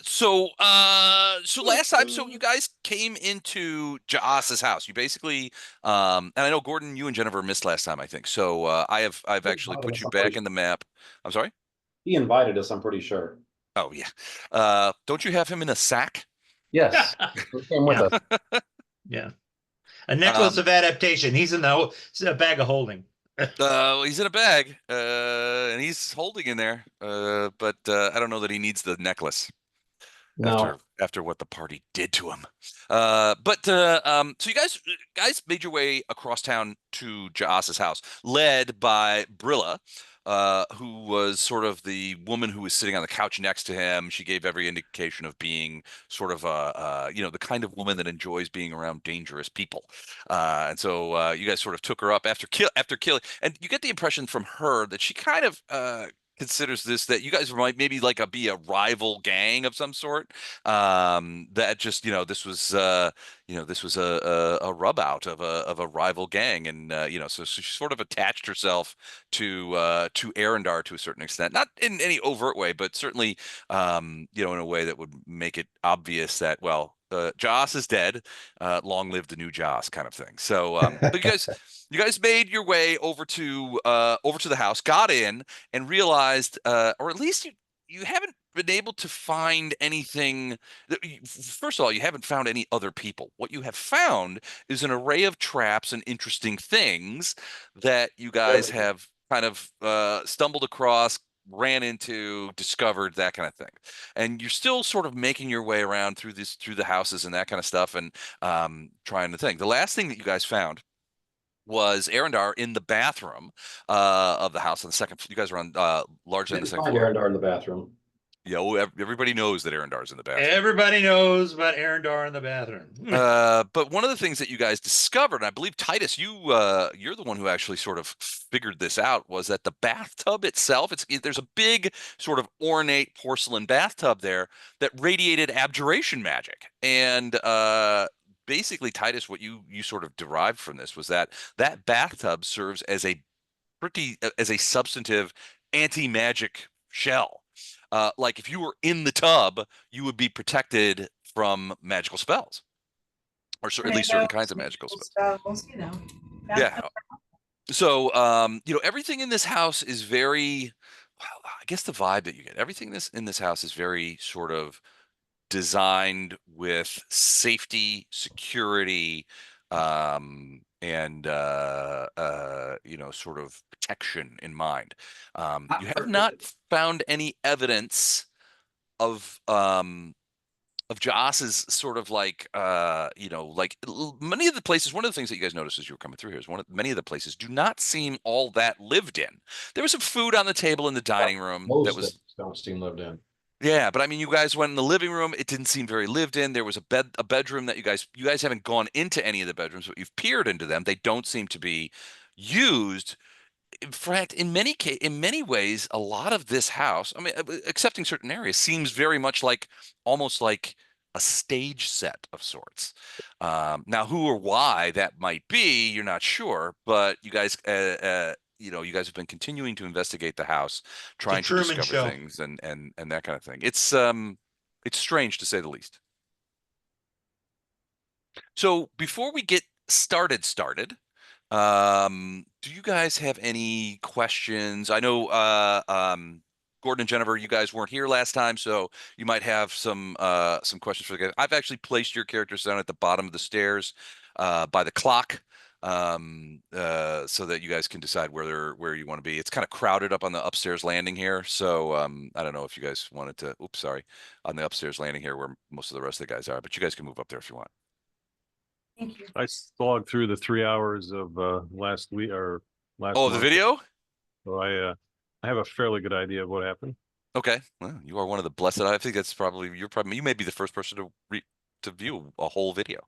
So last time, so you guys came into Jaas's house. You basically, and I know Gordon, you and Jennifer missed last time, I think. So I've actually put you I'm pretty back sure. in the map. I'm sorry. He invited us, I'm pretty sure. Oh yeah. Don't you have him in a sack? Yes. He came with Yeah, us. yeah. A necklace Um, of adaptation. He's in a bag of holding. he's in a bag, and he's holding in there. But I don't know that he needs the necklace No. after what the party did to him. So you guys made your way across town to Jaas's house, led by Brilla, who was sort of the woman who was sitting on the couch next to him. She gave every indication of being sort of the kind of woman that enjoys being around dangerous people. And so you guys sort of took her up after killing, and you get the impression from her that she kind of considers this that you guys might maybe like be a rival gang of some sort. That just this was a rub out of a rival gang, and so she sort of attached herself to Arendar to a certain extent, not in any overt way, but certainly in a way that would make it obvious that, well, Joss is dead, long live the new Joss, kind of thing. So but you guys made your way over to the house, got in, and realized, or at least you haven't been able to find anything. First of all, you haven't found any other people. What you have found is an array of traps and interesting things that you guys have kind of stumbled across, ran into, discovered, that kind of thing. And you're still sort of making your way around through the houses and that kind of stuff, and trying to think. The last thing that you guys found was Arendar in the bathroom of the house on the second. You guys are on largely on the Didn't second find floor. Arendar in the bathroom. Yeah, well, everybody knows that Arendar's in the bathroom. Everybody knows about Arendar in the bathroom. But one of the things that you guys discovered, and I believe Titus, you're the one who actually sort of figured this out, was that the bathtub itself, there's a big sort of ornate porcelain bathtub there that radiated abjuration magic, and basically, Titus, what you sort of derived from this was that that bathtub serves as a substantive anti-magic shell. Like if you were in the tub, you would be protected from magical spells, or at least certain kinds of magical spells. Spells, Yeah. Bathtub. So, everything in this house is very, well, I guess the vibe that you get, everything in this house is very sort of designed with safety, security, and sort of protection in mind. You have not found any evidence of Joss's sort of like many of the places. One of the things that you guys noticed as you were coming through here is many of the places do not seem all that lived in. There was some food on the table in the dining room that Most was. things don't seem lived in. Yeah, but I mean, you guys went in the living room. It didn't seem very lived in. There was a bedroom that you guys haven't gone into any of the bedrooms, but you've peered into them. They don't seem to be used. In fact, in many ways, a lot of this house, I mean, excepting certain areas, seems very much like almost like a stage set of sorts. Now, who or why that might be, you're not sure, but you guys have been continuing to investigate the house, It's a trying to Truman discover Show. things and that kind of thing. It's strange to say the least. So before we get started, do you guys have any questions? I know Gordon and Jennifer, you guys weren't here last time, so you might have some questions for the guys. I've actually placed your characters down at the bottom of the stairs by the clock, so that you guys can decide where you want to be. It's kind of crowded up on the upstairs landing here, so I don't know if you guys wanted to. Oops, sorry, on the upstairs landing here where most of the rest of the guys are, but you guys can move up there if you want. Thank you. I slogged through the 3 hours of last week or last Oh, month. the video? So I have a fairly good idea of what happened. Okay, well, you are one of the blessed. I think that's you may be the first person to view a whole video.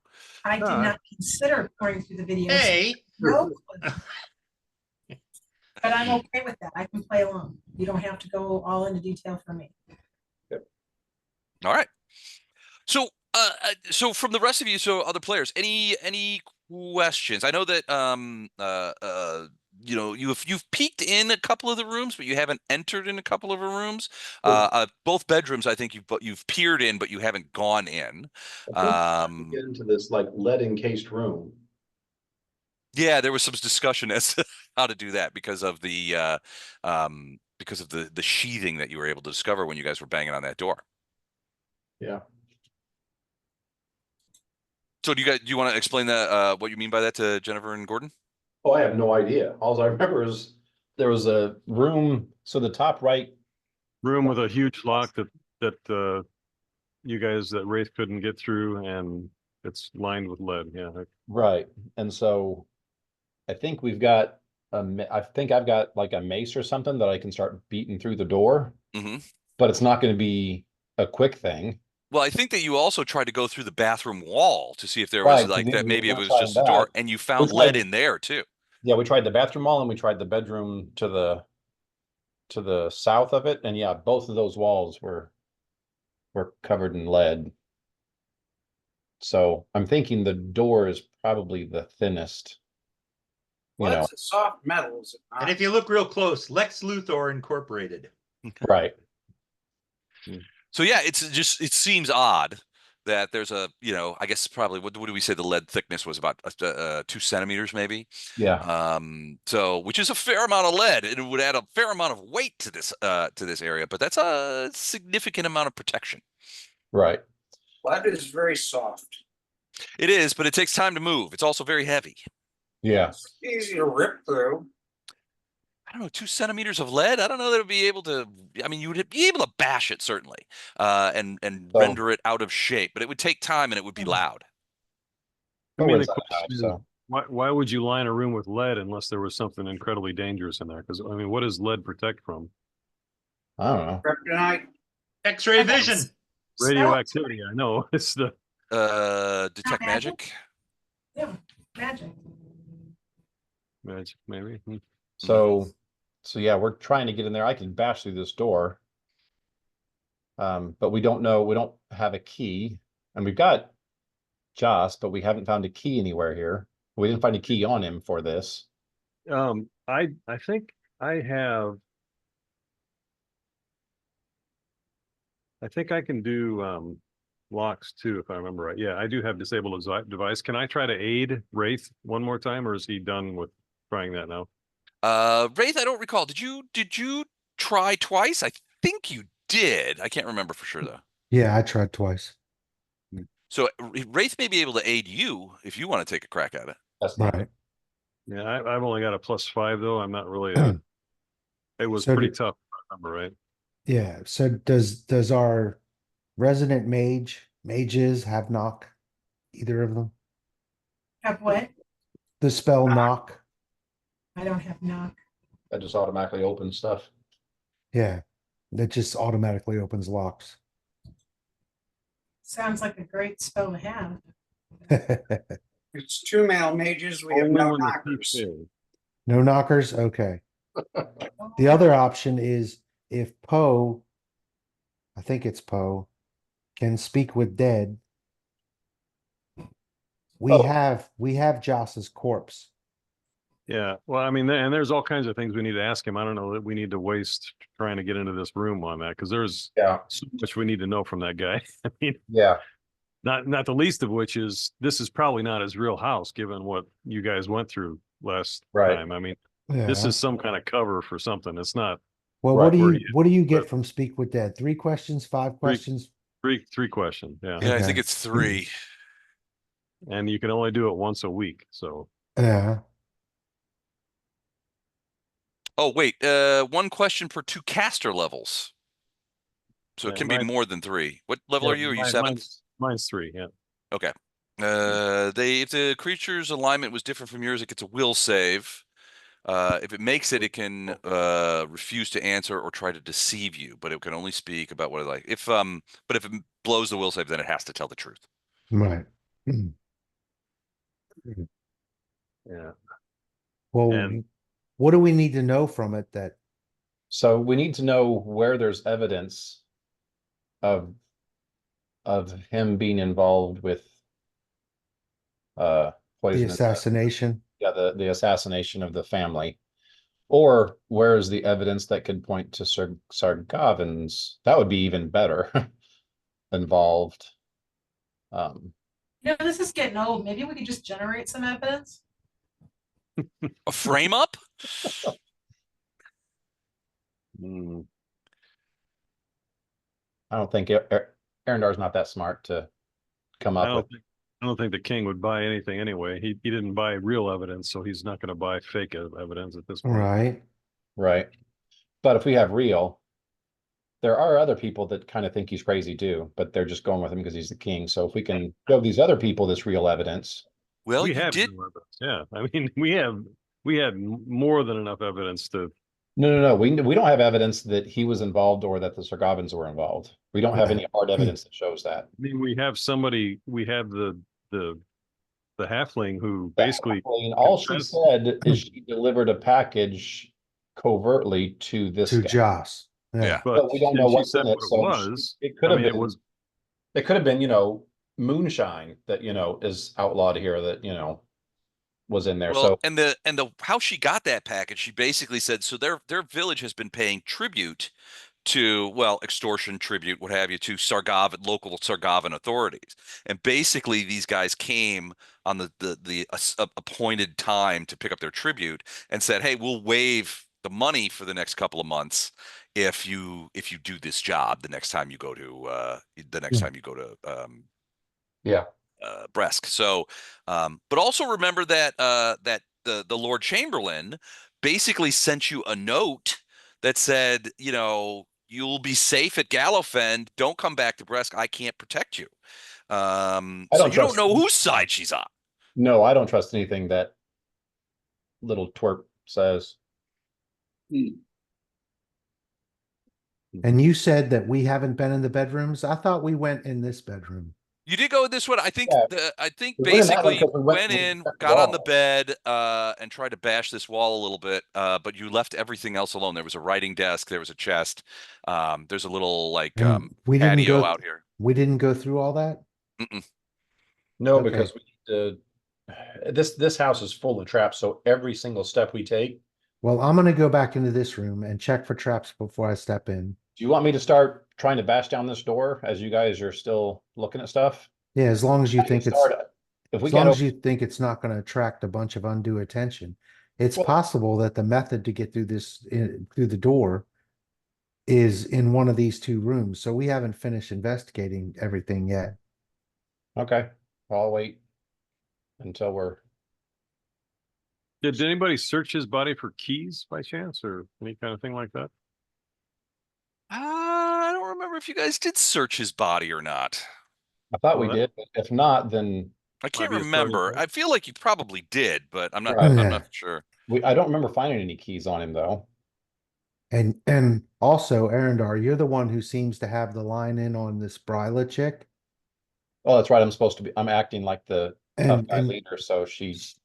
I did not consider going through the videos. Hey. No clue. But I'm okay with that. I can play along. You don't have to go all into detail for me. All right. So from the rest of you, so other players, any questions? I know that you've peeked in a couple of the rooms, but you haven't entered in a couple of the rooms. Both bedrooms, I think you've peered in, but you haven't gone in. I think we get into this like lead encased room. Yeah, there was some discussion as to how to do that because of the sheathing that you were able to discover when you guys were banging on that door. Yeah. So do you want to explain that what you mean by that to Jennifer and Gordon? Oh, I have no idea. All I remember is there was a room. So the top right Room with a huge lock that you guys that Wraith couldn't get through, and it's lined with lead. Yeah. right. And so I think we've got I think I've got like a mace or something that I can start beating through the door, but it's not going to be a quick thing. Well, I think that you also tried to go through the bathroom wall to see if there was like that. Maybe it was just a door, and you found lead in there too. Yeah, we tried the bathroom wall and we tried the bedroom to the south of it, and yeah, both of those walls were covered in lead. So I'm thinking the door is probably the thinnest. Well, it's a soft metal, is it not? And if you look real close, Lex Luthor Incorporated. Right. So yeah, it seems odd that there's a, I guess probably what do we say the lead thickness was about 2 centimeters maybe? Yeah. So which is a fair amount of lead, and it would add a fair amount of weight to this area, but that's a significant amount of protection. Right. Lead is very soft. It is, but it takes time to move. It's also very heavy. Yeah. It's easy to rip through. I don't know, 2 centimeters of lead. I don't know that it would be able to. I mean, you would be able to bash it certainly, and render it out of shape, but it would take time and it would be loud. I mean, the question is, why would you line a room with lead unless there was something incredibly dangerous in there? Because I mean, what does lead protect from? I don't know. Kryptonite. X-ray vision. Radioactivity. I know. It's the detect magic. Yeah, magic. Magic, maybe. So yeah, we're trying to get in there. I can bash through this door. But we don't know, we don't have a key, and we've got Joss, but we haven't found a key anywhere here. We didn't find a key on him for this. I think I have. I think I can do locks too, if I remember right. Yeah, I do have disable device. Can I try to aid Wraith one more time, or is he done with trying that now? Wraith, I don't recall. Did you try twice? I think you did. I can't remember for sure though. Yeah, I tried twice. So Wraith may be able to aid you if you want to take a crack at it. That's Right. Yeah, I've only got a +5 though. I'm not really. It was So pretty tough, if I remember right. Yeah. So does our resident mages have knock? Either of them? Have what? The spell knock. I don't have knock. That just automatically opens stuff. Yeah. That just automatically opens locks. Sounds like a great spell to have. It's 2 male mages. We have Only no when the knockers. thief fails. No knockers? Okay. The other option is if Poe, I think it's Poe, can speak with dead. We Oh. have Joss's corpse. Yeah, well, I mean, and there's all kinds of things we need to ask him. I don't know that we need to waste trying to get into this room on that, because there's so much we need to know from that guy. I mean, Yeah. not the least of which is this is probably not his real house, given what you guys went through last time. I mean, this is some kind of cover for something. It's not. Well, Right. what do you get from Speak with Dead? 3 questions, 5 questions? Three questions. Yeah. Yeah, I Okay. think it's 3. And you can only do it once a week. So Yeah. Oh, wait. 1 question per 2 caster levels. So Yeah, it can be more than 3. What level yeah, are you? Are you 7? Mine's 3. Yeah. Okay. If the creature's alignment was different from yours, it gets a will save. If it makes it, it can refuse to answer or try to deceive you, but it can only speak about what it like. But if it blows the will save, then it has to tell the truth. Right. Yeah. Well, And- what do we need to know from it that So we need to know where there's evidence of him being involved with the poison. assassination? Yeah, the assassination of the family. Or where is the evidence that could point to Sargavans? That would be even better involved. This is getting old. Maybe we could just generate some evidence. A frame up? I don't think Arendar's not that smart to come I up with. don't think the king would buy anything anyway. He didn't buy real evidence, so he's not going to buy fake evidence at this point. Right. Right. But if we have real, there are other people that kind of think he's crazy too, but they're just going with him because he's the king. So if we can show these other people this real evidence. Well, we you have did. real evidence. Yeah, I mean, we had more than enough evidence to. No. We don't have evidence that he was involved or that the Sargavans were involved. We don't have any hard evidence that shows that. I mean, we have somebody. We have the halfling who basically. All she said is she delivered a package covertly to this To guy. Joss. Yeah. But we don't know she what's said in it. what So was. it could I have mean, been. it was. It could have been, moonshine that, is outlawed here that, was in there. Well, So and the how she got that package, she basically said, so their village has been paying tribute to, well, extortion, tribute, what have you, to local Sargavan authorities. And basically these guys came on the appointed time to pick up their tribute and said, hey, we'll waive the money for the next couple of months if you do this job the next time you go to yeah. Bresk. So, but also remember that that the Lord Chamberlain basically sent you a note that said, you'll be safe at Gallofend. Don't come back to Bresk. I can't protect you. So you don't know whose side she's on. No, I don't trust anything that little twerp says. And you said that we haven't been in the bedrooms. I thought we went in this bedroom. You did go this one. I think Yeah. I think We went in that one basically because we went we in, checked the got on the wall. bed, and tried to bash this wall a little bit. But you left everything else alone. There was a writing desk, there was a chest. There's a little And we didn't patio go, out here. we didn't go through all that? Mm-mm. No, Okay. because this house is full of traps. So every single step we take. Well, I'm gonna go back into this room and check for traps before I step in. Do you want me to start trying to bash down this door as you guys are still looking at stuff? Yeah, as long as you think it's, If we as long get as you think it's not gonna attract a bunch of undue attention. It's Well- possible that the method to get through through the door is in one of these two rooms, so we haven't finished investigating everything yet. Okay, I'll wait until we're. Did anybody search his body for keys by chance or any kind of thing like that? I don't remember if you guys did search his body or not. I thought we Well, did, but if not, then I can't be a starting remember. point. I feel like you probably did, but I'm not. Right. I'm not sure. I don't remember finding any keys on him though. And also, Arendar, you're the one who seems to have the line in on this Bryla chick. Oh, that's right. I'm acting like the tough And, guy and leader. So she's.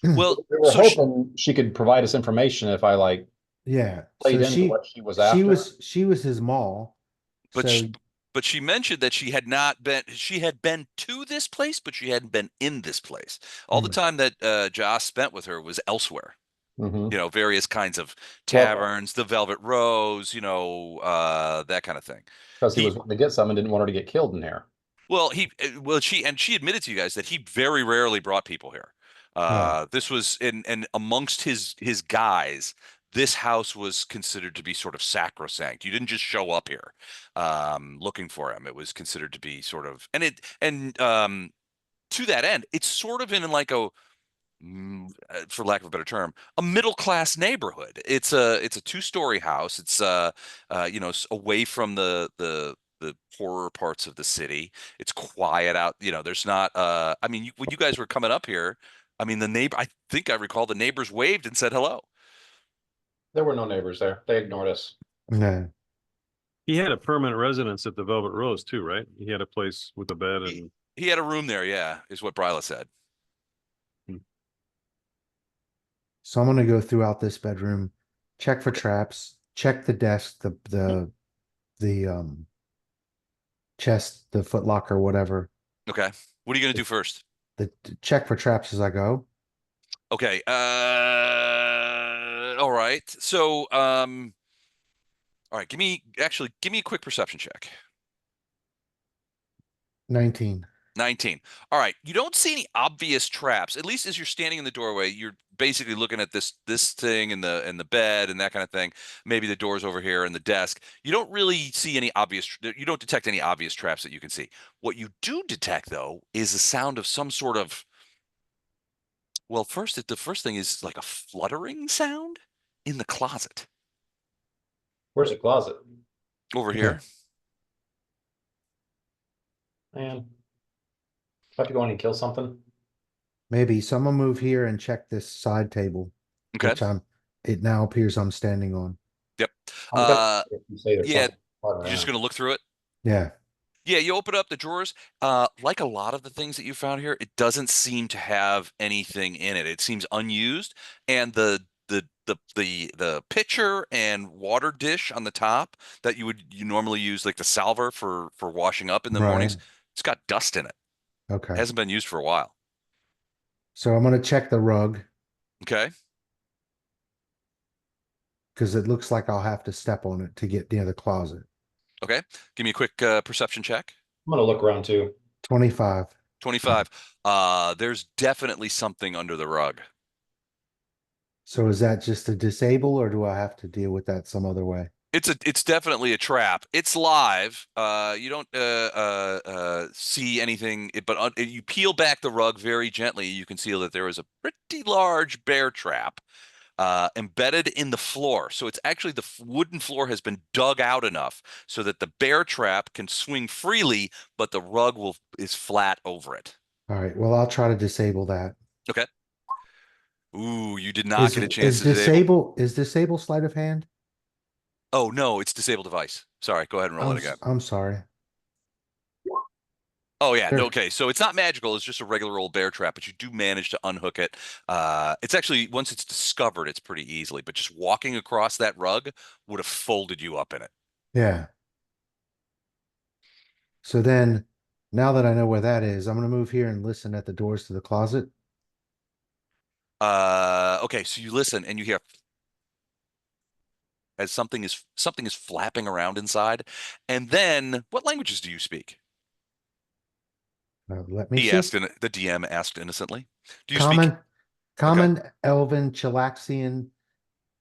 Well, We were so hoping she could provide us information if I yeah, played so into what she was after. she was his maul. But So but she mentioned that she had been to this place, but she hadn't been in this place. All the time that Joss spent with her was elsewhere. Mhm. Various kinds of taverns, the Velvet Rose, that kind of thing. Because he was wanting to get some and didn't want her to get killed in here. Well, she admitted to you guys that he very rarely brought people here. Right. This was and amongst his guys, this house was considered to be sort of sacrosanct. You didn't just show up here looking for him. It was considered to be sort of to that end, it's sort of in like for lack of a better term, a middle class neighborhood. It's a 2-story house. It's away from the poorer parts of the city. It's quiet out. There's not. I mean, when you guys were coming up here, I mean, the neighbor. I think I recall the neighbors waved and said hello. There were no neighbors there. They ignored us. no. He had a permanent residence at the Velvet Rose too, right? He had a place with a bed and. He had a room there. Yeah, is what Bryla said. So I'm gonna go throughout this bedroom, check for traps, check the desk, the chest, the footlocker, whatever. Okay. What are you gonna do first? Check for traps as I go. Okay. All right. So, all right, give me a quick perception check. 19. 19. All right. You don't see any obvious traps. At least as you're standing in the doorway, you're basically looking at this thing in the bed and that kind of thing. Maybe the doors over here and the desk. You don't really see any obvious, you don't detect any obvious traps that you can see. What you do detect though is the sound of some sort of, well, the first thing is like a fluttering sound in the closet Where's the closet? over Okay. here. Man. Have to go in and kill something. Maybe. So I'm gonna move here and check this side table, Okay. which it now appears I'm standing on. Yep. I'm gonna- if you say there's Yeah, something fluttering you're just around. gonna look through it. Yeah. Yeah, you open up the drawers. Like a lot of the things that you found here, it doesn't seem to have anything in it. It seems unused, and the pitcher and water dish on the top that you normally use, like the salver for washing up in the mornings, Right. it's got dust in it. It Okay. hasn't been used for a while. So I'm gonna check the rug Okay. because it looks like I'll have to step on it to get near the closet. Okay. Give me a quick perception check. I'm gonna look around too. 25. 25. There's definitely something under the rug. So is that just a disable or do I have to deal with that some other way? It's definitely a trap. It's live. You don't see anything, but you peel back the rug very gently. You can see that there is a pretty large bear trap embedded in the floor. So it's actually the wooden floor has been dug out enough so that the bear trap can swing freely, but the rug is flat over it. All right. Well, I'll try to disable that. Okay. Ooh, you did not get a chance Is to disable. disable sleight of hand? Oh no, it's disable device. Sorry, go ahead and roll it again. I'm sorry. Oh yeah, Sure. okay. So it's not magical, it's just a regular old bear trap, but you do manage to unhook it. It's actually, once it's discovered, it's pretty easily, but just walking across that rug would have folded you up in it. Yeah. So then, now that I know where that is, I'm gonna move here and listen at the doors to the closet. Okay, so you listen and you hear as something is flapping around inside. And then what languages do you speak? Let me see. The DM asked innocently. Do you Common, speak? common, Elven, Chilaxian,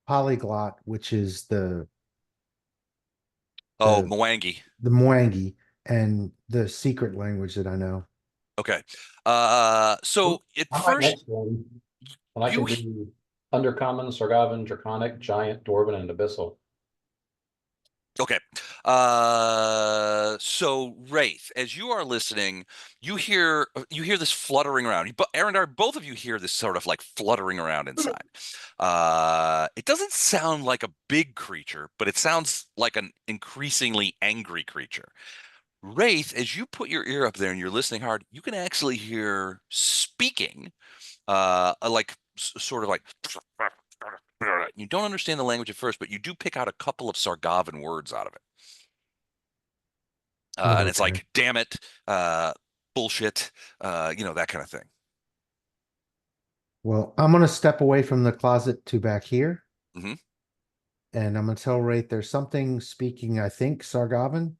polyglot, which is Oh, the Mwangi. the Mwangi, and the secret language that I know. Okay. So at I might first next one. And I you can do Undercommon, Sargavan, Draconic, Giant, Dwarven, and Abyssal. Okay. So Wraith, as you are listening, you hear this fluttering around. But Arendar, both of you hear this sort of like fluttering around inside. It doesn't sound like a big creature, but it sounds like an increasingly angry creature. Wraith, as you put your ear up there and you're listening hard, you can actually hear speaking, like sort of like you don't understand the language at first, but you do pick out a couple of Sargavan words out of it. And it's Okay. like, damn it, bullshit, that kind of thing. Well, I'm gonna step away from the closet to back here. Mhm. And I'm gonna tell Wraith there's something speaking, I think, Sargavan,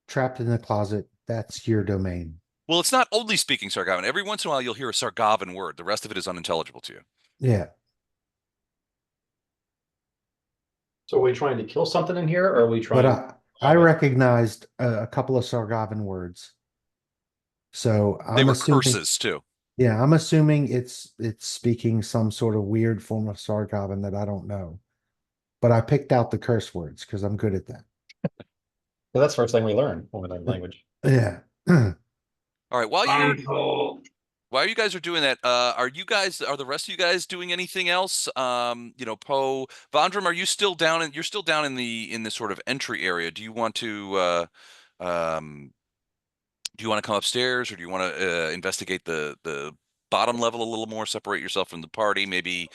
trapped in the closet. That's your domain. Well, it's not only speaking Sargavan. Every once in a while, you'll hear a Sargavan word. The rest of it is unintelligible to you. Yeah. So are we trying to kill something in here, or are we trying? But I recognized a couple of Sargavan words. So They I'm were assuming, curses too. yeah, I'm assuming it's speaking some sort of weird form of Sargavan that I don't know. But I picked out the curse words because I'm good at that. Well, that's the first thing we learn when we learn language. Yeah. All right. While you guys are doing that, are the rest of you guys doing anything else? Poe, Vondram, are you still down you're still down in the sort of entry area. Do you want to come upstairs, or do you want to investigate the bottom level a little more, separate yourself from the party, maybe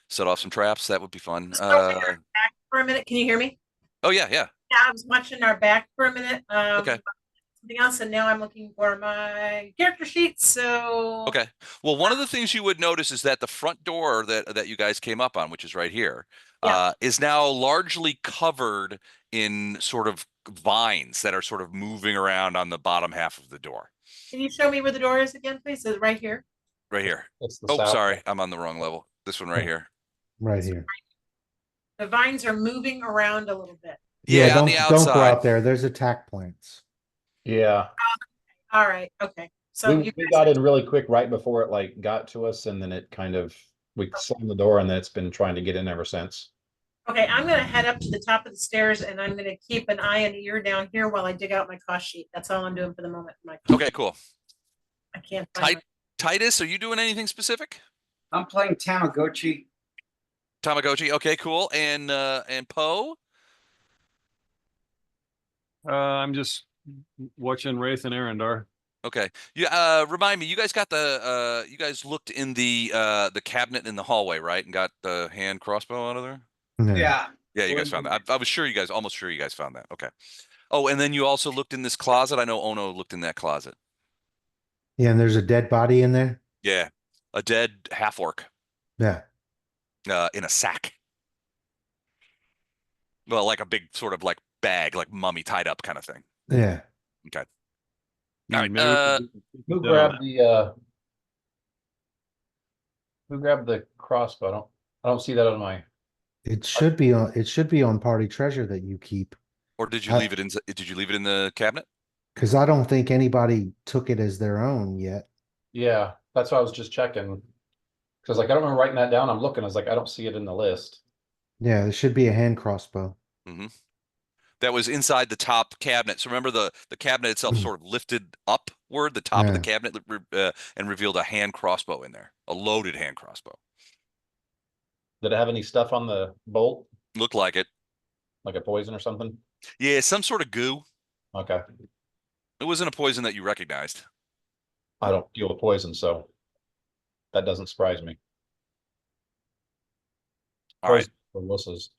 set off some traps? That would be fun. Back for a minute. Can you hear me? Oh yeah. Yeah, I was watching our back for a minute. Okay. something else, and now I'm looking for my character sheet. So Okay. Well, one of the things you would notice is that the front door that you guys came up on, which is right here, Yeah. is now largely covered in sort of vines that are sort of moving around on the bottom half of the door. Can you show me where the door is again, please? Is it right here? Right here. It's the Oh, south. sorry, I'm on the wrong level. This one right here. Right here. The vines are moving around a little bit. Yeah, on the don't go outside. out there. There's attack plants. Yeah. All right. Okay. So We you guys got in really quick right before it like got to us, and then it kind of we slammed the door, and then it's been trying to get in ever since. Okay, I'm gonna head up to the top of the stairs and I'm gonna keep an eye and ear down here while I dig out my cost sheet. That's all I'm doing for the moment. Okay, cool. I can't find Titus, are you doing anything specific? I'm playing Tamagotchi. Tamagotchi. Okay, cool. And Poe? I'm just watching Wraith and Arendar. Okay. You remind me, you guys got the you guys looked in the cabinet in the hallway, right? And got the hand crossbow out of there? Yeah. Yeah, you guys found that. I was sure you guys, almost sure you guys found that. Okay. Oh, and then you also looked in this closet. I know Ono looked in that closet. Yeah, and there's a dead body in there. Yeah. A dead half orc Yeah. in a sack. Well, like a big sort of like bag, like mummy tied up kind of thing. Yeah. Okay. Hmm, All right. maybe we can Who Yeah. grabbed the crossbow? I don't see that on my. It should be on party treasure that you keep. Or did you leave it in? Did you leave it in the cabinet? Because I don't think anybody took it as their own yet. Yeah, that's why I was just checking. Because like I don't remember writing that down. I'm looking. I was like, I don't see it in the list. Yeah, there should be a hand crossbow. Mm-hmm. That was inside the top cabinet. So remember the cabinet itself sort of lifted upward, the top of the Yeah. cabinet, and revealed a hand crossbow in there, a loaded hand crossbow. Did it have any stuff on the bolt, Looked like it. like a poison or something? Yeah, some sort of goo. Okay, It wasn't a poison that you recognized. I don't deal with poison, so that doesn't surprise me. All right. For wusses.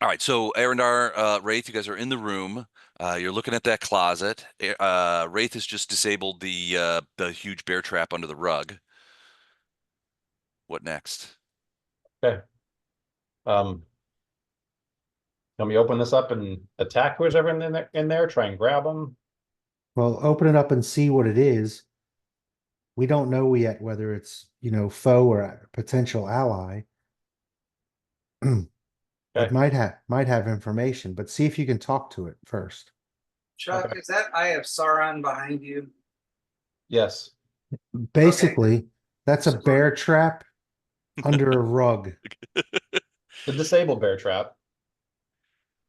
All right. So Arendar, Wraith, you guys are in the room. You're looking at that closet. Wraith has just disabled the huge bear trap under the rug. What next? Okay. Can we open this up and attack who's ever in there? Try and grab them. Well, open it up and see what it is. We don't know yet whether it's, foe or a potential ally. It might have information, but see if you can talk to it first. Chuck, Okay. is that Eye of Sauron behind you? Yes. Basically, that's a bear trap under a rug. The disabled bear trap.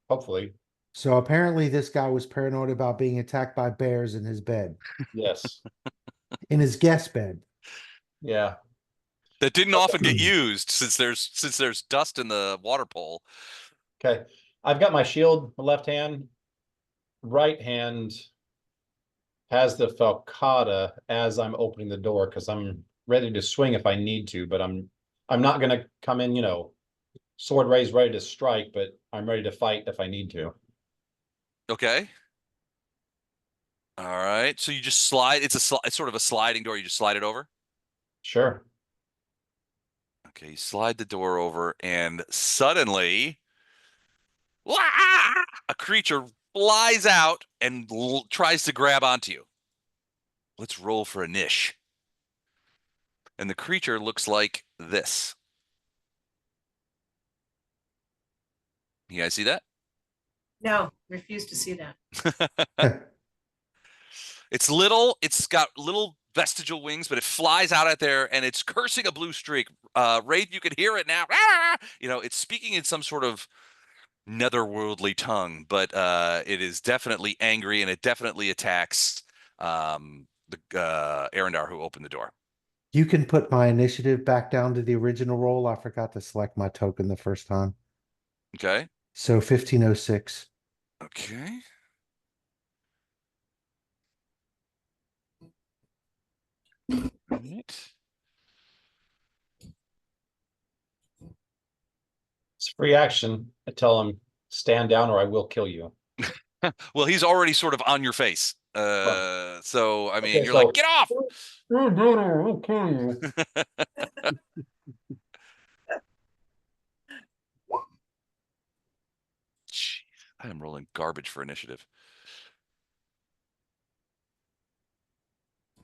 Hopefully. So apparently this guy was paranoid about being attacked by bears in his bed, Yes. in his guest bed. Yeah. That didn't often get used since there's dust in the water pole. Okay. I've got my shield, the left hand. Right hand has the falcata as I'm opening the door because I'm ready to swing if I need to, but I'm not gonna come in, sword raised, ready to strike, but I'm ready to fight if I need to. Okay. All right. So you just slide. It's sort of a sliding door. You just slide it over. Sure. Okay. You slide the door over, and suddenly, a creature flies out and tries to grab onto you. Let's roll for a niche. And the creature looks like this. You guys see that? No, refuse to see that. It's little. It's got little vestigial wings, but it flies out at there, and it's cursing a blue streak. Raid, you can hear it now. It's speaking in some sort of netherworldly tongue, but it is definitely angry, and it definitely attacks the Arendar who opened the door. You can put my initiative back down to the original roll. I forgot to select my token the first time. Okay. So 1506. Okay. Right. It's free action. I tell him stand down or I will kill you. Well, he's already sort of on your face. So I mean, Okay, you're so- like, get off. Jeez, I am rolling garbage for initiative.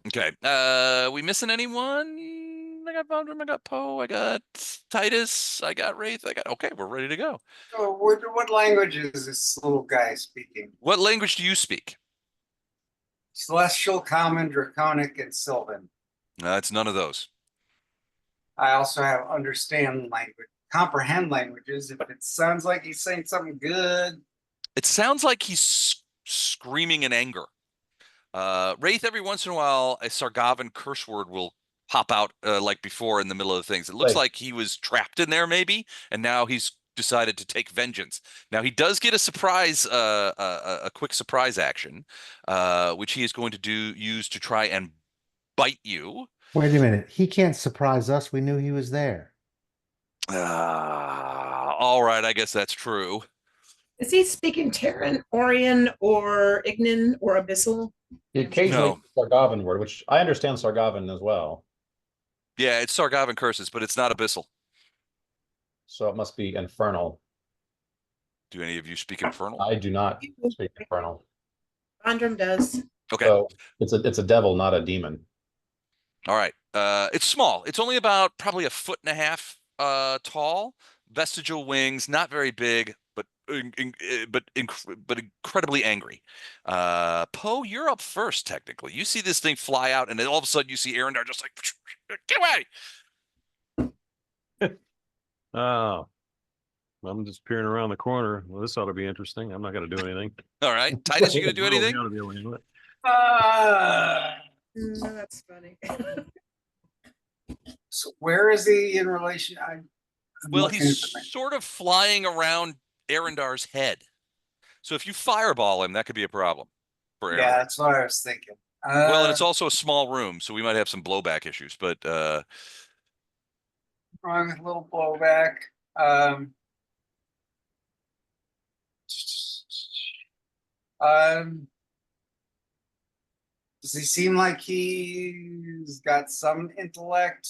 Okay. We missing anyone? I got Vondrum, I got Poe, I got Titus, I got Wraith, I got. Okay, we're ready to go. So what language is this little guy speaking? What language do you speak? Celestial, Common, Draconic, and Sylvan. It's none of those. I also have understand language, comprehend languages. If it sounds like he's saying something good, It sounds like he's screaming in anger. Wraith, every once in a while, a Sargavan curse word will pop out like before in the middle of the things. It looks Right. like he was trapped in there maybe, and now he's decided to take vengeance. Now he does get a surprise, a quick surprise action, which he is going to use to try and bite you. Wait a minute. He can't surprise us. We knew he was there. All right, I guess that's true. Is he speaking Terran, Orion, or Ignan, or Abyssal? Occasionally No. Sargavan word, which I understand Sargavan as well. Yeah, it's Sargavan curses, but it's not Abyssal. So it must be infernal. Do any of you speak Infernal? I do not speak infernal. Andrum does. Okay. So it's a devil, not a demon. All right. It's small. It's only about probably 1.5 feet tall. Vestigial wings, not very big, but incredibly angry. Poe, you're up first. Technically, you see this thing fly out, and then all of a sudden you see Arendar just like get away. Oh, I'm just peering around the corner. Well, this ought to be interesting. I'm not going to do anything. All right, Titus, you gonna do anything? Ought to be able to handle it. No, that's funny. so where is he in relation? I'm Well, looking he's at the- sort of flying around Arendar's head. So if you fireball him, that could be a problem for Arendar. yeah, that's what I was thinking. Well, and it's also a small room, so we might have some blowback issues. But wrong little blowback. Um, does he seem like he's got some intellect?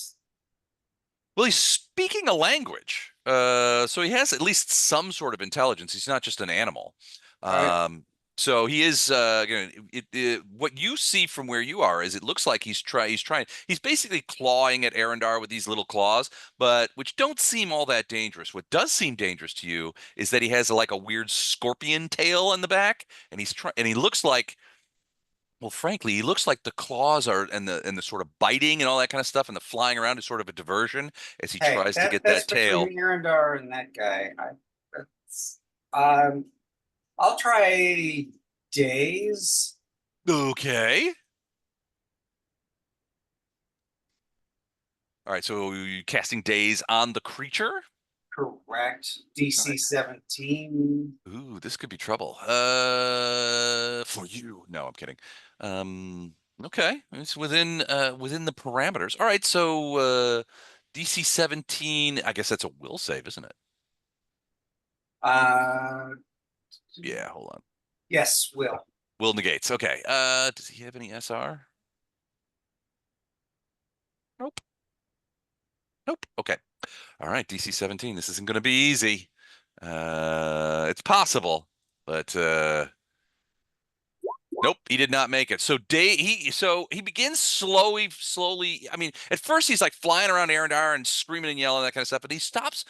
well, he's speaking a language, so he has at least some sort of intelligence. He's not just an animal. Right. So he is. What you see from where you are is it looks like he's trying. He's basically clawing at Arendar with these little claws, but which don't seem all that dangerous. What does seem dangerous to you is that he has like a weird scorpion tail on the back, and he's trying. And he looks like. Well, frankly, he looks like the claws are and the sort of biting and all that kind of stuff and the flying around is sort of a diversion as he Hey, tries to get that's that tail. between Arendar and that guy. I'll try days. Okay. All right, so you casting daze on the creature? Correct. DC 17. Ooh, this could be trouble. For you. No, I'm kidding. Okay. It's within the parameters. All right, so DC 17, I guess that's a will save, isn't it? Yeah, hold on. Yes, will. Will negates. Okay. Does he have any SR? Nope. Nope. Okay. All right, DC 17. This isn't going to be easy. It's possible, but nope, he did not make it. So he begins slowly. I mean, at first he's like flying around Arendar and screaming and yelling that kind of stuff, but he stops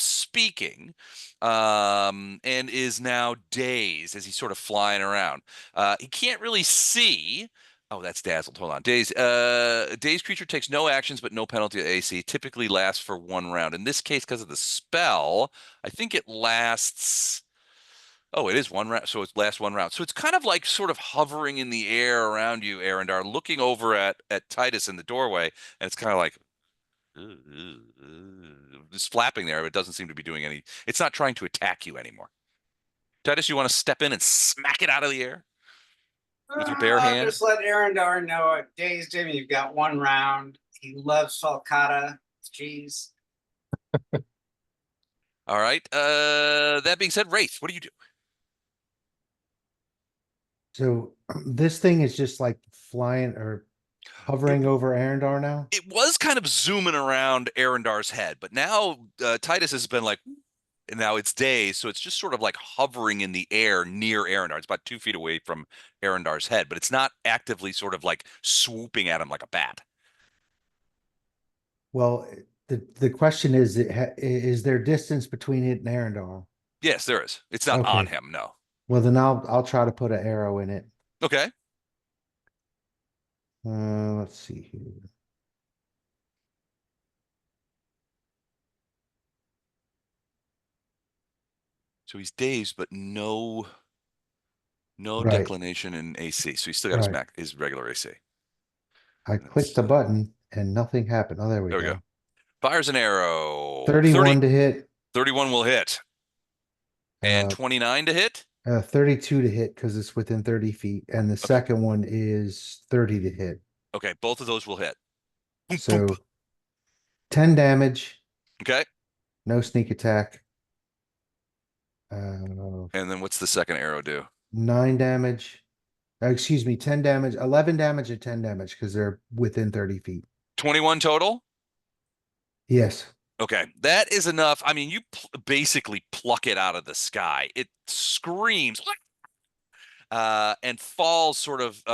speaking, and is now dazed as he's sort of flying around. He can't really see. Oh, that's dazzled. Hold on. Dazed creature takes no actions but no penalty to AC. Typically lasts for 1 round. In this case, because of the spell, I think it lasts. Oh, it is 1 round. So it lasts 1 round. So it's kind of like sort of hovering in the air around you, Arendar, looking over at Titus in the doorway, and it's kind of like just flapping there. But it doesn't seem to be doing any. It's not trying to attack you anymore. Titus, you want to step in and smack it out of the air? With your bare hand? Just let Arendar know it dazed him. You've got 1 round. He loves falcata cheese. All right. That being said, Wraith, what do you do? So this thing is just like flying or hovering over Arendar now? It was kind of zooming around Arendar's head, but now Titus has been like, and now it's day, so it's just sort of like hovering in the air near Arendar. It's about 2 feet away from Arendar's head, but it's not actively sort of like swooping at him like a bat. Well, the question is, is there distance between it and Arendar? Yes, there is. It's not on Okay. him, no. Well, then I'll try to put an arrow in it. Okay. Let's see here. So he's dazed, but no Right. declination in AC. So he's still got Right. his regular AC. I clicked the button and nothing happened. Oh, there we There we go. go. Fires an arrow. 31 to hit. 31 will hit. And Uh, 29 to hit. 32 to hit because it's within 30 feet. And the second one is 30 to hit. Okay, both of those will hit. Boom, So boom. 10 damage, Okay. no sneak attack. And then what's the second arrow do? 9 damage. Excuse me, 10 damage, 11 damage and 10 damage because they're within 30 feet. 21 total? Yes. Okay, that is enough. I mean, you basically pluck it out of the sky. It screams and falls sort of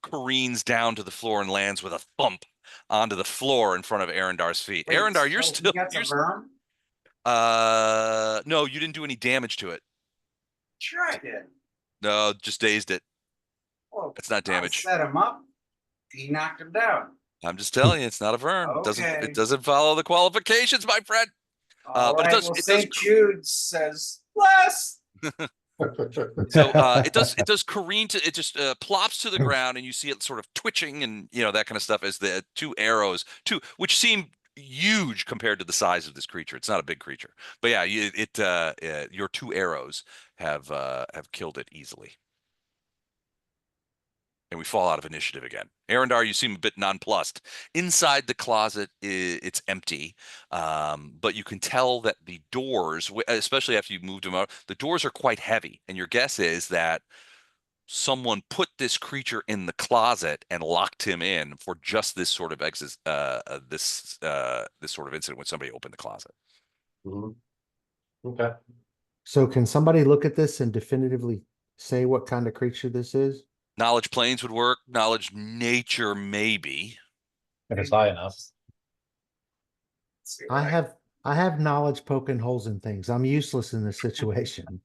careens down to the floor and lands with a thump onto the floor in front of Arendar's feet. Wait, Arendar, you're so he still gets a you're burn? no, you didn't do any damage to it. Sure I did. No, just dazed it. Well, It's not I damage. set him up. He knocked him down. I'm just telling you, it's not a verm. Okay. It doesn't follow the qualifications, my friend. All but right, it does. well, It does. St. Jude says bless. So it does careen to it just plops to the ground, and you see it sort of twitching and that kind of stuff as the two arrows, which seem huge compared to the size of this creature. It's not a big creature, but yeah, your two arrows have killed it easily. And we fall out of initiative again. Arendar, you seem a bit nonplussed. Inside the closet, it's empty, but you can tell that the doors, especially after you've moved them out, the doors are quite heavy. And your guess is that someone put this creature in the closet and locked him in for just this sort of this sort of incident when somebody opened the closet. Mhm. Okay. So can somebody look at this and definitively say what kind of creature this is? Knowledge planes would work. Knowledge nature, maybe. If it's high enough. Let's see what I have knowledge poking holes in things. I'm useless in this situation.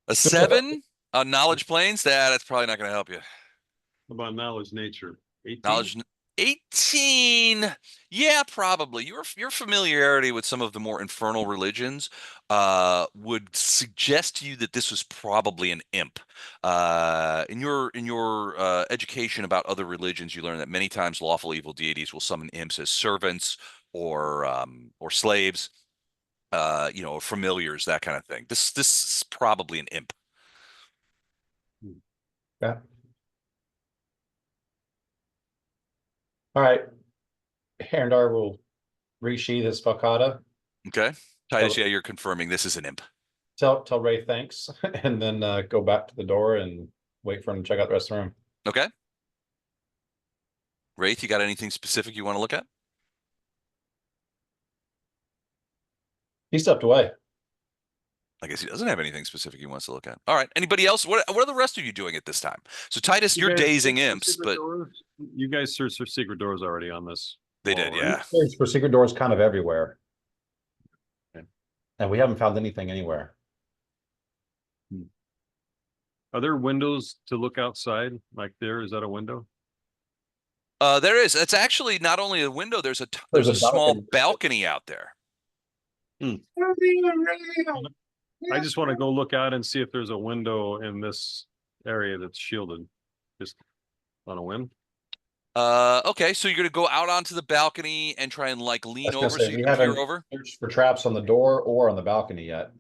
A 7 on knowledge planes. That's probably not going to help you. How about knowledge nature? 18? Knowledge 18. Yeah, probably. Your familiarity with some of the more infernal religions would suggest to you that this was probably an imp. In your education about other religions, you learn that many times lawful evil deities will summon imps as servants or slaves, familiars, that kind of thing. This is probably an imp. Yeah. All right. Arendar will resheath his falcata. Okay. Titus, So- yeah, you're confirming this is an imp. Tell Ray thanks, and then go back to the door and wait for him to check out the rest of the room. Okay. Wraith, you got anything specific you want to look at? He stepped away. I guess he doesn't have anything specific he wants to look at. All right. Anybody else? What are the rest of you doing at this time? So Titus, You you're guys dazing searched for imps, secret but doors? You guys searched for secret doors already on this. they wall, did, right? yeah. Searched for secret doors kind of everywhere. Okay. And we haven't found anything anywhere. Are there windows to look outside? Like there, is that a window? There is. It's actually not only a window. There's a There's a small balcony. balcony out there. I just want to go look out and see if there's a window in this area that's shielded, just on a whim. Okay. So you're gonna go out onto the balcony and try and like lean I was gonna over say, so we you can peer haven't over. searched for traps on the door or on the balcony yet.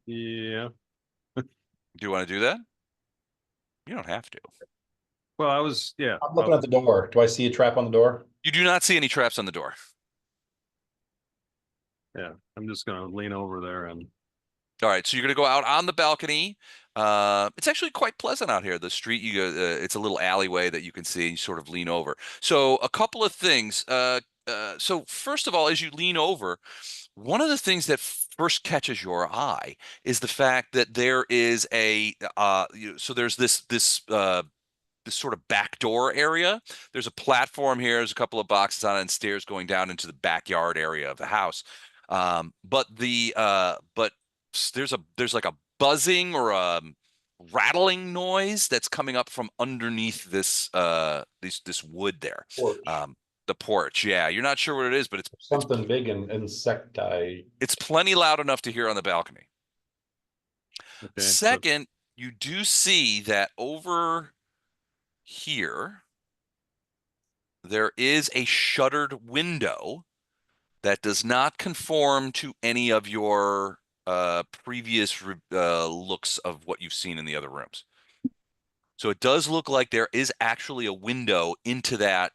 Yeah. Do you want to do that? You don't have to. Well, I was, yeah. I'm looking at the door. Do I see a trap on the door? You do not see any traps on the door. Yeah, I'm just gonna lean over there and All right, so you're gonna go out on the balcony. It's actually quite pleasant out here. The street, you go, it's a little alleyway that you can see, and you sort of lean over. So a couple of things. So first of all, as you lean over, one of the things that first catches your eye is the fact that there is so there's this sort of back door area. There's a platform here. There's a couple of boxes on it and stairs going down into the backyard area of the house. But there's like a buzzing or a rattling noise that's coming up from underneath this wood there. Porch. The porch. Yeah, you're not sure what it is, but Something big and insecti. it's plenty loud enough to hear on the balcony. Okay, so Second, you do see that over here there is a shuttered window that does not conform to any of your previous looks of what you've seen in the other rooms. So it does look like there is actually a window into that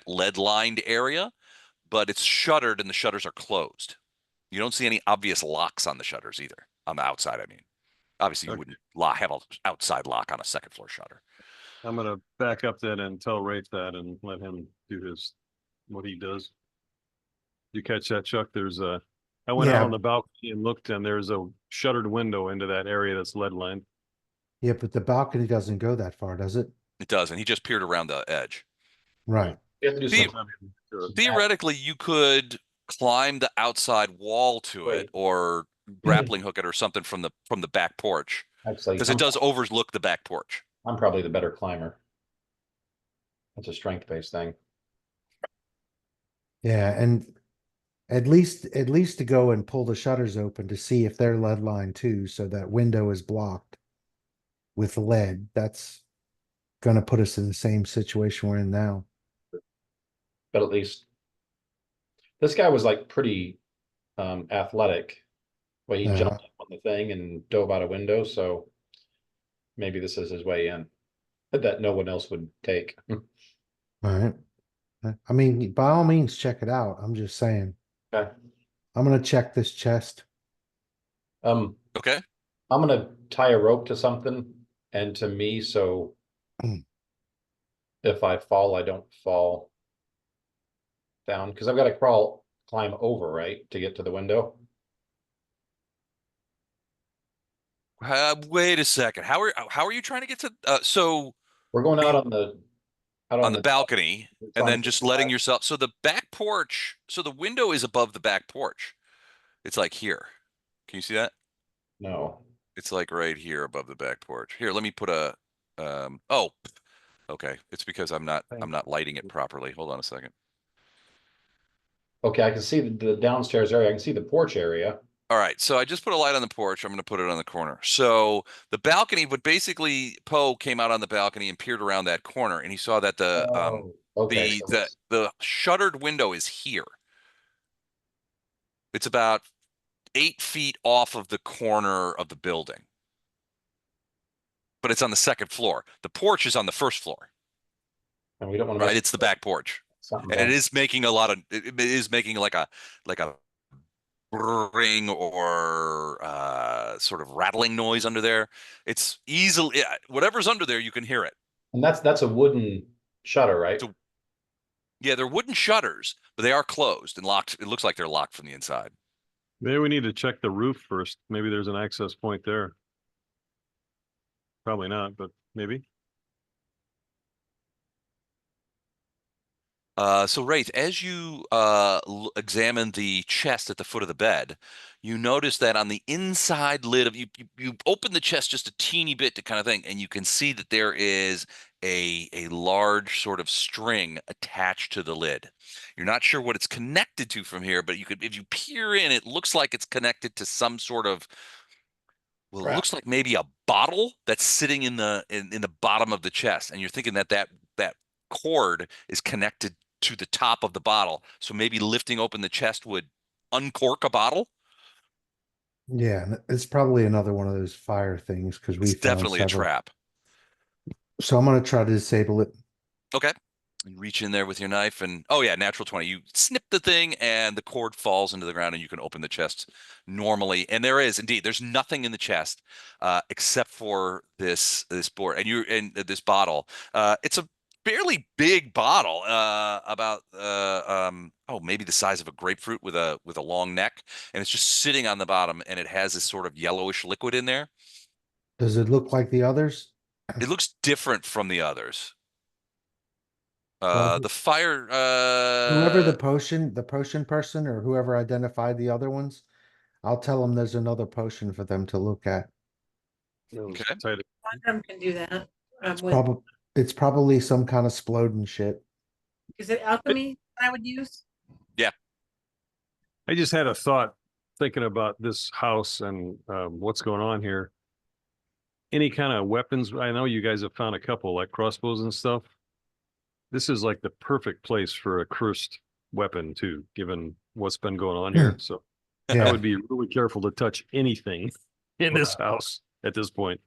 lead-lined area, but it's shuttered and the shutters are closed. You don't see any obvious locks on the shutters either. On the outside, I mean. Obviously, you Okay. wouldn't have an outside lock on a second floor shutter. I'm gonna back up then and tell Rafe that and let him do what he does. You catch that, Chuck? I went out Yeah. on the balcony and looked, and there's a shuttered window into that area that's lead lined. Yeah, but the balcony doesn't go that far, does it? It does, and he just peered around the edge. Right. You have to do The- some Theoretically, you could climb the outside wall to it Wait. or grappling hook it or something from the back porch actually. because it does overlook the back porch. I'm probably the better climber. That's a strength-based thing. Yeah, and at least to go and pull the shutters open to see if they're lead lined too, so that window is blocked with lead. That's gonna put us in the same situation we're in now. But at least this guy was like pretty athletic. Well, he Yeah. jumped up on the thing and dove out a window, so maybe this is his way in that no one else would take. All right. I mean, by all means, check it out. I'm just saying. Okay. I'm gonna check this chest. Okay. I'm gonna tie a rope to something and to me, so if I fall, I don't fall down because I've got to climb over, right, to get to the window. Wait a second. How are you trying to get to? So We're going out on the on the balcony it's and on then the just letting side. yourself. So the back porch. So the window is above the back porch. It's like here. Can you see that? No. It's like right here above the back porch. Here, let me put a. Oh, okay. It's because I'm not lighting it properly. Hold on a second. Okay, I can see the downstairs area. I can see the porch area. All right, so I just put a light on the porch. I'm going to put it on the corner. So the balcony, but basically Poe came out on the balcony and peered around that corner, and he saw that Oh, okay. the shuttered window is here. It's about 8 feet off of the corner of the building, but it's on the second floor. The porch is on the first floor. And we don't want to Right, it's the back porch, something and it wrong. is making a lot of. It is making like a ring or sort of rattling noise under there. It's easily whatever's under there, you can hear it. And that's a wooden shutter, right? So- Yeah, they're wooden shutters, but they are closed and locked. It looks like they're locked from the inside. Maybe we need to check the roof first. Maybe there's an access point there. Probably not, but maybe. So Wraith, as you examine the chest at the foot of the bed, you notice that on the inside lid of you open the chest just a teeny bit to kind of thing, and you can see that there is a large sort of string attached to the lid. You're not sure what it's connected to from here, but if you peer in, it looks like it's connected to some sort of, well, it Crap. looks like maybe a bottle that's sitting in the bottom of the chest, and you're thinking that cord is connected to the top of the bottle. So maybe lifting open the chest would uncork a bottle. Yeah, and it's probably another one of those fire things because we It's found definitely a several. trap. So I'm gonna try to disable it. Okay. You reach in there with your knife and oh yeah, natural 20. You snip the thing and the cord falls into the ground and you can open the chest normally. And there's nothing in the chest except for this board and this bottle. It's a fairly big bottle, about maybe the size of a grapefruit with a long neck, and it's just sitting on the bottom and it has this sort of yellowish liquid in there. Does it look like the others? It looks different from the others. Well, The fire, whoever the potion person or whoever identified the other ones, I'll tell them there's another potion for them to look at. Okay. One can do that. It's probably some kind of sploding shit. Is it alchemy that I would use? I just had a thought thinking about this house and what's going on here. Any kind of weapons? I know you guys have found a couple like crossbows and stuff. This is like the perfect place for a cursed weapon too, given what's been going on here. So Yeah. I would be really careful to touch anything in this house at this point.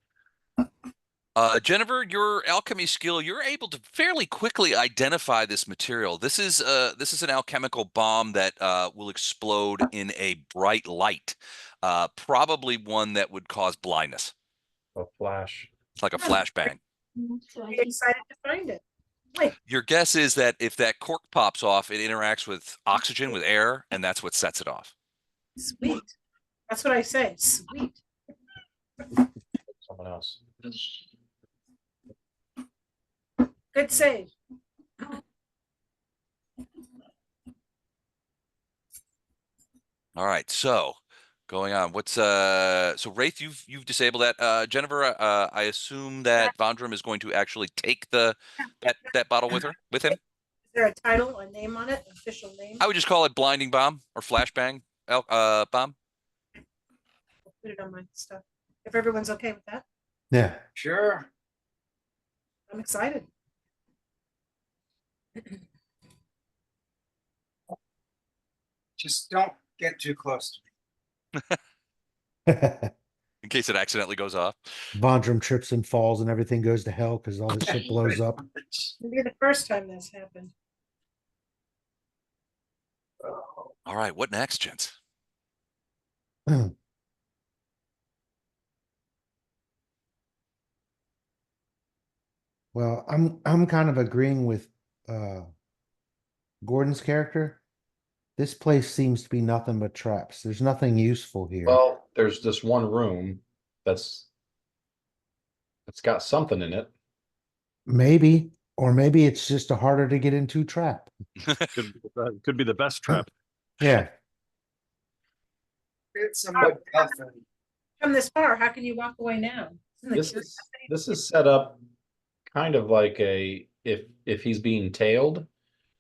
Jennifer, your alchemy skill, you're able to fairly quickly identify this material. This is an alchemical bomb that will explode in a bright light, probably one that would cause blindness. A flash. It's like a flashbang. I'm excited to find it. Wait, Your guess is that if that cork pops off, it interacts with oxygen, with air, and that's what sets it off. sweet. That's what I say. Sweet. Someone else. Good save. All right, so going on. What's so Wraith, you've disabled that. Jennifer, I assume that Vondrum is going to actually take that bottle with him. Is there a title, a name on it, official name? I would just call it blinding bomb or flashbang bomb. I'll put it on my stuff. If everyone's okay with that, Yeah. Sure. I'm excited. Just don't get too close to me. In case it accidentally goes off. Vondrum trips and falls and everything goes to hell because all the shit blows up. It'll be the first time this happened. All right, what next, gents? Well, I'm kind of agreeing with Gordon's character. This place seems to be nothing but traps. There's nothing useful here. Well, there's this one room it's got something in it. Maybe, or maybe it's just a harder to get into trap. Could be the best trap. Yeah. It's a MacGuffin. Come this far, how can you walk away now? Isn't the This is set up kind of like if he's being tailed,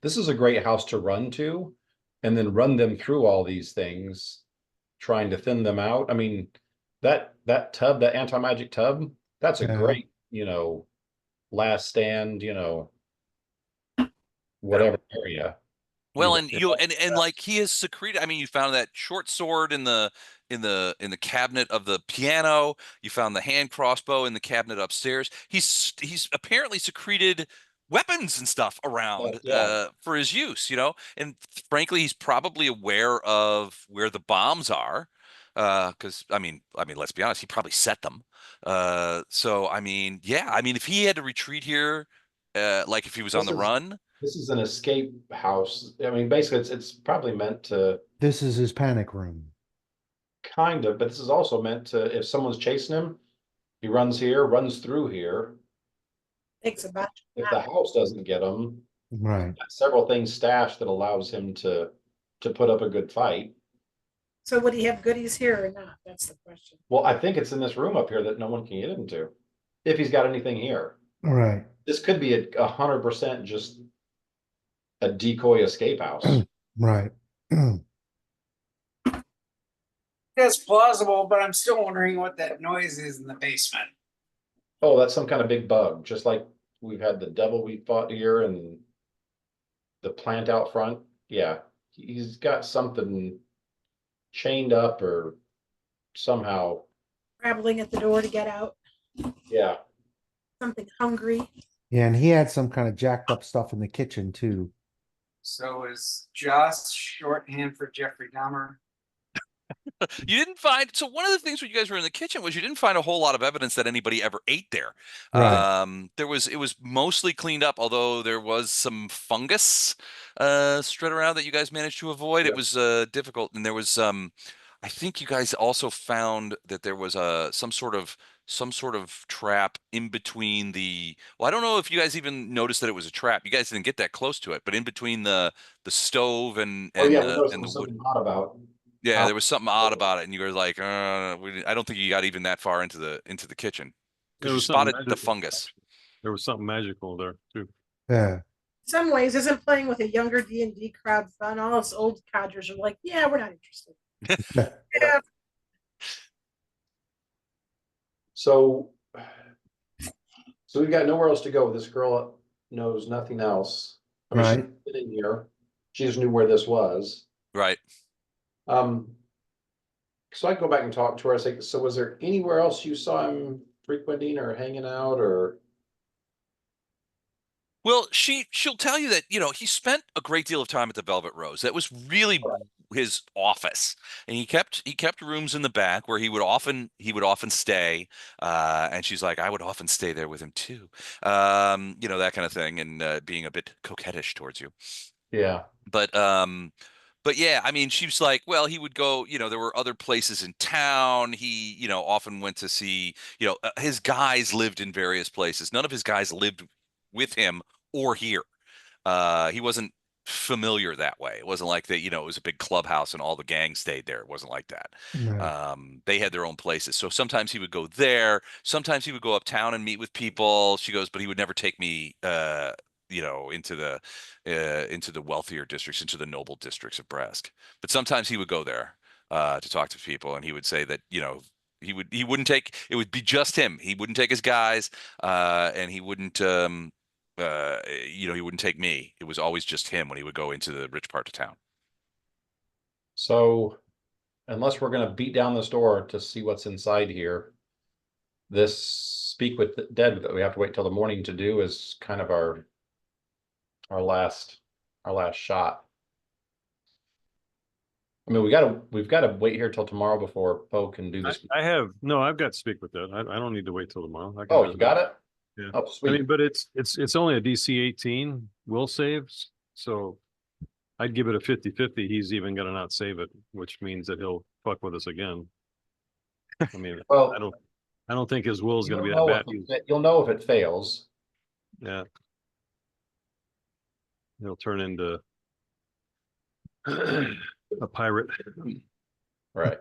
this is a great house to run to and then run them through all these things, trying to thin them out. I mean, that tub, that anti-magic tub, that's a Yeah. great, last stand, whatever area. Well, and like he has secreted. I mean, you found that short sword in the cabinet of the piano. You found the hand crossbow in the cabinet upstairs. He's apparently secreted weapons and stuff around for his use, and frankly, he's probably aware of where the bombs are. Because I mean, let's be honest, he probably set them. So I mean, if he had to retreat here, like if he was on the run. This is an escape house. I mean, basically, it's probably meant to This is his panic room. kind of, but this is also meant to, if someone's chasing him, he runs here, runs through here. Takes a bunch. If the house doesn't get him, Right. several things stashed that allows him to put up a good fight. So would he have goodies here or not? That's the question. Well, I think it's in this room up here that no one can get into, if he's got anything here. Right. This could be 100% just a decoy escape house. Right. That's plausible, but I'm still wondering what that noise is in the basement. Oh, that's some kind of big bug, just like we've had the devil we fought here and the plant out front. Yeah, he's got something chained up or somehow. Scrabbling at the door to get out. Yeah. Something hungry. Yeah, and he had some kind of jacked up stuff in the kitchen too. So is Joss shorthand for Jeffrey Dahmer? You didn't find, so one of the things when you guys were in the kitchen was you didn't find a whole lot of evidence that anybody ever ate there. Right. It was mostly cleaned up, although there was some fungus spread around that you guys managed to avoid. Yeah. It was difficult, and there was I think you guys also found that there was some sort of trap in between the, well, I don't know if you guys even noticed that it was a trap. You guys didn't get that close to it, but in between the stove Oh, yeah, and the wood. something odd about. Yeah, how- there was something odd about it, and you were like, I don't think you got even that far into the kitchen There because you was something spotted the magical. fungus. There was something magical there too. Yeah. In some ways, isn't playing with a younger D&D crowd fun? All us old codgers are like, yeah, we're not interested. Yeah. So we've got nowhere else to go. This girl knows nothing else. I mean, Right. she's been in here. She just knew where this was. Right. So I go back and talk to her. I say, so was there anywhere else you saw him frequenting or hanging out or? Well, she'll tell you that, he spent a great deal of time at the Velvet Rose. That was really his office, and he kept rooms in the back where he would often stay. And she's like, I would often stay there with him too. That kind of thing, and being a bit coquettish towards you. Yeah. But yeah, I mean, she was like, well, he would go, there were other places in town. He, often went to see, his guys lived in various places. None of his guys lived with him or here. He wasn't familiar that way. It wasn't like that, it was a big clubhouse and all the gang stayed there. It wasn't like that. Right. They had their own places. So sometimes he would go there. Sometimes he would go uptown and meet with people. She goes, but he would never take me, into the wealthier districts, into the noble districts of Bresk. But sometimes he would go there to talk to people, and he would say that he wouldn't take, it would be just him. He wouldn't take his guys, and he wouldn't he wouldn't take me. It was always just him when he would go into the rich part of town. So unless we're gonna beat down this door to see what's inside here, this speak with the dead that we have to wait till the morning to do is kind of our last shot. I mean, we've gotta wait here till tomorrow before Poe can do this. I've got to speak with that. I don't need to wait till tomorrow. I can Oh, visit you got it? Yeah. Oh, I sweet. mean, but it's only a DC 18 will saves, so I'd give it a 50-50. He's even gonna not save it, which means that he'll fuck with us again. I mean, Well, I don't think his will is gonna be that you'll know bad. you'll know if it fails. Yeah. He'll turn into a pirate. Right.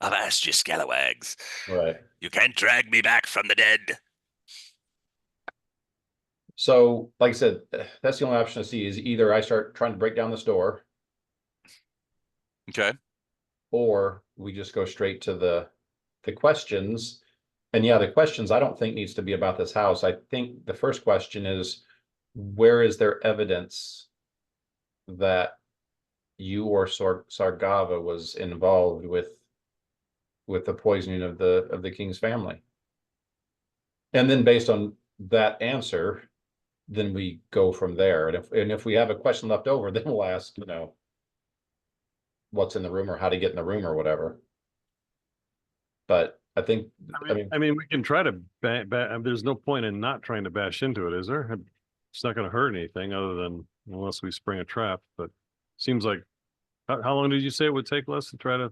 Avast you scalawags. Right. You can't drag me back from the dead. So, like I said, that's the only option I see is either I start trying to break down this door, Okay. or we just go straight to the questions. And yeah, the questions I don't think needs to be about this house. I think the first question is, where is there evidence that you or Sargava was involved with the poisoning of the king's family? And then based on that answer, then we go from there. And if we have a question left over, then we'll ask, what's in the room or how to get in the room or whatever. But I think, I mean, we can try to there's no point in not trying to bash into it, is there? It's not going to hurt anything other than unless we spring a trap. But seems like how long did you say it would take us to try to?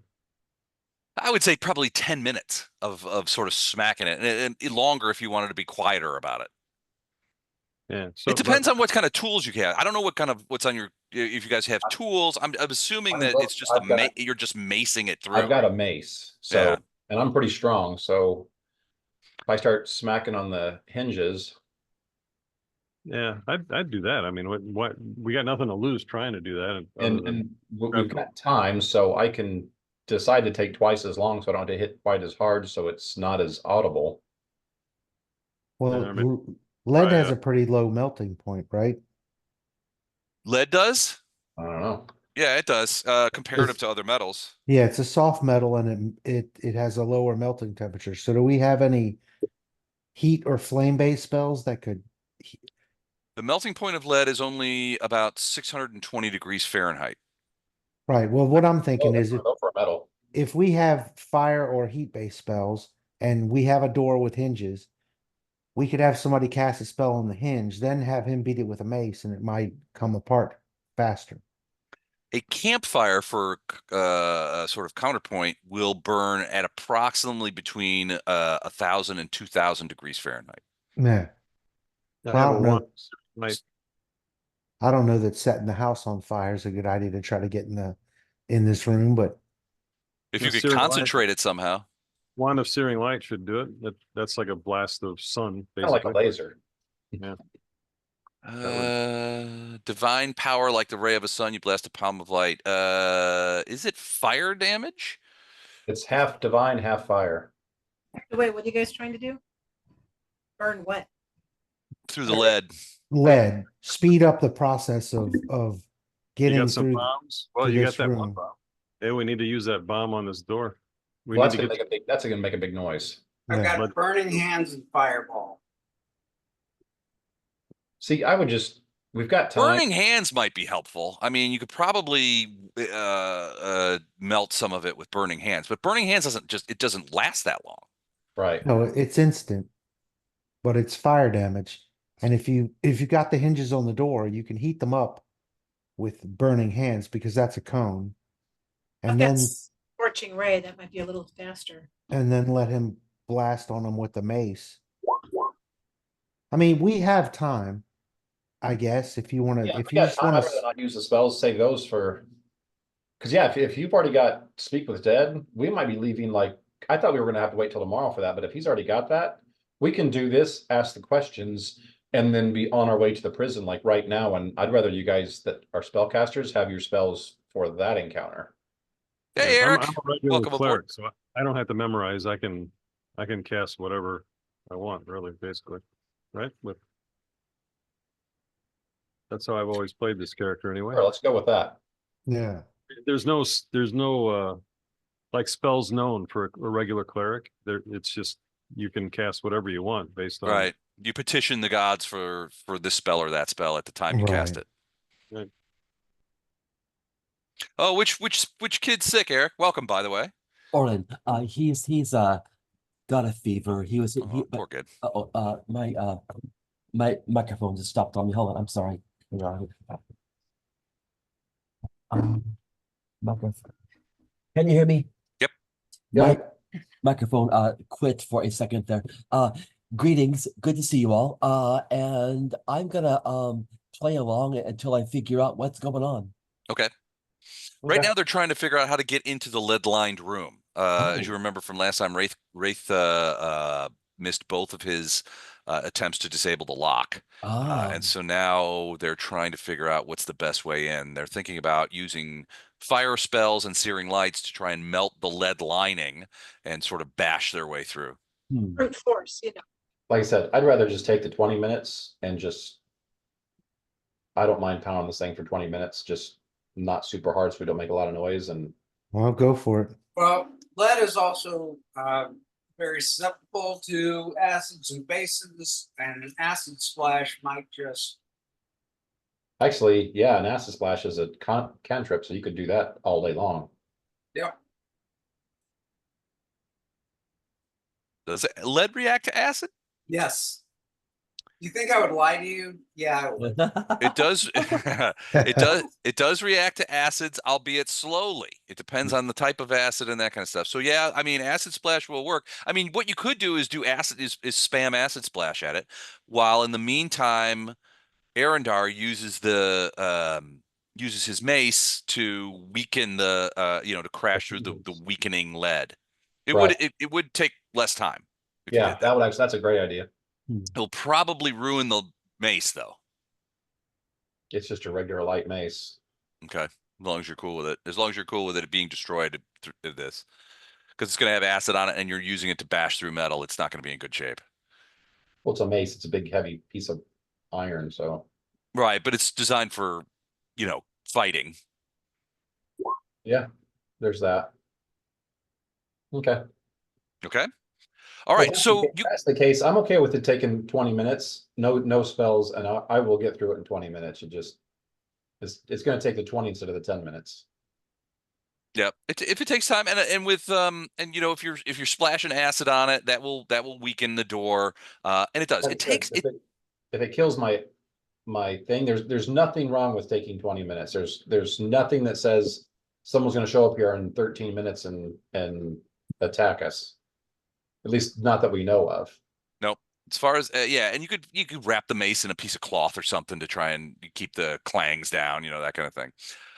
I would say probably 10 minutes of sort of smacking it, and longer if you wanted to be quieter about it. Yeah. So It depends on what kind of tools you have. I don't know what's on your, if you guys have tools. I'm assuming that it's just you're just macing it through. I've got a mace, so Yeah. and I'm pretty strong. So if I start smacking on the hinges, Yeah, I'd do that. I mean, what we got nothing to lose trying to do that. and we've got time, so I can decide to take twice as long, so I don't have to hit quite as hard, so it's not as audible. Well, I mean, lead has yeah. a pretty low melting point, right? Lead does? I don't know. Yeah, it does. Comparative to other metals. Yeah, it's a soft metal and it has a lower melting temperature. So do we have any heat or flame based spells that could? The melting point of lead is only about 620 degrees Fahrenheit. Right. Well, what I'm thinking is Go for a metal. if we have fire or heat based spells and we have a door with hinges, we could have somebody cast a spell on the hinge, then have him beat it with a mace, and it might come apart faster. A campfire for a sort of counterpoint will burn at approximately between 1,000 and 2,000 degrees Fahrenheit. Yeah. I Well, I have a don't know. wand. Might I don't know that setting the house on fire is a good idea to try to get in this room, but If Yeah, you could searing light. concentrate it somehow. wand of searing light should do it. That's like a blast of sun, Kind of like a basically. laser. Divine power like the ray of a sun, you blast a palm of light. Is it fire damage? It's half divine, half fire. Wait, what are you guys trying to do? Burn what? Through the lead. lead speed up the process of You getting got some through. bombs? Well, to you got this that one room. bomb. Yeah, we need to use that bomb on this door. We Well, need to get. that's gonna make a big noise. I've Yeah. got But- burning hands and fireball. See, we've got time. Burning hands might be helpful. I mean, you could probably melt some of it with burning hands, but burning hands doesn't last that long. Right. No, it's instant, but it's fire damage. And if you got the hinges on the door, you can heat them up with burning hands because that's a cone. But And then that's scorching ray, that might be a little faster. let him blast on them with the mace. I mean, we have time, I guess, if you want to. Yeah, If we you got just time, want I'd rather to. not use the spells, save those for. Because yeah, if you've already got Speak with Dead, we might be leaving like I thought we were gonna have to wait till tomorrow for that, but if he's already got that, we can do this, ask the questions, and then be on our way to the prison like right now. And I'd rather you guys that are spellcasters have your spells for that encounter. Hey, Yeah, Eric, I'm a regular welcome aboard. cleric, so I don't have to memorize. I can cast whatever I want, really, basically, right? That's how I've always played this character, anyway. Sure, let's go with that. Yeah. There's no like spells known for a regular cleric. It's just you can cast whatever you want based on. Right. You petition the gods for this spell or that spell at the time you cast Right. it. Right. Oh, which kid's sick, Eric? Welcome, by the way. Orlin, he's got a fever. He was Oh, poor kid. my microphone just stopped on me. Hold on, I'm sorry. Microphone. Can you hear me? Yep. My microphone quit for a second there. Greetings, good to see you all. And I'm gonna play along until I figure out what's going on. Okay. Right Okay. now, they're trying to figure out how to get into the lead-lined room. As you remember from last time, Wraith missed both of his attempts to disable the lock. And so now they're trying to figure out what's the best way in. They're thinking about using fire spells and searing lights to try and melt the lead lining and sort of bash their way through. Brute force, you know. Like I said, I'd rather just take the 20 minutes and I don't mind pounding this thing for 20 minutes, just not super hard so we don't make a lot of noise. And Well, go for it. Well, lead is also very susceptible to acids and bases, and an acid splash might just. actually, yeah, an acid splash is a cantrip, so you could do that all day long. Yep. Does lead react to acid? Yes. You think I would lie to you? Yeah, I would. It does. It does react to acids, albeit slowly. It depends on the type of acid and that kind of stuff. So yeah, I mean, acid splash will work. I mean, what you could do is do is spam acid splash at it, while in the meantime, Arendar uses uses his mace to weaken to crash through the weakening lead. It Right. would take less time. If you Yeah, did that. that's a great idea. It'll probably ruin the mace though. It's just a regular light mace. Okay, as long as you're cool with it. As long as you're cool with it being destroyed through this, because it's going to have acid on it, and you're using it to bash through metal. It's not going to be in good shape. Well, it's a mace. It's a big, heavy piece of iron. So Right, but it's designed for, fighting. yeah, there's that. Okay. Okay. All If right, so you that's the case, I'm okay with it taking 20 minutes, no spells, and I will get through it in 20 minutes. It's gonna take the 20 instead of the 10 minutes. yeah, if it takes time, and with and you know if you're splashing acid on it, that will weaken the door, and it does. Like It I said, takes it. if it kills my thing, there's nothing wrong with taking 20 minutes. There's nothing that says someone's gonna show up here in 13 minutes and attack us. At least not that we know of. Nope. As far as yeah, and you could wrap the mace in a piece of cloth or something to try and keep the clangs down, you know, that kind of thing.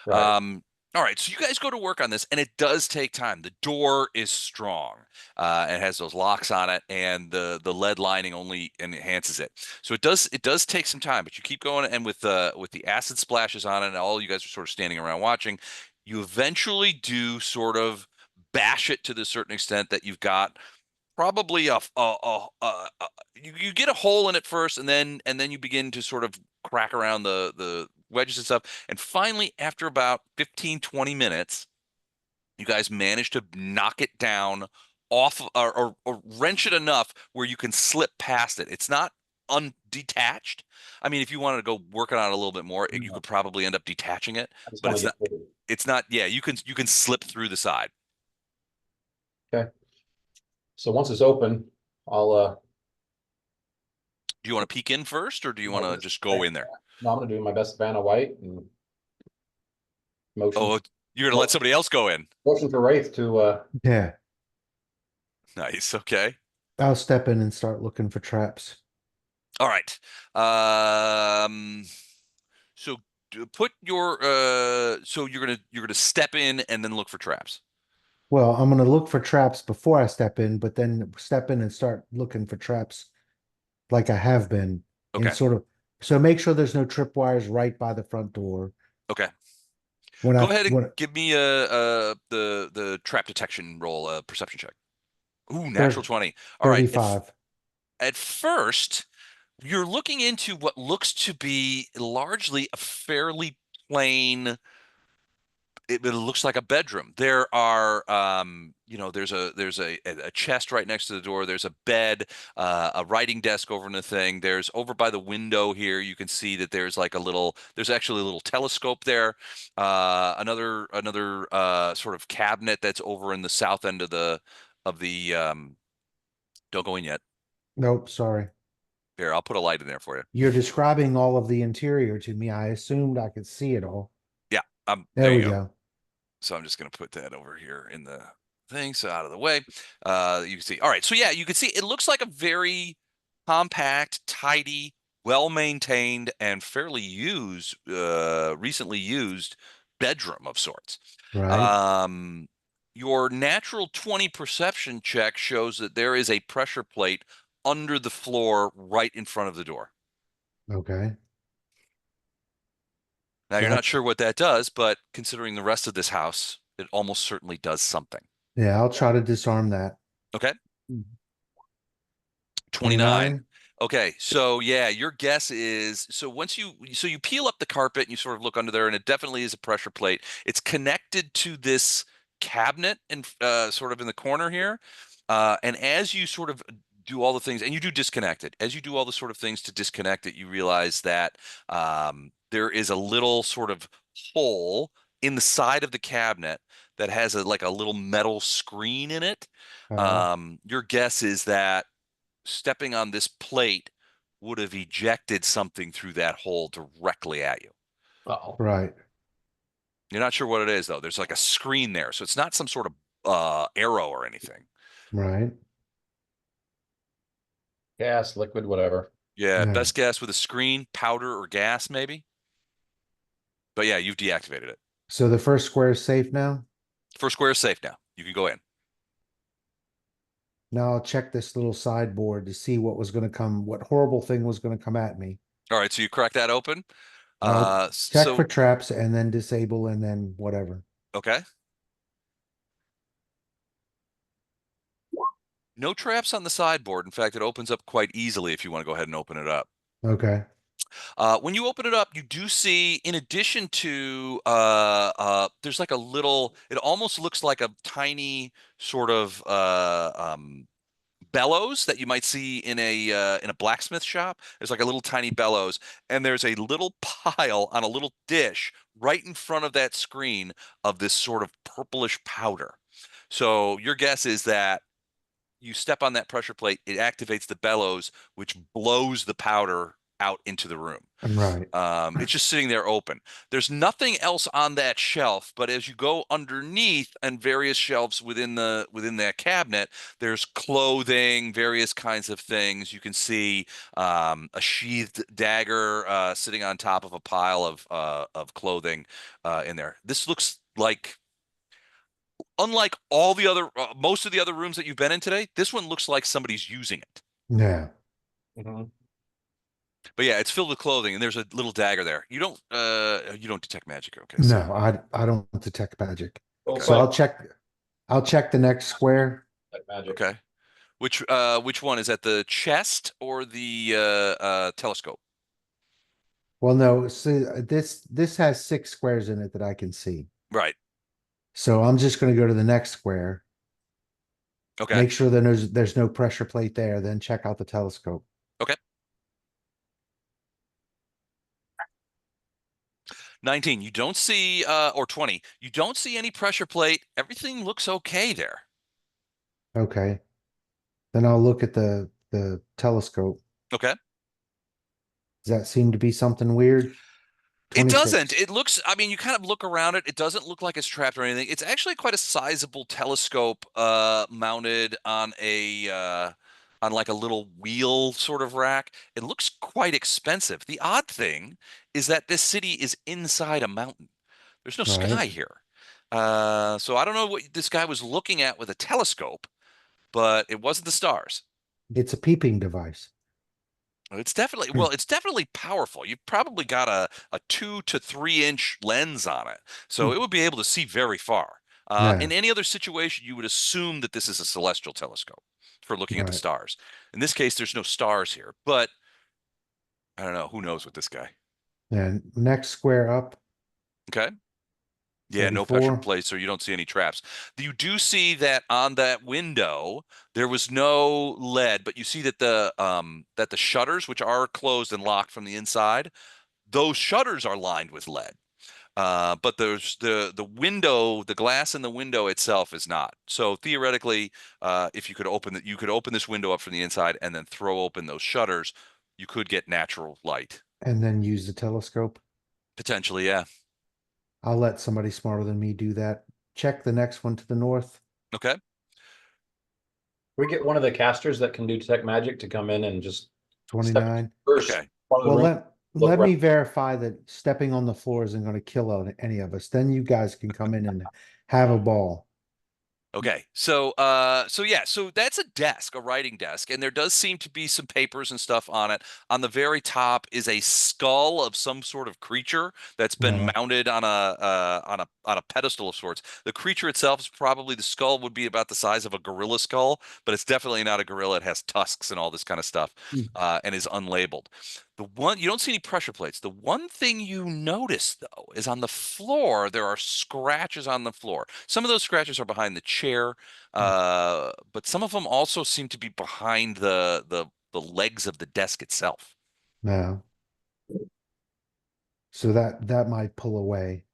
Right. All right, so you guys go to work on this, and it does take time. The door is strong. It has those locks on it, and the lead lining only enhances it. So it does take some time, but you keep going, and with the acid splashes on it, and all you guys are sort of standing around watching, you eventually do sort of bash it to the certain extent that you've got probably you get a hole in it first, and then you begin to sort of crack around the wedges and stuff, and finally after about 15-20 minutes you guys manage to knock it down off or wrench it enough where you can slip past it. It's not undetached. I mean, if you wanted to go work on it a little bit more, you could probably end up detaching it, I just but want to get through. it's not, yeah, you can slip through the side. Okay. So once it's open, I'll Do you want to peek in first, or do you want to no, just go in there? no, I'm gonna do my best Vanna White and motion. Oh, you're gonna let somebody else go in. Motion for Wraith to Yeah, Nice. Okay. I'll step in and start looking for traps. All right. So put your so you're gonna step in and then look for traps. Well, I'm gonna look for traps before I step in, but then step in and start looking for traps like I have been in Okay. sort of, so make sure there's no tripwires right by the front door. Okay. When Go I, ahead and when give me the trap detection roll, a perception check. Ooh, natural 20. All right. 35. At first, you're looking into what looks to be largely a fairly plain. It looks like a bedroom. There are, you know, there's a chest right next to the door. There's a bed, a writing desk over in the thing. There's over by the window here. You can see that there's like there's actually a little telescope there. Another sort of cabinet that's over in the south end of the. Don't go in yet. Nope, sorry. Here, I'll put a light in there for you. You're describing all of the interior to me. I assumed I could see it all. Yeah, There there we you go. go. So I'm just going to put that over here in the thing, so out of the way. You can see. All right, so yeah, you can see it looks like a very compact, tidy, well-maintained, and fairly recently used bedroom of sorts. Right. Your natural 20 perception check shows that there is a pressure plate under the floor right in front of the door. Okay. Now, So you're not that's, sure what that does, but considering the rest of this house, it almost certainly does something. yeah, I'll try to disarm that. Okay. 29. 29. Okay, so yeah, your guess is so you peel up the carpet and you sort of look under there, and it definitely is a pressure plate. It's connected to this cabinet and sort of in the corner here. And as you sort of do all the things, and you do disconnect it, as you do all the sort of things to disconnect it, you realize that there is a little sort of hole in the side of the cabinet that has like a little metal screen in it. Your guess is that stepping on this plate would have ejected something through that hole directly at you. Uh-oh. Right. You're not sure what it is, though. There's like a screen there, so it's not some sort of arrow or anything. Right. Gas, liquid, whatever. Yeah, Yeah. best guess with a screen, powder or gas, maybe. But yeah, you've deactivated it. So the first square is safe now? First square is safe now. You can go in. Now I'll check this little sideboard to see what was going to come, what horrible thing was going to come at me. All right, so you crack that open. I'll check for traps and then disable and then whatever. Okay. No traps on the sideboard. In fact, it opens up quite easily if you want to go ahead and open it up. Okay. When you open it up, you do see, in addition to, there's like a little, it almost looks like a tiny sort of bellows that you might see in a blacksmith shop. There's like a little tiny bellows, and there's a little pile on a little dish right in front of that screen of this sort of purplish powder. So your guess is that you step on that pressure plate, it activates the bellows, which blows the powder out into the room. Right. It's just sitting there open. There's nothing else on that shelf, but as you go underneath and various shelves within that cabinet, there's clothing, various kinds of things. You can see a sheathed dagger sitting on top of a pile of clothing in there. This looks like, unlike all the other most of the other rooms that you've been in today, this one looks like somebody's using it. Yeah. But yeah, it's filled with clothing, and there's a little dagger there. You don't detect magic, okay? So, No, I don't detect magic. Okay. So I'll check the next square. Like magic. okay. Which one is that? The chest or the telescope? Well, no, see, this has 6 squares in it that I can see. Right. So I'm just going to go to the next square, Okay. make sure that there's no pressure plate there, then check out the telescope. Okay. 19. You don't see or 20. You don't see any pressure plate. Everything looks okay there. Okay. Then I'll look at the telescope. Okay. Does that seem to be something weird? It 26. doesn't. It looks, I mean, you kind of look around it. It doesn't look like it's trapped or anything. It's actually quite a sizable telescope mounted on on like a little wheel sort of rack. It looks quite expensive. The odd thing is that this city is inside a mountain. There's no sky Right. here. So I don't know what this guy was looking at with a telescope, but it wasn't the stars. It's a peeping device. It's definitely powerful. You've probably got a 2 to 3 inch lens on it, so it would be able to see very far. Yeah. In any other situation, you would assume that this is a celestial telescope for looking at the Right. stars. In this case, there's no stars here, but I don't know. Who knows with this guy? And next square up, Okay. Yeah, no pressure 34. plates, so you don't see any traps. You do see that on that window there was no lead, but you see that the shutters, which are closed and locked from the inside, those shutters are lined with lead. But there's the window, the glass in the window itself is not. So theoretically, if you could open this window up from the inside and then throw open those shutters, you could get natural light. And then use the telescope. Potentially, yeah. I'll let somebody smarter than me do that. Check the next one to the north. Okay. We get one of the casters that can do detect magic to come in and just 29. first. Okay. part of the Well, room. let right. me verify that stepping on the floor isn't going to kill any of us. Then you guys can come in and have a ball. Okay, so yeah, so that's a desk, a writing desk, and there does seem to be some papers and stuff on it. On the very top is a skull of some sort of creature that's been Yeah. mounted on a pedestal of sorts. The creature itself is probably, the skull would be about the size of a gorilla skull, but it's definitely not a gorilla. It has tusks and all this kind of stuff, and is unlabeled. You don't see any pressure plates. The one thing you notice though is on the floor there are scratches on the floor. Some of those scratches are behind the chair, but some of them also seem to be behind the legs of the desk itself. No. So that might pull away.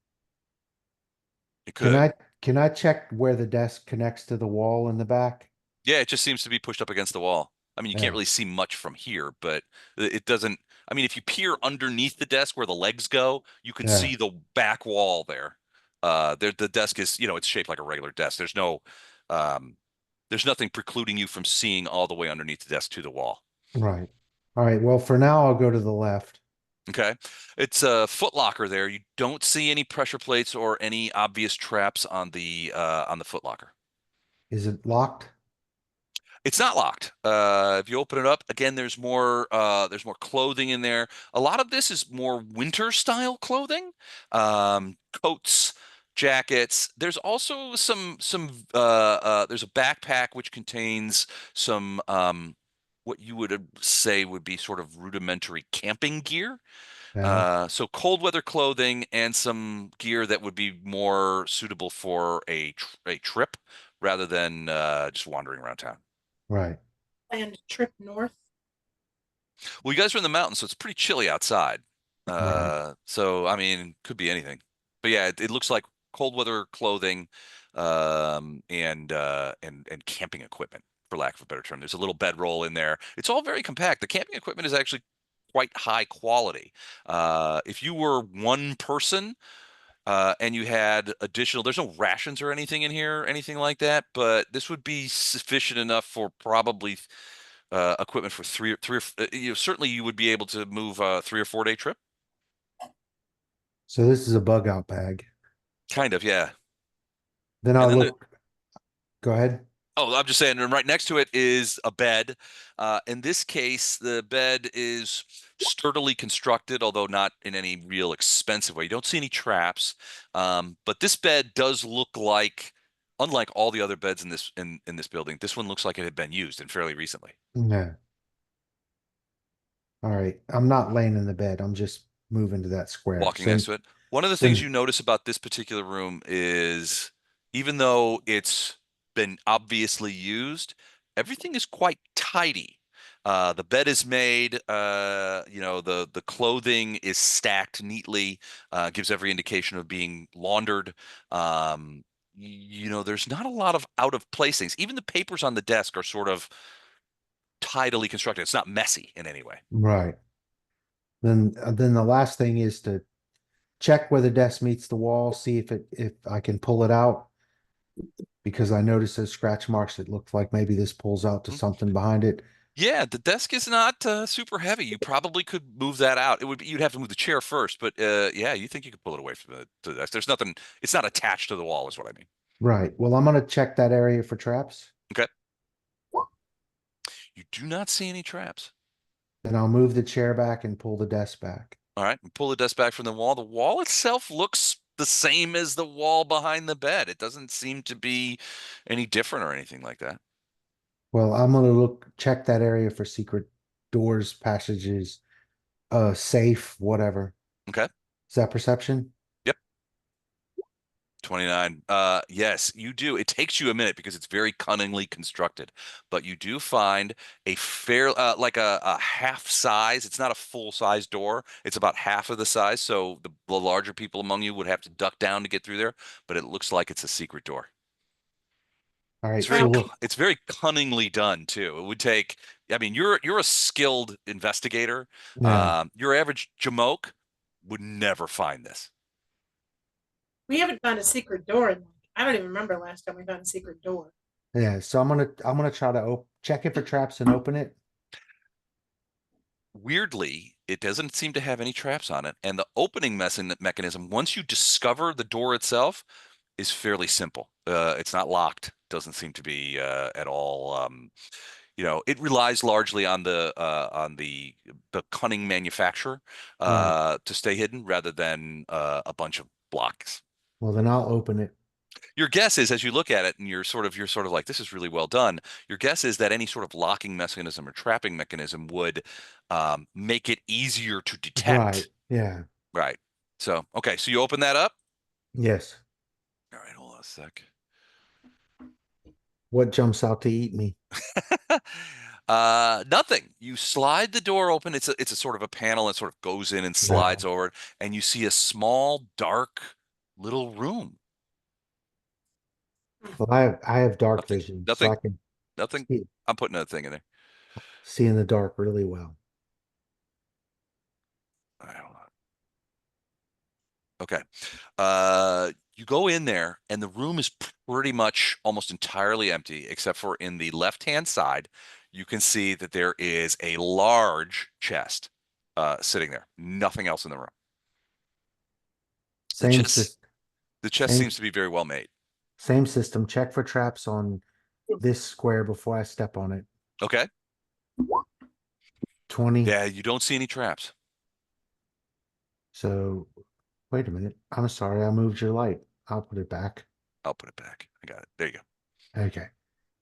It could. Can I check where the desk connects to the wall in the back? Yeah, it just seems to be pushed up against the wall. I mean, you Yeah. can't really see much from here, but it doesn't. I mean, if you peer underneath the desk where the legs go, you can Yeah. see the back wall there. The desk is, it's shaped like a regular desk. There's nothing precluding you from seeing all the way underneath the desk to the wall. Right. All right. Well, for now, I'll go to the left. Okay. It's a foot locker there. You don't see any pressure plates or any obvious traps on the foot locker. Is it locked? It's not locked. If you open it up, again, there's more clothing in there. A lot of this is more winter style clothing, coats, jackets. There's also there's a backpack which contains some what you would say would be sort of rudimentary camping gear. Yeah. So cold weather clothing and some gear that would be more suitable for a trip rather than just wandering around town. Right. Plan to trip north. Well, you guys are in the mountains, so it's pretty chilly outside. Right. So I mean, could be anything. But yeah, it looks like cold weather clothing, and camping equipment, for lack of a better term. There's a little bedroll in there. It's all very compact. The camping equipment is actually quite high quality. If you were one person, and you had additional, there's no rations or anything in here, anything like that, but this would be sufficient enough for probably equipment for certainly you would be able to move a 3 or 4 day trip. So this is a bug out bag. Kind of, yeah. Then And I'll then look. Go ahead. Oh, I'm just saying, and right next to it is a bed. In this case, the bed is sturdily constructed, although not in any real expensive way. You don't see any traps, but this bed does look like, unlike all the other beds in this building, this one looks like it had been used and fairly recently. Yeah. All right. I'm not laying in the bed. I'm just moving to that square. Walking So, next to it. One of the things you notice about this particular room is, even though it's been obviously used, everything is quite tidy. The bed is made, the clothing is stacked neatly, gives every indication of being laundered. There's not a lot of out of place things. Even the papers on the desk are sort of tidily constructed. It's not messy in any way. right. Then the last thing is to check where the desk meets the wall, see if I can pull it out. Because I noticed those scratch marks. It looked like maybe this pulls out to something behind it. Yeah, the desk is not super heavy. You probably could move that out. You'd have to move the chair first, but yeah, you think you could pull it away from the desk. There's nothing. It's not attached to the wall, is what I mean. Right. Well, I'm gonna check that area for traps. Okay. You do not see any traps. Then I'll move the chair back and pull the desk back. All right, pull the desk back from the wall. The wall itself looks the same as the wall behind the bed. It doesn't seem to be any different or anything like that. Well, I'm gonna check that area for secret doors, passages, safe, whatever. Okay. Is that perception? 29. Yes, you do. It takes you a minute because it's very cunningly constructed, but you do find a fair, like a half size. It's not a full size door. It's about half of the size. So the larger people among you would have to duck down to get through there, but it looks like it's a secret door. All right. It's very, So look, it's very cunningly done too. It would take, I mean, you're a skilled investigator. yeah. Your average jamoke would never find this. We haven't found a secret door. I don't even remember last time we found a secret door. Yeah. So I'm gonna try to check it for traps and open it. Weirdly, it doesn't seem to have any traps on it, and the opening mechanism, once you discover the door itself, is fairly simple. It's not locked. Doesn't seem to be at all. It relies largely on the cunning manufacturer Right. to stay hidden, rather than a bunch of blocks. Well, then I'll open it. Your guess is, as you look at it, and you're sort of like, this is really well done. Your guess is that any sort of locking mechanism or trapping mechanism would make it easier to detect. Right. Yeah. Right. So, okay. So you open that up. Yes. All right. Hold on a sec. What jumps out to eat me? Nothing. You slide the door open. It's a sort of a panel that sort of goes in and slides over, and you see a small, dark little room. Well, I have dark vision, so Nothing. I can Nothing. see, I'm putting a thing in there. see in the dark really well. All right, hold on. Okay. You go in there, and the room is pretty much almost entirely empty, except for in the left-hand side, you can see that there is a large chest sitting there. Nothing else in the room. Same The chest same- seems to be very well made. Same system. Check for traps on this square before I step on it. Okay. 20. Yeah, you don't see any traps. So wait a minute. I'm sorry, I moved your light. I'll put it back. I'll put it back. I got it. There you go. Okay.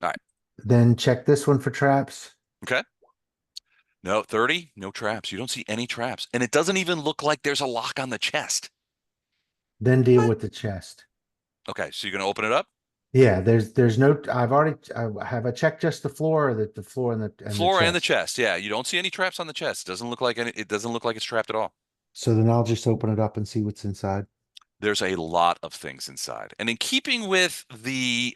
All right. Then check this one for traps. Okay. No, 30, no traps. You don't see any traps. And it doesn't even look like there's a lock on the chest. Then deal with the chest. Okay, so you're going to open it up? Yeah, there's no, have I checked just the floor or the floor and the Floor and the chest? chest. Yeah, you don't see any traps on the chest. Doesn't look like any. It doesn't look like it's trapped at all. So then I'll just open it up and see what's inside. There's a lot of things inside. And in keeping with the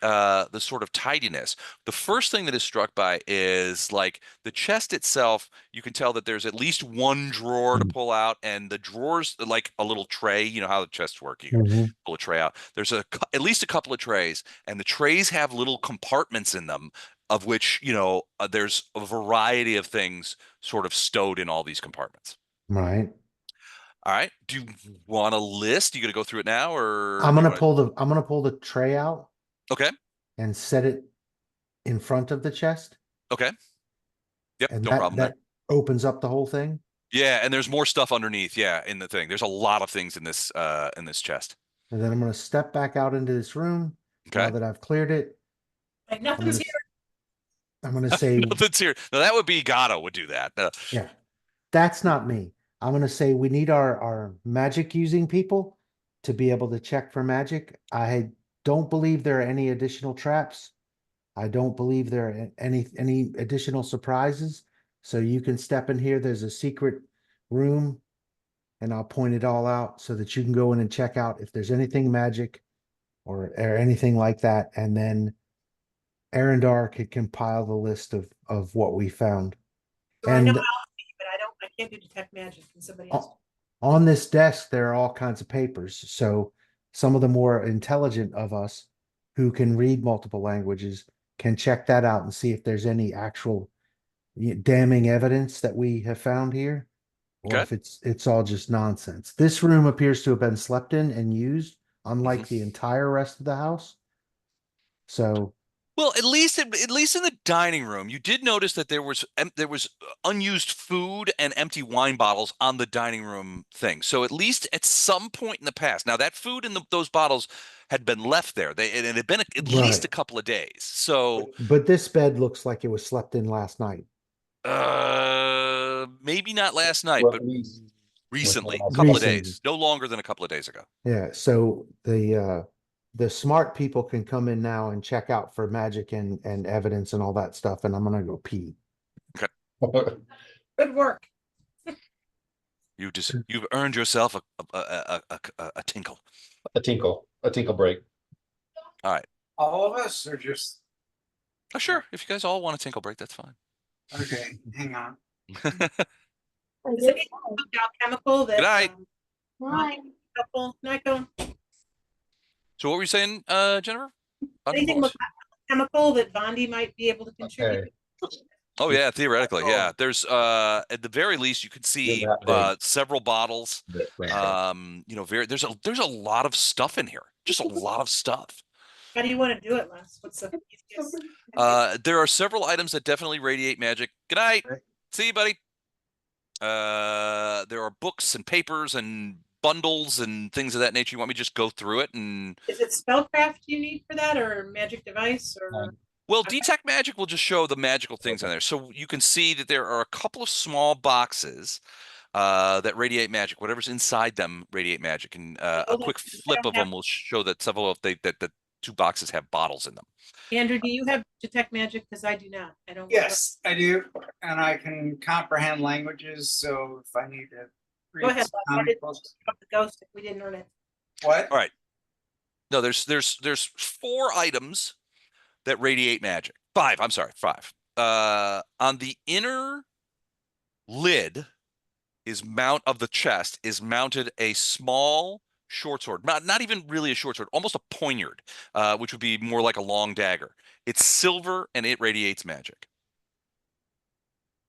sort of tidiness, the first thing that is struck by is like the chest itself, you can tell that there's at least one drawer to pull out, and the drawers like a little tray, you know how the chests work. You Mhm. pull a tray out. There's at least a couple of trays, and the trays have little compartments in them of which, there's a variety of things sort of stowed in all these compartments. Right. All right. Do you want a list? You gonna go through it now, or I'm do you gonna want pull the I'm gonna pull the tray out to? Okay. and set it in front of the chest, Okay. Yep. and No problem there. that opens up the whole thing. Yeah, and there's more stuff underneath. Yeah, in the thing. There's a lot of things in this chest. And then I'm gonna step back out into this room now Okay. that I've cleared it. Like I'm nothing's gonna, here. I'm gonna say, Nothing's here. No, that would be Gato would do that. yeah, that's not me. I'm gonna say we need our magic using people to be able to check for magic. I don't believe there are any additional traps. I don't believe there are any additional surprises. So you can step in here. There's a secret room, and I'll point it all out so that you can go in and check out if there's anything magic or anything like that. And then Arendar could compile the list of what we found. So I know And how, but I can't do detect magic. Can somebody o- else? on this desk, there are all kinds of papers. So some of the more intelligent of us who can read multiple languages can check that out and see if there's any actual damning evidence that we have found here, or Okay. if it's all just nonsense. This room appears to have been slept in and used, unlike Mhm. the entire rest of the house. So Well, at least in the dining room, you did notice that there was unused food and empty wine bottles on the dining room thing. So at least at some point in the past, now that food and those bottles had been left there. It had been at least right, a couple of days. So but this bed looks like it was slept in last night. maybe not last night, Well, but we- recently, a couple of Recently. days, no longer than a couple of days ago. Yeah, so the smart people can come in now and check out for magic and evidence and all that stuff, and I'm gonna go pee. Good work. You've earned yourself a tinkle. A tinkle break. All right. All of us are just, Oh, sure. If you guys all want a tinkle break, that's fine. okay, hang on. Is it alchemical that? Good night. Helpful. Night, go. So what were you saying, Jennifer? Anything What was- chemical that Bondi might be able to contribute? Oh yeah, theoretically, yeah. There's at the very least you could see that big. several bottles. There's a lot of stuff in here. Just a lot of stuff. How do you want to do it, Les? What's the easiest? There are several items that definitely radiate magic. Good night. See you, buddy. There are books and papers and bundles and things of that nature. You want me to just go through it and Is it spellcraft you need for that, or magic device, or? well, detect magic will just show the magical things on there. So you can see that there are a couple of small boxes that radiate magic. Whatever's inside them radiate magic, and a quick flip of them will show that several of that the two boxes have bottles in them. Andrew, do you have detect magic? Because I do not. I don't. Yes, I do, and I can comprehend languages, so if I need to Go read ahead, some Les. I comic didn't books. talk the ghost if we didn't earn it. What? All right. No, there's 4 items that radiate magic. 5. I'm sorry, 5. On the inner lid of the chest is mounted a small short sword, not even really a short sword, almost a poignard, which would be more like a long dagger. It's silver and it radiates magic.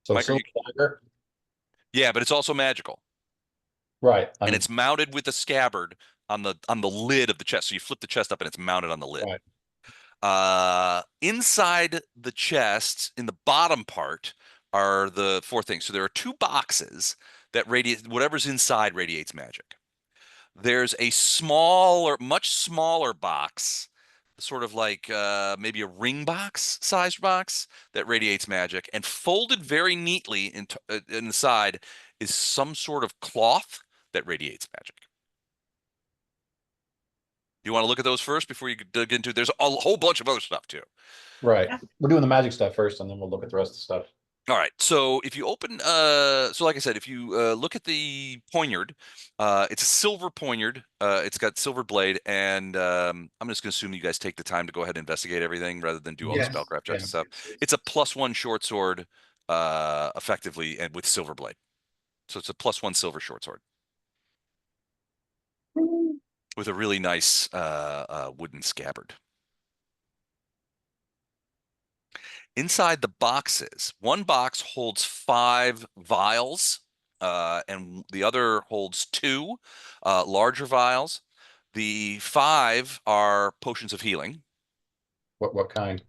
So Mike, silver dagger. Yeah, but it's also magical, Right. and it's mounted with a scabbard on the lid of the chest. So you flip the chest up and it's mounted on the lid. Right. Inside the chest, in the bottom part, are the 4 things. So there are 2 boxes that radiate whatever's inside radiates magic. There's a much smaller box, sort of like maybe a ring box sized box that radiates magic, and folded very neatly in the side is some sort of cloth that radiates magic. You want to look at those first before you dig into? There's a whole bunch of other stuff too. Right. Yeah. We're doing the magic stuff first, and then we'll look at the rest of the stuff. All right. So if you open, so like I said, if you look at the poignard, it's a silver poignard. It's got silver blade, and I'm just going to assume you guys take the time to go ahead and investigate everything rather than do all the Yes. spellcraft checks Yeah. and stuff. It's a +1 short sword, effectively, and with silver blade. So it's a +1 silver short sword with a really nice wooden scabbard. Inside the boxes, one box holds 5 vials, and the other holds 2 larger vials. The 5 are potions of healing. What kind?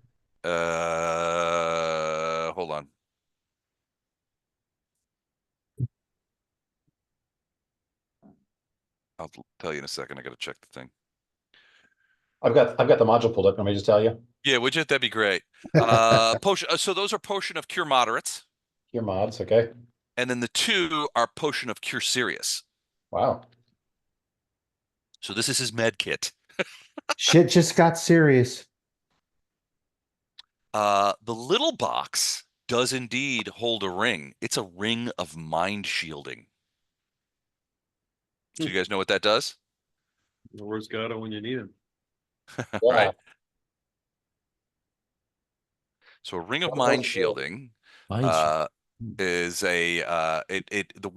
Hold on. I'll tell you in a second. I got to check the thing. I've got the module pulled up. Let me just tell you. Yeah, would you? That'd be great. Potion. So those are potion of cure moderates, Your mods, okay. and then the 2 are potion of cure serious. Wow. So this is his med kit. Shit just got serious. The little box does indeed hold a ring. It's a ring of mind shielding. So you guys know what that does? Where's Gato when you need him? Yeah. Right. So a ring of What mind was it? shielding Fine. is a the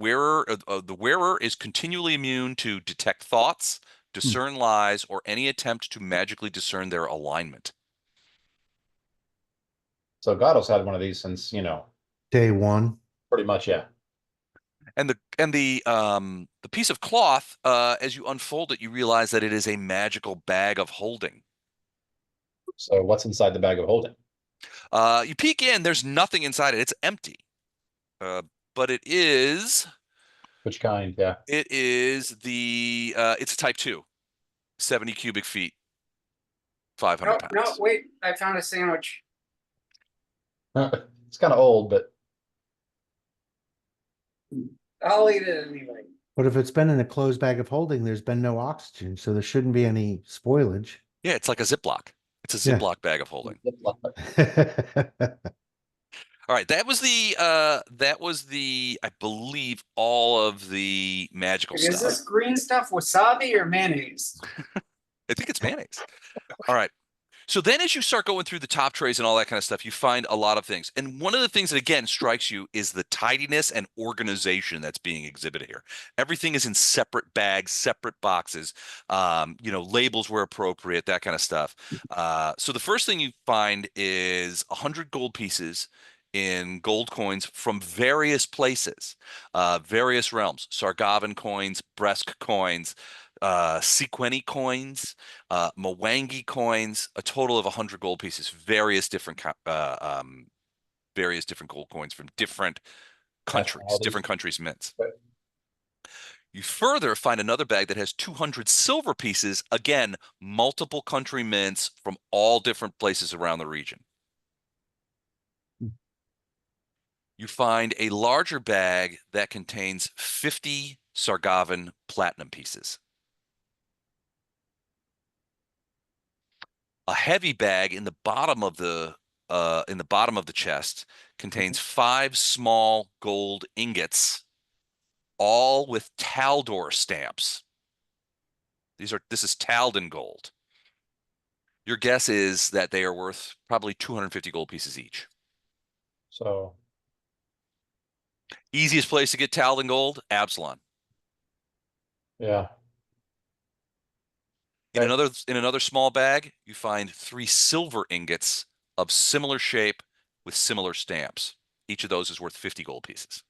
wearer is continually immune to detect thoughts, discern lies, or any attempt to magically discern their alignment. So Gatto's had one of these since, Day one. pretty much, yeah. And the piece of cloth, as you unfold it, you realize that it is a magical bag of holding. So what's inside the bag of holding? You peek in, there's nothing inside it. It's empty. But it is Which kind? Yeah. it's a type 2, 70 cubic feet, 500 No, no, pounds. wait, I found a sandwich. It's kind of old, but I'll eat it anyway. But if it's been in a closed bag of holding, there's been no oxygen, so there shouldn't be any spoilage. Yeah, it's like a Ziploc. It's a Yeah. Ziploc bag of holding. That's All right, that was the I believe all of the magical Is stuff. this green stuff wasabi or mayonnaise? I think it's mayonnaise. All right. So then as you start going through the top trays and all that kind of stuff, you find a lot of things. And one of the things that again strikes you is the tidiness and organization that's being exhibited here. Everything is in separate bags, separate boxes, labels where appropriate, that kind of stuff. So the first thing you find is 100 gold pieces in gold coins from various places, various realms, Sargavan coins, Bresk coins, Sequeni coins, Mwangi coins, a total of 100 gold pieces, various different gold coins from different countries' mints. Right. You further find another bag that has 200 silver pieces, again, multiple country mints from all different places around the region. You find a larger bag that contains 50 Sargavan platinum pieces. A heavy bag in the bottom of the chest contains 5 small gold ingots, all with Taldor stamps. This is Talden gold. Your guess is that they are worth probably 250 gold pieces each. so Easiest place to get Talden gold, Absalon. yeah. In Right. another small bag, you find 3 silver ingots of similar shape with similar stamps. Each of those is worth 50 gold pieces.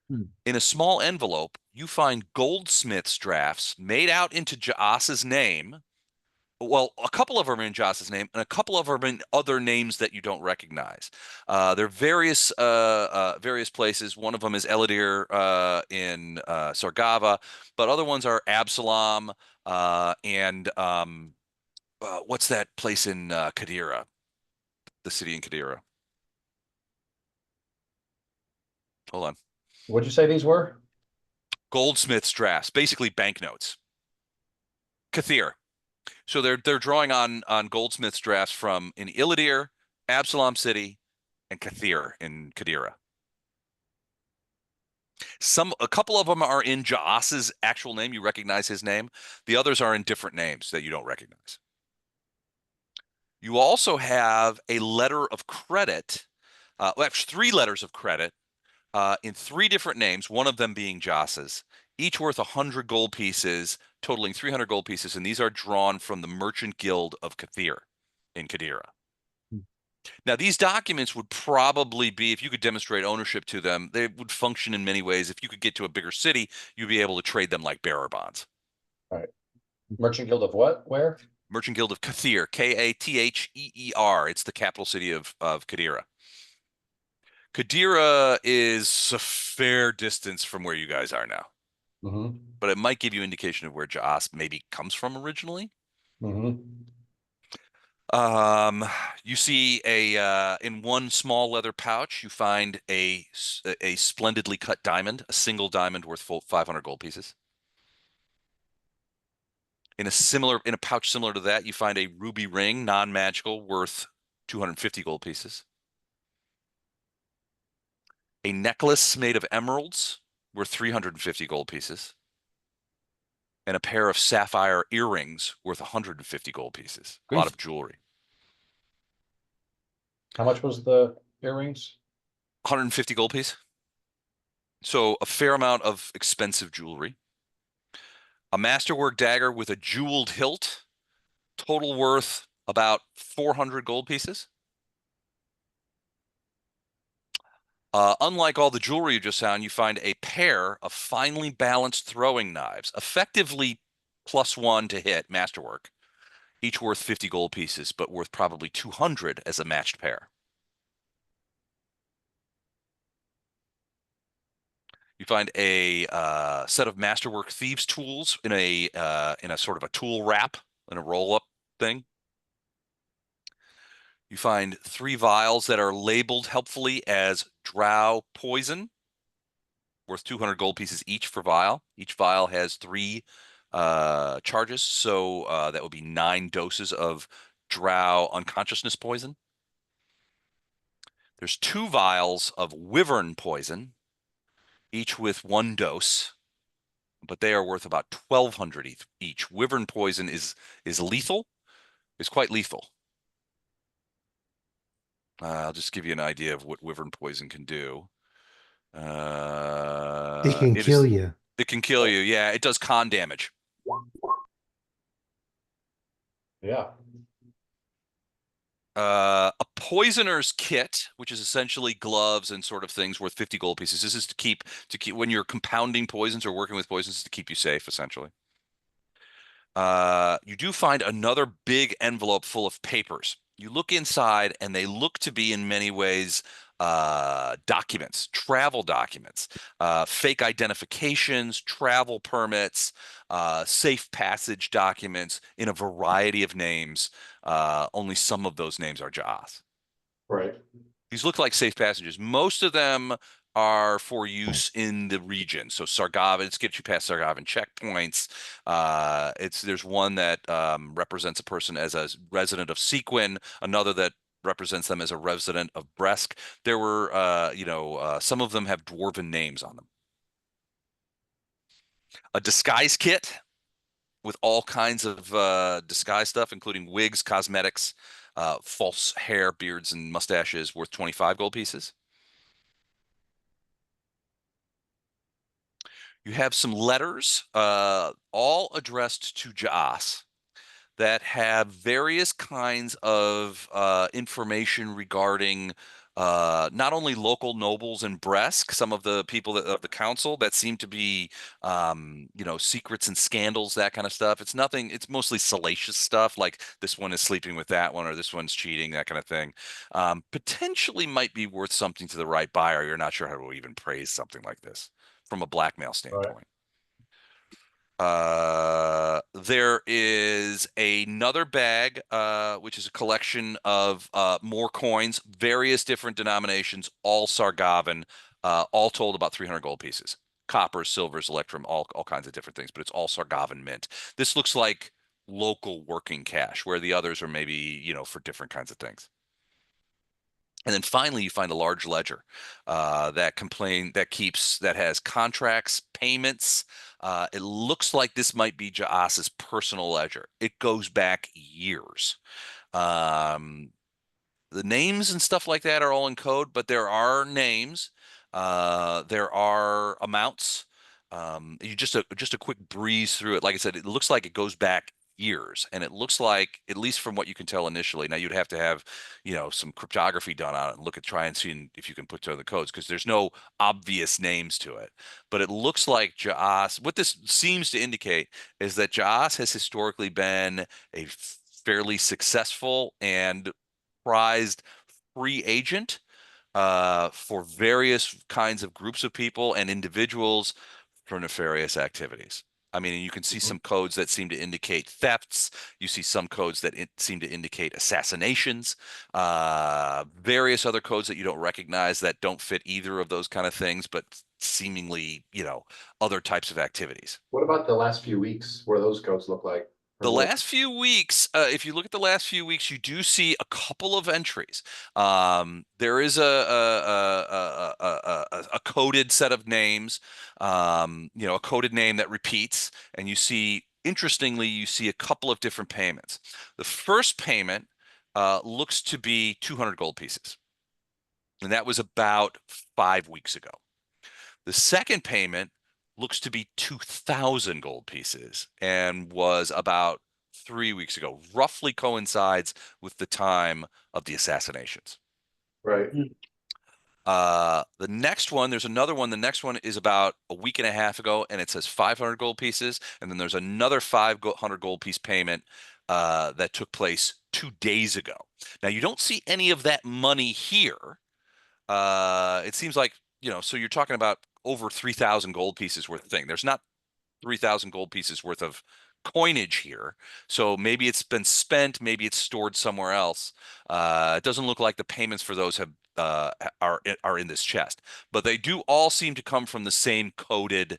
In a small envelope, you find goldsmith's drafts made out into Jaas's name. Well, a couple of them are in Jaas's name, and a couple of them are in other names that you don't recognize. They're various places. One of them is Eladir in Sargava, but other ones are Absalom and what's that place in Kadira? The city in Kadira. Hold on. What'd you say these were? Goldsmith's drafts, basically banknotes. Kathir. So they're drawing on Goldsmith's drafts from in Illidir, Absalom City, and Kathir in Kadira. A couple of them are in Jaas's actual name. You recognize his name. The others are in different names that you don't recognize. You also have a letter of credit, well, actually 3 letters of credit in 3 different names, one of them being Jaas's, each worth 100 gold pieces, totaling 300 gold pieces, and these are drawn from the Merchant Guild of Kathir in Kadira. Now, these documents would probably be, if you could demonstrate ownership to them, they would function in many ways. If you could get to a bigger city, you'd be able to trade them like bearer bonds. All right. Merchant Guild of what? Where? Merchant Guild of Kathir, Katheer. It's the capital city of Kadira. Kadira is a fair distance from where you guys are now. Mm-hmm. But it might give you indication of where Jaas maybe comes from originally. Mm-hmm. You see in one small leather pouch, you find a splendidly cut diamond, a single diamond worth 500 gold pieces. In a pouch similar to that, you find a ruby ring, non-magical, worth 250 gold pieces. A necklace made of emeralds, worth 350 gold pieces. And a pair of sapphire earrings worth 150 gold pieces. A lot of jewelry. How much was the earrings? 150 gold piece. So a fair amount of expensive jewelry. A masterwork dagger with a jeweled hilt, total worth about 400 gold pieces. Unlike all the jewelry you just found, you find a pair of finely balanced throwing knives, effectively +1 to hit, masterwork, each worth 50 gold pieces, but worth probably 200 as a matched pair. You find a set of masterwork thieves' tools in a sort of a tool wrap, in a roll-up thing. You find 3 vials that are labeled helpfully as drow poison, worth 200 gold pieces each for vial. Each vial has 3 charges, so that would be 9 doses of drow unconsciousness poison. There's 2 vials of wyvern poison, each with 1 dose, but they are worth about 1,200 each. Wyvern poison is lethal. It's quite lethal. I'll just give you an idea of what wyvern poison can do. It can kill you. It can kill you. Yeah, it does con damage. Yeah. A poisoner's kit, which is essentially gloves and sort of things, worth 50 gold pieces. This is to keep when you're compounding poisons or working with poisons, to keep you safe, essentially. You do find another big envelope full of papers. You look inside, and they look to be in many ways documents, travel documents, fake identifications, travel permits, safe passage documents in a variety of names. Only some of those names are Jaas. Right. These look like safe passages. Most of them are for use in the region. So Sargavin, it's get you past Sargavin checkpoints. There's one that represents a person as a resident of Sequin, another that represents them as a resident of Bresk. There were, some of them have dwarven names on them. A disguise kit with all kinds of disguise stuff, including wigs, cosmetics, false hair, beards, and mustaches, worth 25 gold pieces. You have some letters, all addressed to Jaas, that have various kinds of information regarding not only local nobles in Bresk, some of the people of the council that seem to be, secrets and scandals, that kind of stuff. It's nothing. It's mostly salacious stuff, like this one is sleeping with that one, or this one's cheating, that kind of thing. Potentially might be worth something to the right buyer. You're not sure how to even praise something like this from a blackmail standpoint. There is another bag, which is a collection of more coins, various different denominations, all Sargavin, all told about 300 gold pieces. copper, silvers, electrum, all kinds of different things, but it's all Sargavan mint. This looks like local working cash, where the others are maybe, you know, for different kinds of things. And then finally, you find a large ledger that has contracts, payments. It looks like this might be Jaas's personal ledger. It goes back years. The names and stuff like that are all in code, but there are names. There are amounts. You just a quick breeze through it. Like I said, it looks like it goes back years, and it looks like, at least from what you can tell initially, now you'd have to have, you know, some cryptography done on it and try and see if you can put together the codes, because there's no obvious names to it. But it looks like Jaas, what this seems to indicate is that Jaas has historically been a fairly successful and prized free agent for various kinds of groups of people and individuals for nefarious activities. I mean, you can see some codes that seem to indicate thefts. You see some codes that seem to indicate assassinations, various other codes that you don't recognize that don't fit either of those kind of things, but seemingly, you know, other types of activities. What about the last few weeks? What do those codes look like? The last few weeks, if you look at the last few weeks, you do see a couple of entries. There is a coded set of names, you know, a coded name that repeats, and you see, interestingly, you see a couple of different payments. The first payment looks to be 200 gold pieces, and that was about 5 weeks ago. The second payment looks to be 2,000 gold pieces and was about 3 weeks ago, roughly coincides with the time of the assassinations. Right. The next one, there's another one. The next one is about a week and a half ago, and it says 500 gold pieces. And then there's another 500 gold piece payment that took place 2 days ago. Now, you don't see any of that money here. It seems like, you know, so you're talking about over 3,000 gold pieces worth of thing. There's not 3,000 gold pieces worth of coinage here. So maybe it's been spent, maybe it's stored somewhere else. It doesn't look like the payments for those are in this chest, but they do all seem to come from the same coded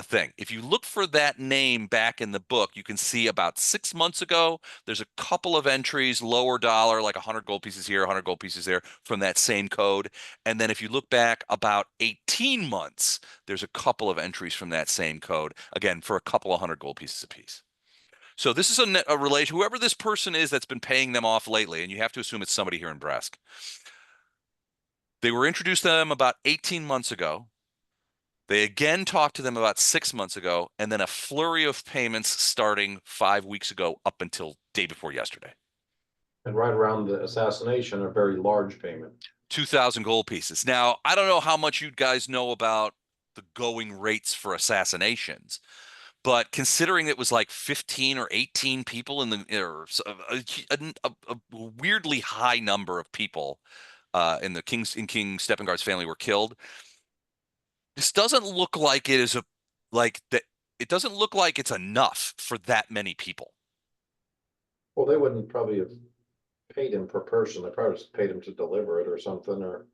thing. If you look for that name back in the book, you can see about 6 months ago, there's a couple of entries, lower dollar, like 100 gold pieces here, 100 gold pieces there, from that same code. And then if you look back about 18 months, there's a couple of entries from that same code, again, for a couple of 100 gold pieces apiece. So this is a relation, whoever this person is that's been paying them off lately, and you have to assume it's somebody here in Bresk. They were introduced to them about 18 months ago. They again talked to them about 6 months ago, and then a flurry of payments starting 5 weeks ago up until day before yesterday. And right around the assassination, a very large payment. 2,000 gold pieces. Now, I don't know how much you guys know about the going rates for assassinations, but considering it was like 15 or 18 people in the, or a weirdly high number of people in King Steppengard's family were killed. This doesn't look like it is it doesn't look like it's enough for that many people. Well, they wouldn't probably have paid him per person. They probably just paid him to deliver it or something, or.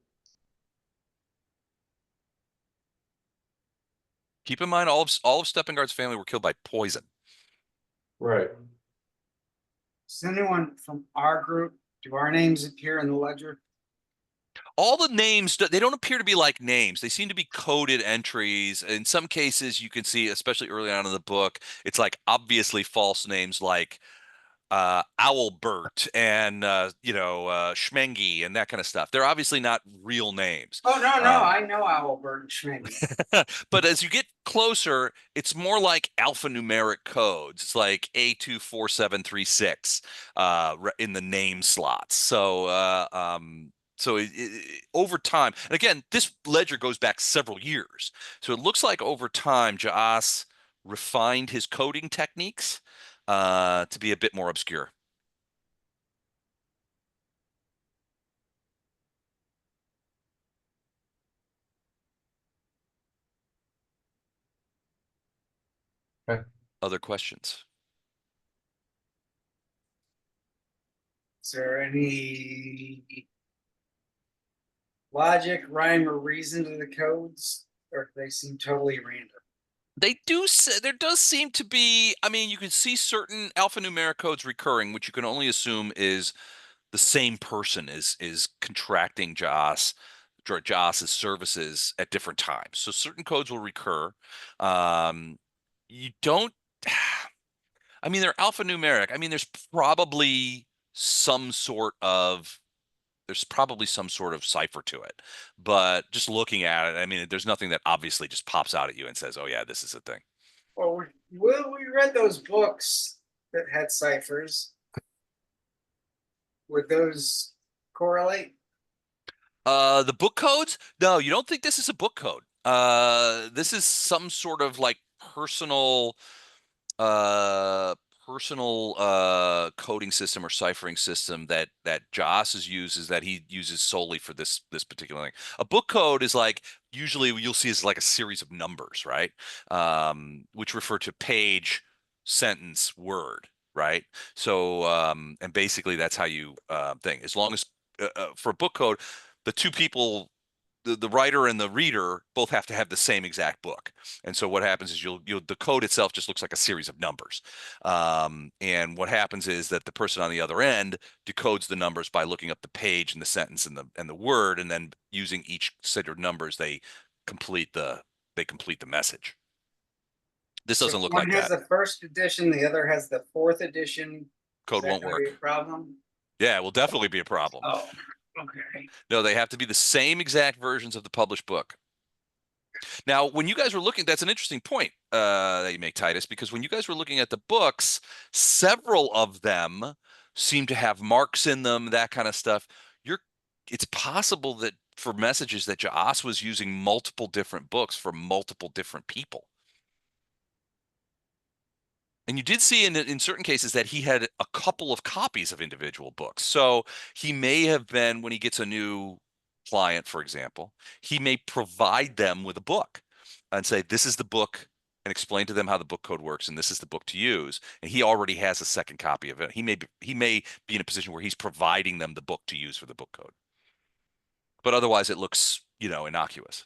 Keep in mind, all of Steppengard's family were killed by poison. Right. Does anyone from our group, do our names appear in the ledger? All the names, they don't appear to be like names. They seem to be coded entries. In some cases, you can see, especially early on in the book, it's like obviously false names like Owlbert and Schmengi and that kind of stuff. They're obviously not real names. Oh, no, I know Owlbert and Schmengi. But as you get closer, it's more like alphanumeric codes. It's like A24736 in the name slots. So over time, and again, this ledger goes back several years. So it looks like over time, Jaas refined his coding techniques to be a bit more obscure. Okay. Other questions? Is there any logic, rhyme, or reason to the codes? or do they seem totally random? They do say there does seem to be, I mean, you can see certain alphanumeric codes recurring, which you can only assume is the same person is contracting Jas's services at different times. So certain codes will recur. You don't I mean, they're alphanumeric. I mean, some sort of there's probably some sort of cipher to it. But just looking at it, I mean, there's nothing that obviously just pops out at you and says, "Oh yeah, this is a thing." Well, we read those books that had ciphers. Would those correlate? The book codes? No, you don't think this is a book code. This is some sort of like personal uh coding system or ciphering system that Joss uses that he uses solely for this particular thing. A book code is like usually you'll see is like a series of numbers, right? Which refer to page, sentence, word, right? So and basically that's how you thing. As long as for a book code, the two people the writer and the reader both have to have the same exact book. And so what happens is you'll the code itself just looks like a series of numbers. And what happens is that the person on the other end decodes the numbers by looking up the page and the sentence and the word, and then using each set of numbers, complete the complete the message. This doesn't look like one has that. the first edition, the other has the fourth edition. Code Is that won't gonna work. be a problem? Yeah, it will definitely be a problem. Oh, okay. No, they have to be the same exact versions of the published book. Now, when you guys were looking, that's an interesting point that you make, Titus, because when you guys were looking at the books, several of them seem to have marks in them, that kind of stuff. It's possible that for messages that Jaas was using multiple different books for multiple different people. And you did see in certain cases that he had a couple of copies of individual books. So he may have been, when he gets a new client, for example, he may provide them with a book and say, this is the book, and explain to them how the book code works, and this is the book to use. And he already has a second copy of it. He may be in a position where he's providing them the book to use for the book code. But otherwise it looks, innocuous.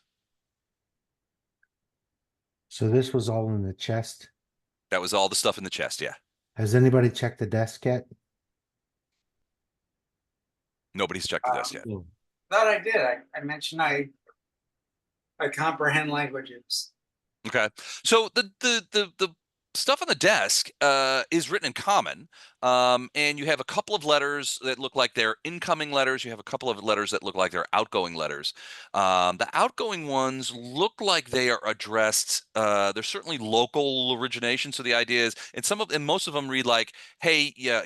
So this was all in the chest. That was all the stuff in the chest, yeah. Has anybody checked the desk yet? Nobody's checked the desk yet. Thought I did. I mentioned I comprehend languages. Okay. So the stuff on the desk is written in common. And you have a couple of letters that look like they're incoming letters. You have a couple of letters that look like they're outgoing letters. The outgoing ones look like they are addressed. They're certainly local origination. So the idea is, and most of them read like, "Hey, yeah,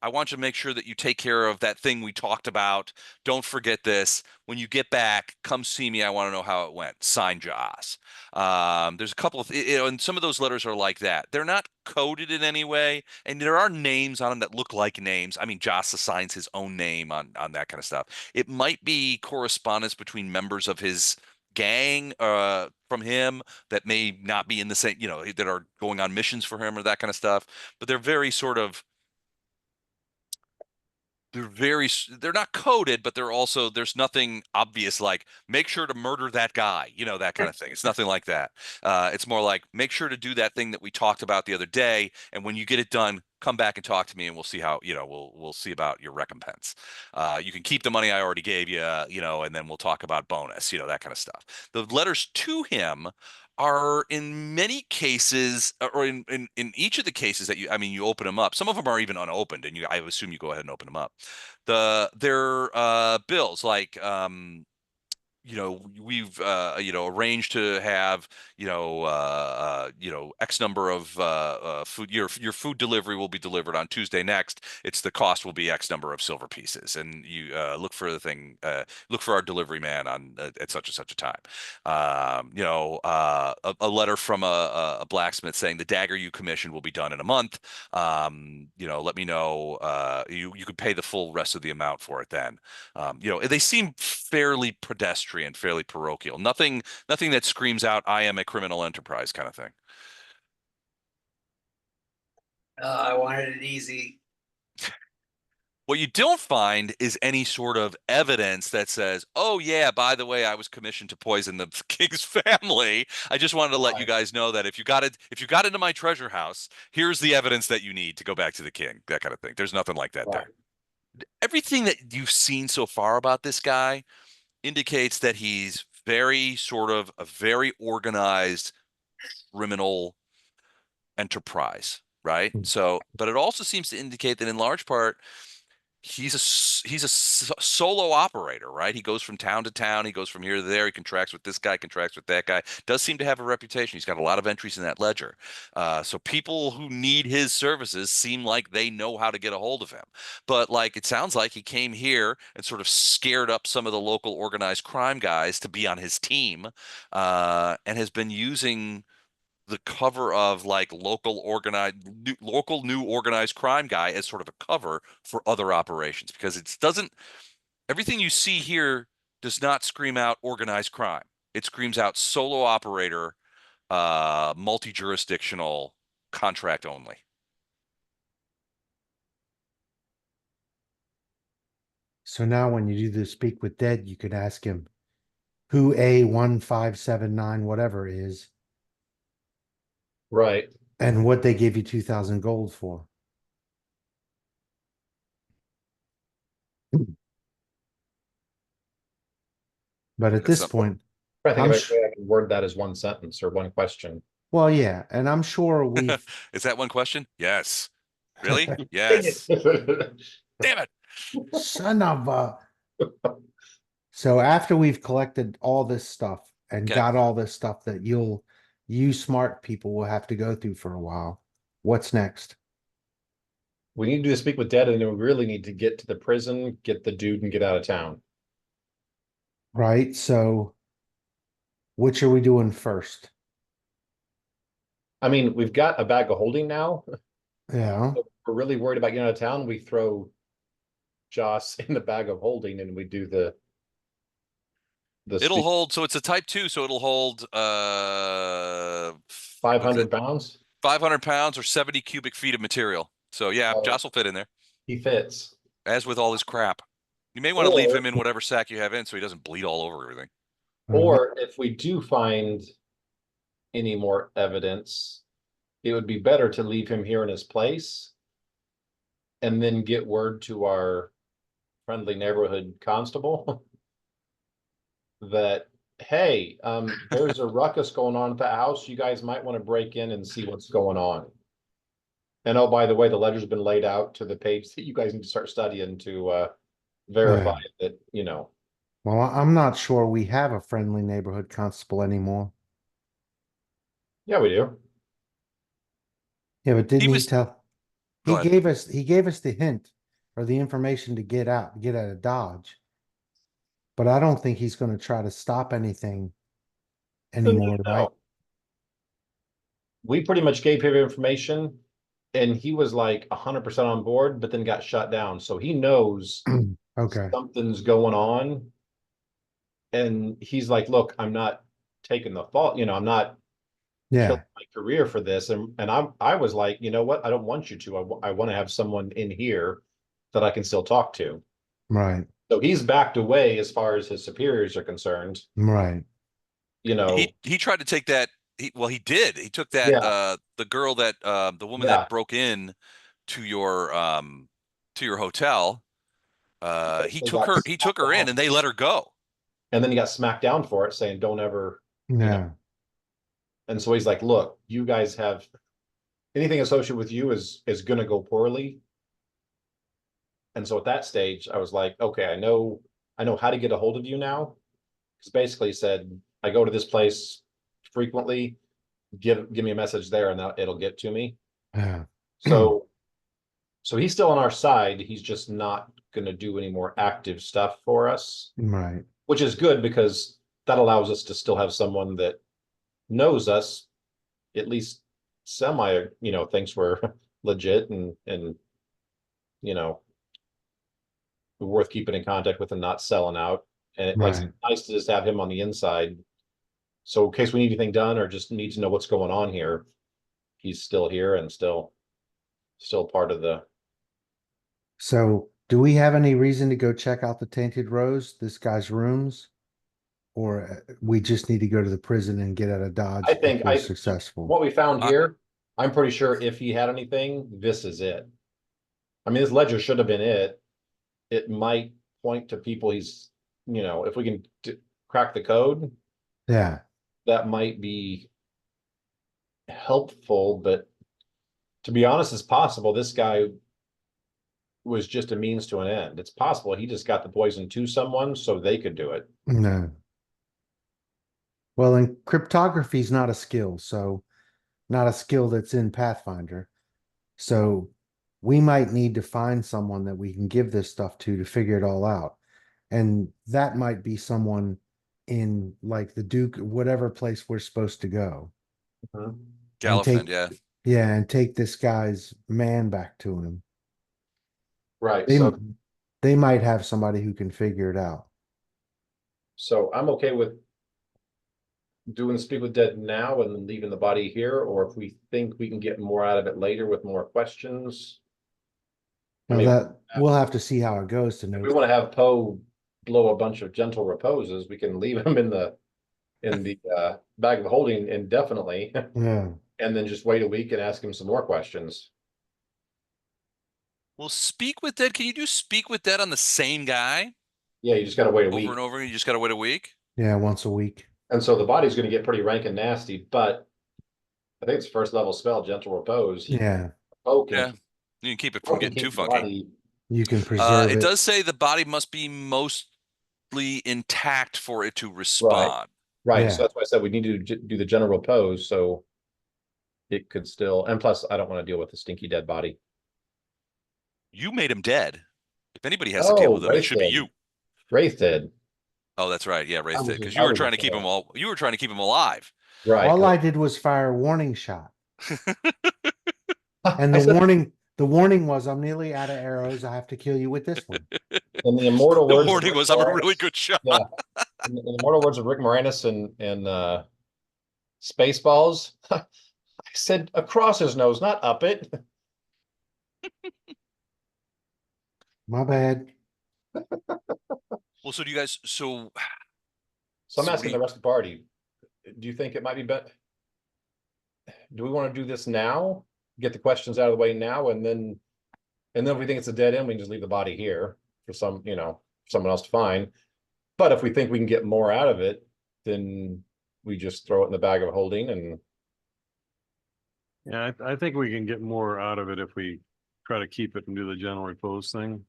I want you to make sure that you take care of that thing we talked about. Don't forget this. When you get back, come see me. I want to know how it went. Sign, Joss." There's a couple of, and some of those letters are like that. They're not coded in any way, and there are names on them that look like names. I mean, Joss assigns his own name on that kind of stuff. It might be correspondence between members of his gang from him that may not be in the same, that are going on missions for him or that kind of stuff. But they're very sort of they're not coded, but there's nothing obvious like make sure to murder that guy, that kind of thing. It's nothing like that. It's more like make sure to do that thing that we talked about the other day, and when you get it done, come back and talk to me, and we'll see how, we'll see about your recompense. You can keep the money I already gave you, and then we'll talk about bonus, that kind of stuff. The letters to him are in many cases, or in each of the cases that you open them up. Some of them are even unopened, and I assume you go ahead and open them up. They're bills like we've arranged to have X number of food. Your food delivery will be delivered on Tuesday next. The cost will be X number of silver pieces, and you look for the thing. Look for our delivery man on at such and such a time. A letter from a blacksmith saying the dagger you commissioned will be done in a month. Let me know. You could pay the full rest of the amount for it then. They seem fairly pedestrian, fairly parochial. Nothing that screams out, "I am a criminal enterprise" kind of thing. I wanted it easy. What you don't find is any sort of evidence that says, "Oh yeah, by the way, I was commissioned to poison the king's family. I just wanted to let you Right. guys know that if you got into my treasure house, here's the evidence that you need to go back to the king." That kind of thing. There's nothing like that Right. there. Everything that you've seen so far about this guy indicates that he's very sort of a very organized criminal enterprise, right? So, but it also seems to indicate that in large part he's a solo operator, right? He goes from town to town, he goes from here to there, he contracts with this guy, contracts with that guy. Does seem to have a reputation. He's got a lot of entries in that ledger. So people who need his services seem like they know how to get a hold of him. But like it sounds like he came here and sort of scared up some of the local organized crime guys to be on his team, and has been using the cover of like local new organized crime guy as sort of a cover for other operations, because it doesn't, everything you see here does not scream out organized crime. It screams out solo operator, multi-jurisdictional, contract only. So now when you do the speak with dead, you could ask him who A1579 whatever is Right. and what they gave you 2,000 gold for. But at That's this not- point, I think I'm if I can word that as one sentence or one question. well, yeah, and I'm sure we've Is that one question? Yes. Really? Yes. Damn it. son of a. So after we've collected all this stuff and Okay. got all this stuff that you smart people will have to go through for a while, what's next? We need to speak with dead, and then we really need to get to the prison, get the dude, and get out of town. Right? So which are we doing first? I mean, we've got a bag of holding now. Yeah. If we're really worried about getting out of town, we throw Joss in the bag of holding and we do the It'll hold, so it's a type 2, so it'll hold 500 pounds. 500 pounds or 70 cubic feet of material. So yeah, Oh. Joss will fit in there, He fits. as with all his crap. You may want to leave Or- him in whatever sack you have in so he doesn't bleed all over everything. Or if we do find any more evidence, it would be better to leave him here in his place and then get word to our friendly neighborhood constable that, hey, there's a ruckus going on at the house. You guys might want to break in and see what's going on. And oh, by the way, the ledger's been laid out to the page that you guys need to start studying to verify that, you know. Well, I'm not sure we have a friendly neighborhood constable anymore. Yeah, we do. Yeah, but didn't he was- tell? Go He ahead. gave us the hint or the information to get out of Dodge. But I don't think he's going to try to stop anything anymore, No. right? We pretty much gave him information and he was like 100% on board, but then got shut down. So he knows Okay. something's going on. And he's like, look, I'm not taking the fault, you know, I'm not Yeah. killing my career for this. And I was like, you know what? I don't want you to. I want to have someone in here that I can still talk to. Right. So he's backed away as far as his superiors are concerned. Right. You know, He tried to take that. He did. He took that Yeah. the girl that the woman Yeah. that broke in to your hotel. He took her in and they let her go. and then he got smacked down for it, saying, don't ever. Yeah. And so he's like, look, you guys have anything associated with you is gonna go poorly. And so at that stage, I was like, okay, I know how to get a hold of you now. Because basically he said, I go to this place frequently, give me a message there and it'll get to me. Yeah. So he's still on our side. He's just not gonna do any more active stuff for us, Right. which is good because that allows us to still have someone that knows us, at least semi, you know, thinks we're legit and you know, worth keeping in contact with and not selling out. And like, Right. it's nice to just have him on the inside. So in case we need anything done or just need to know what's going on here, he's still here and still part of the. So Do we have any reason to go check out the Tainted Rose, this guy's rooms? Or we just need to go to the prison and get out of Dodge I think if we're successful? what we found I- here, I'm pretty sure if he had anything, this is it. I mean, this ledger should have been it. It might point to people he's, if we can crack the code, Yeah, that might be helpful, but to be honest, it's possible this guy was just a means to an end. It's possible he just got the poison to someone so they could do it. no. Well, and cryptography is not a skill, so not a skill that's in Pathfinder. So we might need to find someone that we can give this stuff to figure it all out. And that might be someone in like the Duke, whatever place we're supposed to go. And Gallofend, take- yeah. Yeah, and take this guy's man back to him. Right. They might have somebody who can figure it out. So I'm okay with doing Speak with Dead now and then leaving the body here, or if we think we can get more out of it later with more questions. I Now mean, that we'll have to see how it goes to if know. we want to have Poe blow a bunch of gentle reposes, we can leave him in the bag of holding indefinitely Yeah. and then just wait a week and ask him some more questions. Well, Speak with Dead, can you do Speak with Dead on the same guy Yeah, you just gotta wait a over week. and over? You just got to wait a week? Yeah, once a week. And so the body's gonna get pretty rank and nasty, but I think it's first level spell, gentle repose. Yeah, Poe can, Yeah. You can keep it Poe from can getting keep too the funky. body. you can preserve It it. does say the body must be mostly intact for it to respond. Right, Yeah. so that's why I said we need to do the general repose, so it could still, and plus I don't want to deal with the stinky dead body. You made him dead. If anybody has to deal with him, it Wraith should be did. you. Wraith did, Oh, that's right. Yeah, Wraith was did. just- Because I you were was trying to just, keep him all. You were trying to keep him alive. right. All I did was fire a warning shot. And I the said- warning was I'm nearly out of arrows. I have to kill you with this one. In the immortal The words. of warning Rick was, I'm a Moranis- really good shot. Yeah. In the immortal words of Rick Moranis and Spaceballs, I said across his nose, not up it. My bad. Well, so do you guys? So So I'm So what asking do the you- rest of the party, do you think it might be better? Do we want to do this now? Get the questions out of the way now, and then if we think it's a dead end, we can just leave the body here for someone else to find. But if we think we can get more out of it, then we just throw it in the bag of holding and Yeah, I think we can get more out of it if we try to keep it and do the general repose thing.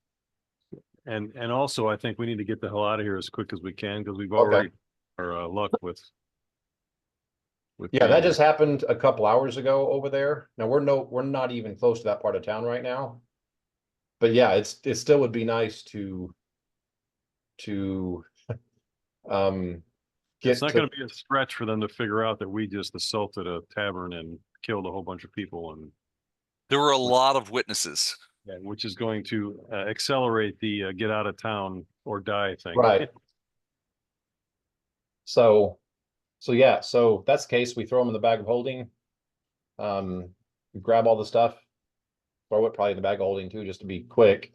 And also I think we need to get the hell out of here as quick as we can because we've already our luck with. yeah, that the- just happened a couple hours ago over there. Now we're not even close to that part of town right now. But yeah, it still would be nice to get It's not to- going to be a stretch for them to figure out that we just assaulted a tavern and killed a whole bunch of people, and there were a lot of witnesses. which is going to accelerate the get out of town or die thing. Right. So yeah, so that's the case. We throw them in the bag of holding. We grab all the stuff, throw it probably in the bag of holding too, just to be quick.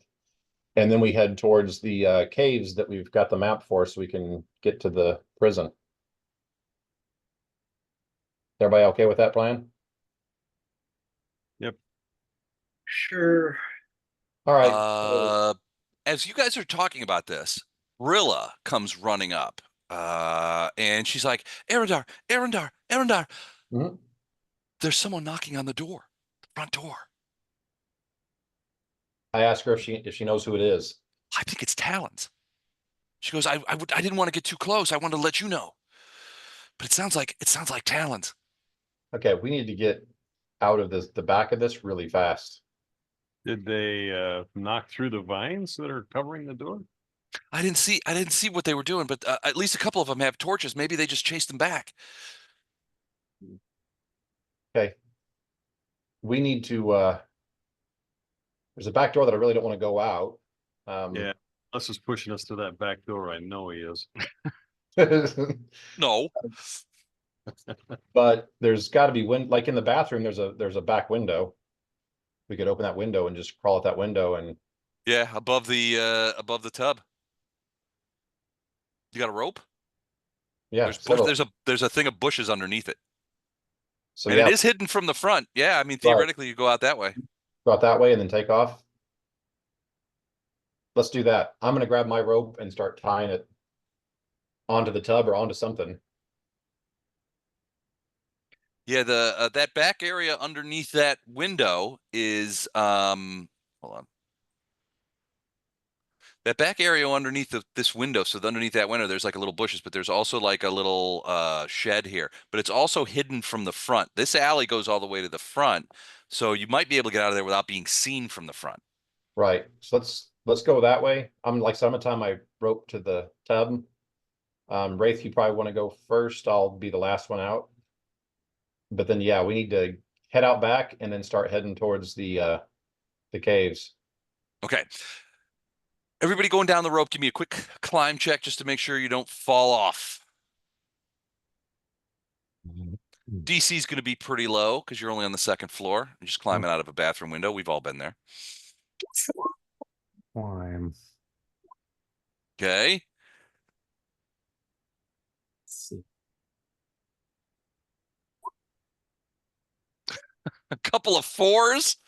And then we head towards the caves that we've got the map for, so we can get to the prison. Everybody okay with that plan? Sure. All right. As you guys are talking about this, Rilla comes running up, and she's like, "Arendar, Arendar, Arendar, Mhm. there's someone knocking on the door, the front door. I asked her if she knows who it is. I think it's Talons." She goes, I didn't want to get too close. I wanted to let you know, but it sounds like Talons." Okay, we need to get out of the back of this really fast. Did they knock through the vines that are covering the door? I didn't see what they were doing, but at least a couple of them have torches. Maybe they just chased them back. Okay. We need to there's a back door that I really don't want to go out. Yeah, unless it's pushing us to that back door. I know he is. No. But there's got to be like in the bathroom, there's a back window. We could open that window and just crawl out that window and Yeah, above the tub. You got a rope? Yeah, There's bush, several. there's a thing of bushes underneath it. So And yeah, it is hidden from the front. Yeah, I mean right. theoretically you go out that way. Go out that way and then take off. Let's do that. I'm gonna grab my rope and start tying it onto the tub or onto something. Yeah, the that back area underneath that window is hold on. That back area underneath this window, so underneath that window, there's like a little bushes, but there's also like a little shed here. But it's also hidden from the front. This alley goes all the way to the front, so you might be able to get out of there without being seen from the front. Right. So let's go that way. I'm like, so I'm gonna tie my rope to the tub. Wraith, you probably want to go first. I'll be the last one out. But then yeah, we need to head out back and then start heading towards the caves. Okay. Everybody going down the rope, give me a quick climb check just to make sure you don't fall off. DC is going to be pretty low because you're only on the second floor. You're just climbing out of a bathroom window. We've all been there. Climb. Okay. Let's see. A couple of fours.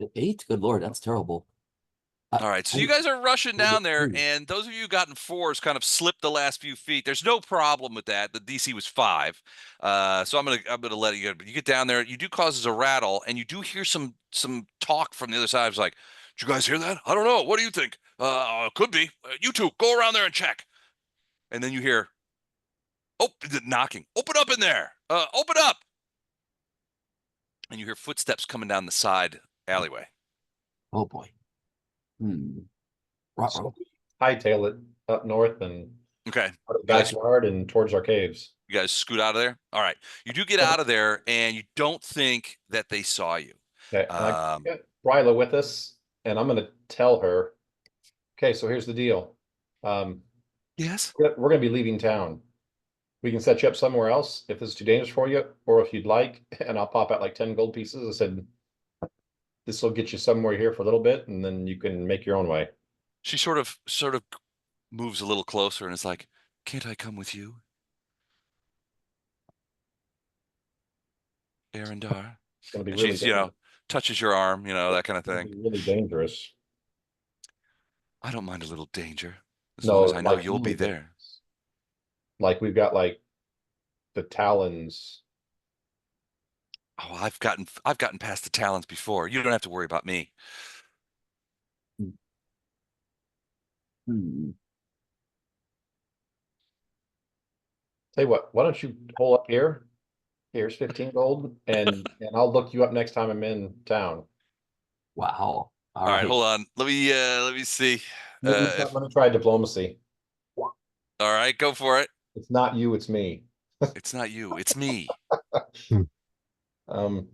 An 8? Good lord, that's terrible. All right, so you guys are rushing down there, and those of you who gotten fours kind of slipped the last few feet. There's no problem with that. The DC was 5, so I'm gonna let you. But you get down there, you do causes a rattle, and you do hear some talk from the other side. It's like, did you guys hear that? I don't know. What do you think? Could be. You two go around there and check. And then you hear, oh, knocking. Open up in there. Open up. And you hear footsteps coming down the side alleyway. Oh boy. So Ruh-roh. hightail it up north and Okay. out of the backyard and towards our caves. You guys scoot out of there? All right. You do get out of there, and you don't think that they saw you. Okay, and I got Bryla with us, and I'm gonna tell her, okay, so here's the deal. Yes. We're gonna be leaving town. We can set you up somewhere else if this is too dangerous for you, or if you'd like, and I'll pop out like 10 gold pieces. I said, this will get you somewhere here for a little bit, and then you can make your own way. She sort of moves a little closer and is like, can't I come with you? Arendar. It's gonna be And really she's, touches your arm, that kind of thing. really dangerous. I don't mind a little danger as No, long as I know like you'll be really there. dangerous. Like we've got like the talons. Oh, I've gotten past the talons before. You don't have to worry about me. Hmm. Tell you what, why don't you pull up here? Here's 15 gold, and I'll look you up next time I'm in town. Wow. All right, hold on. Let me see. Let me try diplomacy. All right, go for it. It's not you, it's me. It's not you, it's me. Um,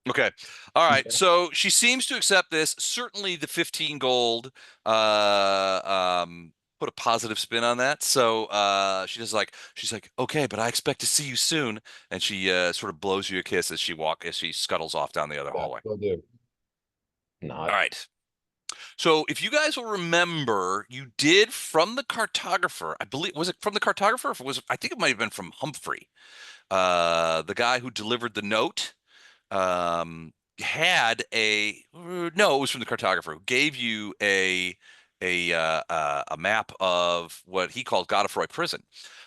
Okay. All right. Okay. So she seems to accept this. Certainly the 15 gold put a positive spin on that. So she's like, okay, but I expect to see you soon. And she sort of blows you a kiss as she scuttles off down the other hallway. Will do. Not. All right. So if you guys will remember, you did from the cartographer, I believe, was it from the cartographer? I think it might have been from Humphrey, the guy who delivered the note. Had a no, it was from the cartographer who gave you a map of what he called Godefroy Prison.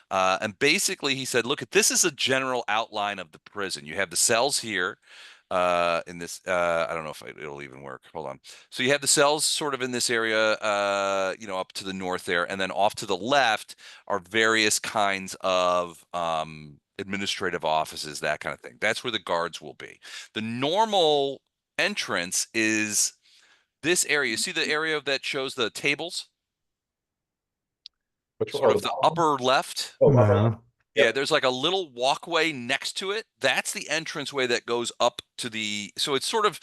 And basically he said, look, this is a general outline of the prison. You have the cells here in this, I don't know if it'll even work. Hold on. So you have the cells sort of in this area, up to the north there, and then off to the left are various kinds of administrative offices, that kind of thing. That's where the guards will be. The normal entrance is this area. You see the area that shows the tables? Sort of the upper left. Oh, No. Yeah, there's like a little walkway next to it. That's the entranceway that goes up to so it's sort of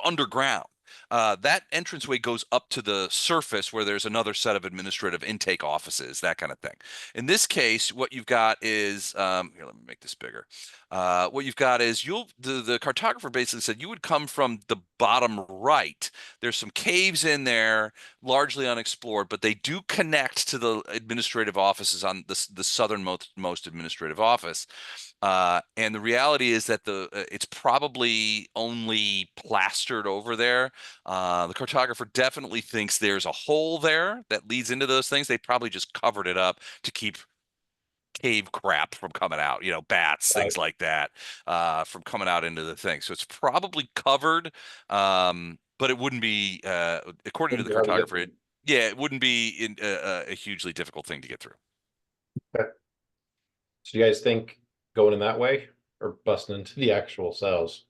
underground. That entranceway goes up to the surface where there's another set of administrative intake offices, that kind of thing. In this case, what you've got is here, let me make this bigger. What you've got is the cartographer basically said you would come from the bottom right. There's some caves in there, largely unexplored, but they do connect to the administrative offices on the southernmost administrative office. And the reality is that it's probably only plastered over there. The cartographer definitely thinks there's a hole there that leads into those things. They probably just covered it up to keep cave crap from coming out, bats, things like that, from coming out into the thing. So it's probably covered, but it wouldn't be, according to the cartographer, it wouldn't be a hugely difficult thing to get through. Okay. So you guys think going in that way or busting into the actual cells?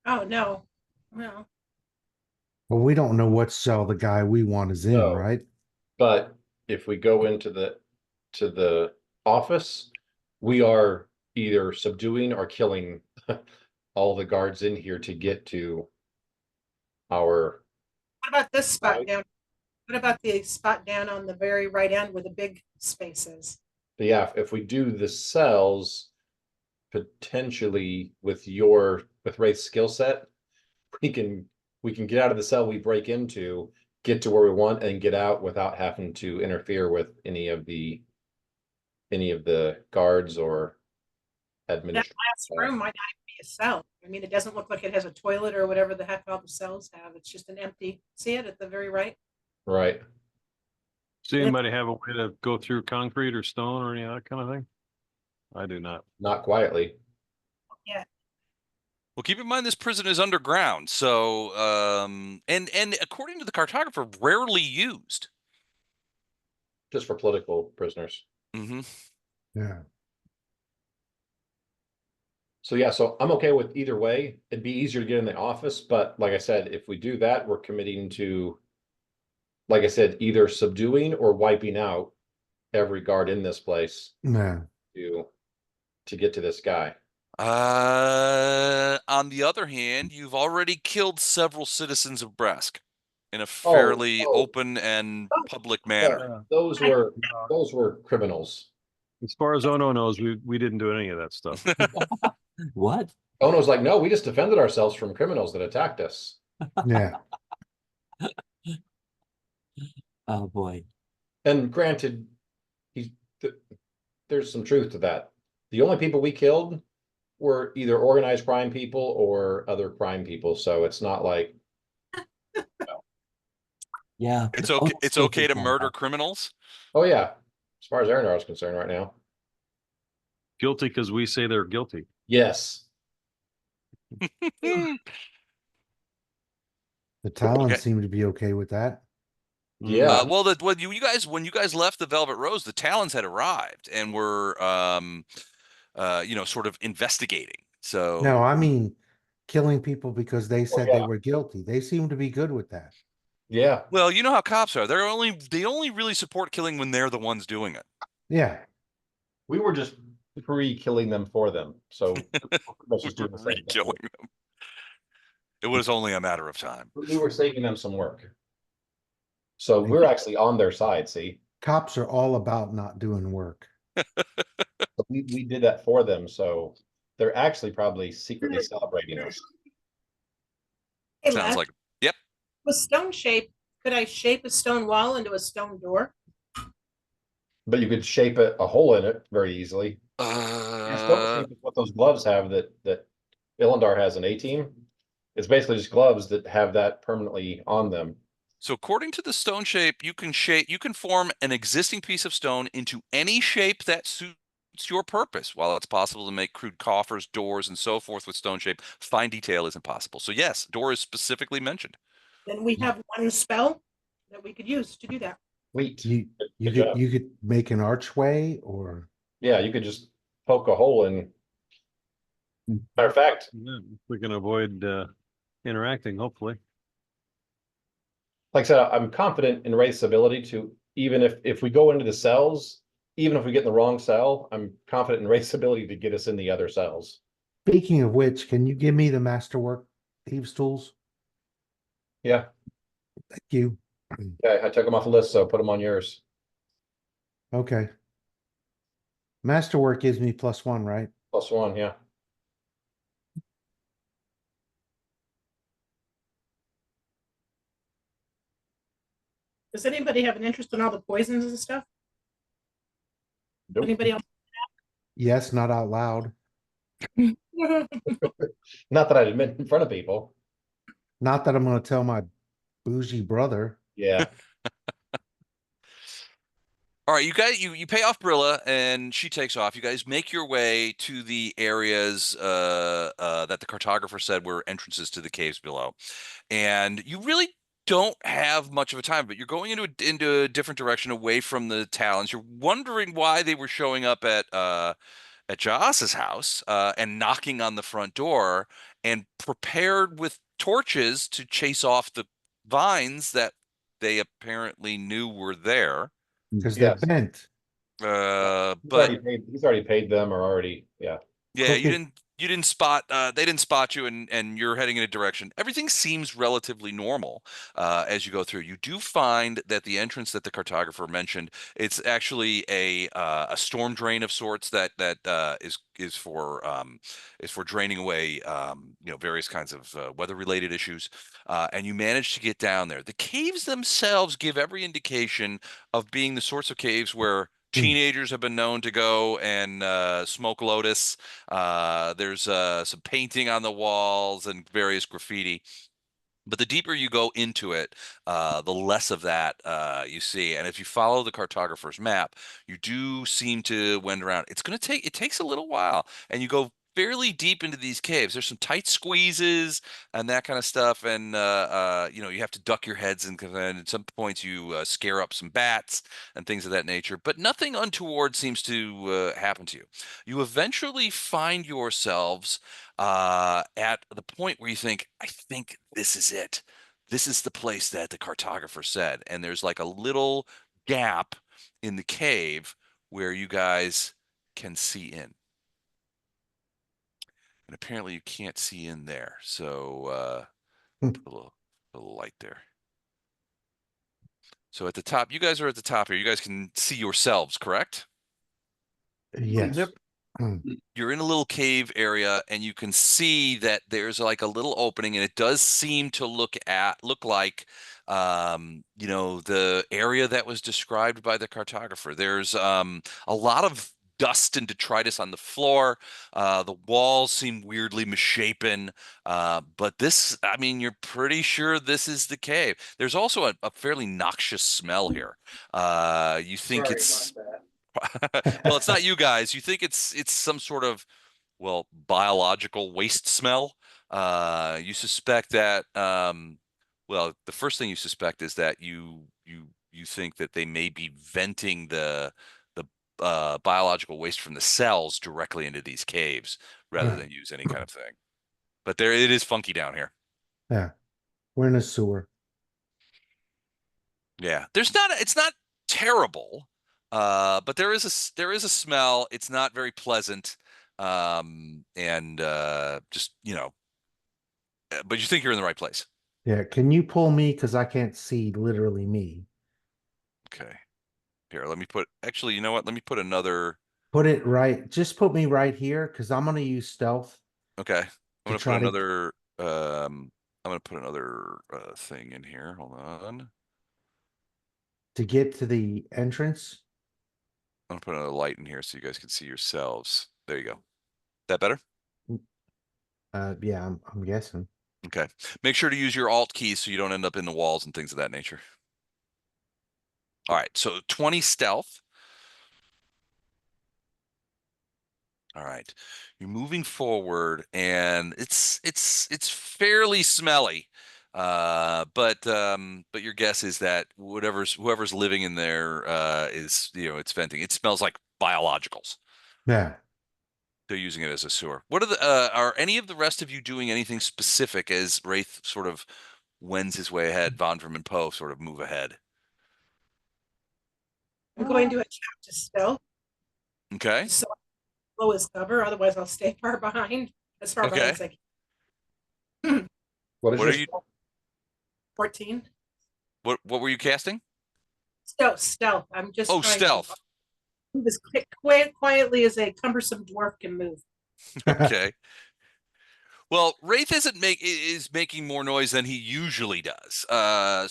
Oh, no. Well, Well, we don't know what cell the guy we want is in, No. right? But if we go into the office, we are either subduing or killing all the guards in here to get to our. what about this spot Right. down? What about the spot down on the very right end where the big space is? But yeah, if we do the cells, potentially with Wraith's skill set, we can get out of the cell we break into, get to where we want, and get out without having to interfere with any of the guards or That administrators. last room might not even be a cell. I mean, it doesn't look like it has a toilet or whatever the heck all the cells have. It's just an empty, see it at the very right? Right. Does anybody have a way to go through concrete or stone or any of that kind of thing? I do not. Not quietly. Well, keep in mind this prison is underground, so and according to the cartographer, rarely used. Just for political prisoners. Mm-hmm. Yeah. So yeah, so I'm okay with either way. It'd be easier to get in the office, but like I said, if we do that, we're committing to, like I said, either subduing or wiping out every guard in this place Yeah. to get to this guy. On the other hand, you've already killed several citizens of Bresk in a fairly open and public manner. Those were criminals. As far as Ono knows, we didn't do any of that stuff. What? Ono's like, no, we just defended ourselves from criminals that attacked us. Yeah. Oh boy. And granted, there's some truth to that. The only people we killed were either organized crime people or other crime people. So it's not like. Yeah. It's okay. It's okay to murder criminals. Oh yeah, as far as Arendar is concerned right now. Guilty because we say they're guilty. Yes. The Talons Okay. seem to be okay with that. Yeah. Well, when you guys left the Velvet Rose, the Talons had arrived and were sort of investigating. So No, I mean killing people because they said yeah. they were guilty. They seem to be good with that. Yeah. well, you know how cops are. They only really support killing when they're the ones doing it. Yeah. We were just pre-killing them for them. So let's just do the same thing. Killing them. It was only a matter of time. We were saving them some work. So we're actually on their side, see? Cops are all about not doing work. We did that for them, so they're actually probably secretly celebrating us. Hey, Sounds Les, like with stone shape, could I shape a stone wall into a stone door? But you could shape a hole in it very easily. And stone shape is what those gloves have that Illandar has an A-team. It's basically just gloves that have that permanently on them. So according to the stone shape, you can form an existing piece of stone into any shape that suits your purpose. While it's possible to make crude coffers, doors, and so forth with stone shape, fine detail isn't possible. So yes, door is specifically mentioned. Then we have one spell that we could use to do that. Sweet. You Good job. you could make an archway or Yeah, you could just poke a hole in. Matter of fact, Yeah, we can avoid interacting, hopefully. like I said, I'm confident in Wraith's ability to, even if we go into the cells, even if we get in the wrong cell, I'm confident in Wraith's ability to get us in the other cells. speaking of which, can you give me the masterwork thieves tools? Yeah, Thank you. I took them off the list, so put them on yours. Okay. Masterwork gives me +1, right? +1, yeah. Does anybody have an interest in all the poisons and stuff? Nope. Anybody else? Yes, not out loud. Not that I'd admit in front of people. Not that I'm gonna tell my bougie brother. Yeah. All right, you guys, you pay off Brilla and she takes off. You guys make your way to the areas that the cartographer said were entrances to the caves below, and you really don't have much of a time. But you're going into a different direction away from the Talons. You're wondering why they were showing up at Jaas's house and knocking on the front door, and prepared with torches to chase off the vines that they apparently knew were there. Because they're Yes. bent. But He's already paid them or already, yeah. yeah, you Crooked. didn't spot they didn't spot you, and you're heading in a direction. Everything seems relatively normal as you go through. You do find that the entrance that the cartographer mentioned, it's actually a storm drain of sorts that is for draining away various kinds of weather related issues. And you manage to get down there. The caves themselves give every indication of being the sorts of caves where teenagers have been known to go and smoke lotus. There's some painting on the walls and various graffiti. But the deeper you go into it, the less of that you see. And if you follow the cartographer's map, you do seem to wend around. It takes a little while, and you go fairly deep into these caves. There's some tight squeezes and that kind of stuff, and you have to duck your heads, and at some points you scare up some bats and things of that nature. But nothing untoward seems to happen to you. You eventually find yourselves at the point where you think, I think this is it. This is the place that the cartographer said. And there's like a little gap in the cave where you guys can see in. And apparently you can't see in there. So put a little light there. So at the top, you guys are at the top here. You guys can see yourselves, correct? Yes. Yep. You're in a little cave area, and you can see that there's like a little opening, and it does seem to look like the area that was described by the cartographer. There's a lot of dust and detritus on the floor. The walls seem weirdly misshapen, but you're pretty sure this is the cave. There's also a fairly noxious smell here. You think Sorry it's about that. well, it's not you guys. You think it's some sort of biological waste smell. You suspect that the first thing you suspect is that you think that they may be venting the biological waste from the cells directly into these caves rather than use any kind of thing. But it is funky down here. Yeah. We're in a sewer. Yeah. It's not terrible. But there is a smell. It's not very pleasant. And but you think you're in the right place. Yeah. Can you pull me? Because I can't see literally me. Okay. Here, actually, you know what? Let me put another. Put it right. Just put me right here because I'm gonna use stealth. Okay. I'm gonna put another thing in here. Hold on. to get to the entrance. I'm gonna put another light in here so you guys can see yourselves. There you go. That better? Yeah, I'm guessing. Okay. Make sure to use your alt keys so you don't end up in the walls and things of that nature. All right. So 20 stealth. All right. You're moving forward, and it's fairly smelly. But your guess is that whoever's living in there is it's venting. It smells like biologicals. Yeah. They're using it as a sewer. What are any of the rest of you doing anything specific as Wraith sort of wends his way ahead, Vondram and Poe sort of move ahead? I'm going to attempt to stealth. Okay. So low as cover, otherwise I'll stay far behind, as far behind as I can. What is What your are you? stealth? 14. What were you casting? Stealth. I'm just Oh, trying stealth. to move as quietly as a cumbersome dwarf can move. Okay. Well, Wraith is making more noise than he usually does.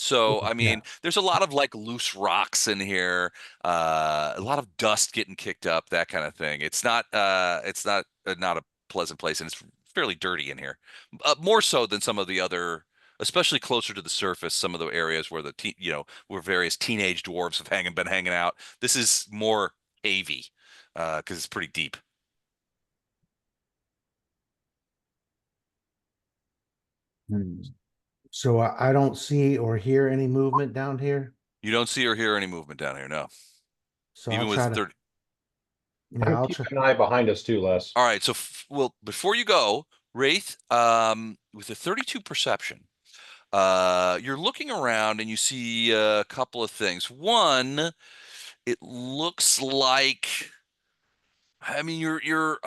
So I mean, there's a lot of like loose rocks in here, a lot of dust getting kicked up, that kind of thing. It's not a pleasant place, and it's fairly dirty in here. More so than some of the other, especially closer to the surface, some of the areas where where various teenage dwarves have been hanging out. This is more cavey, because it's pretty deep. So I don't see or hear any movement down here. You don't see or hear any movement down here, no. So Even I'll with try to. 30. Yeah, I'll Keep try. an eye behind us too, Les. All right, so well, before you go, Wraith, with a 32 perception, you're looking around and you see a couple of things. One, it looks like, I mean, you're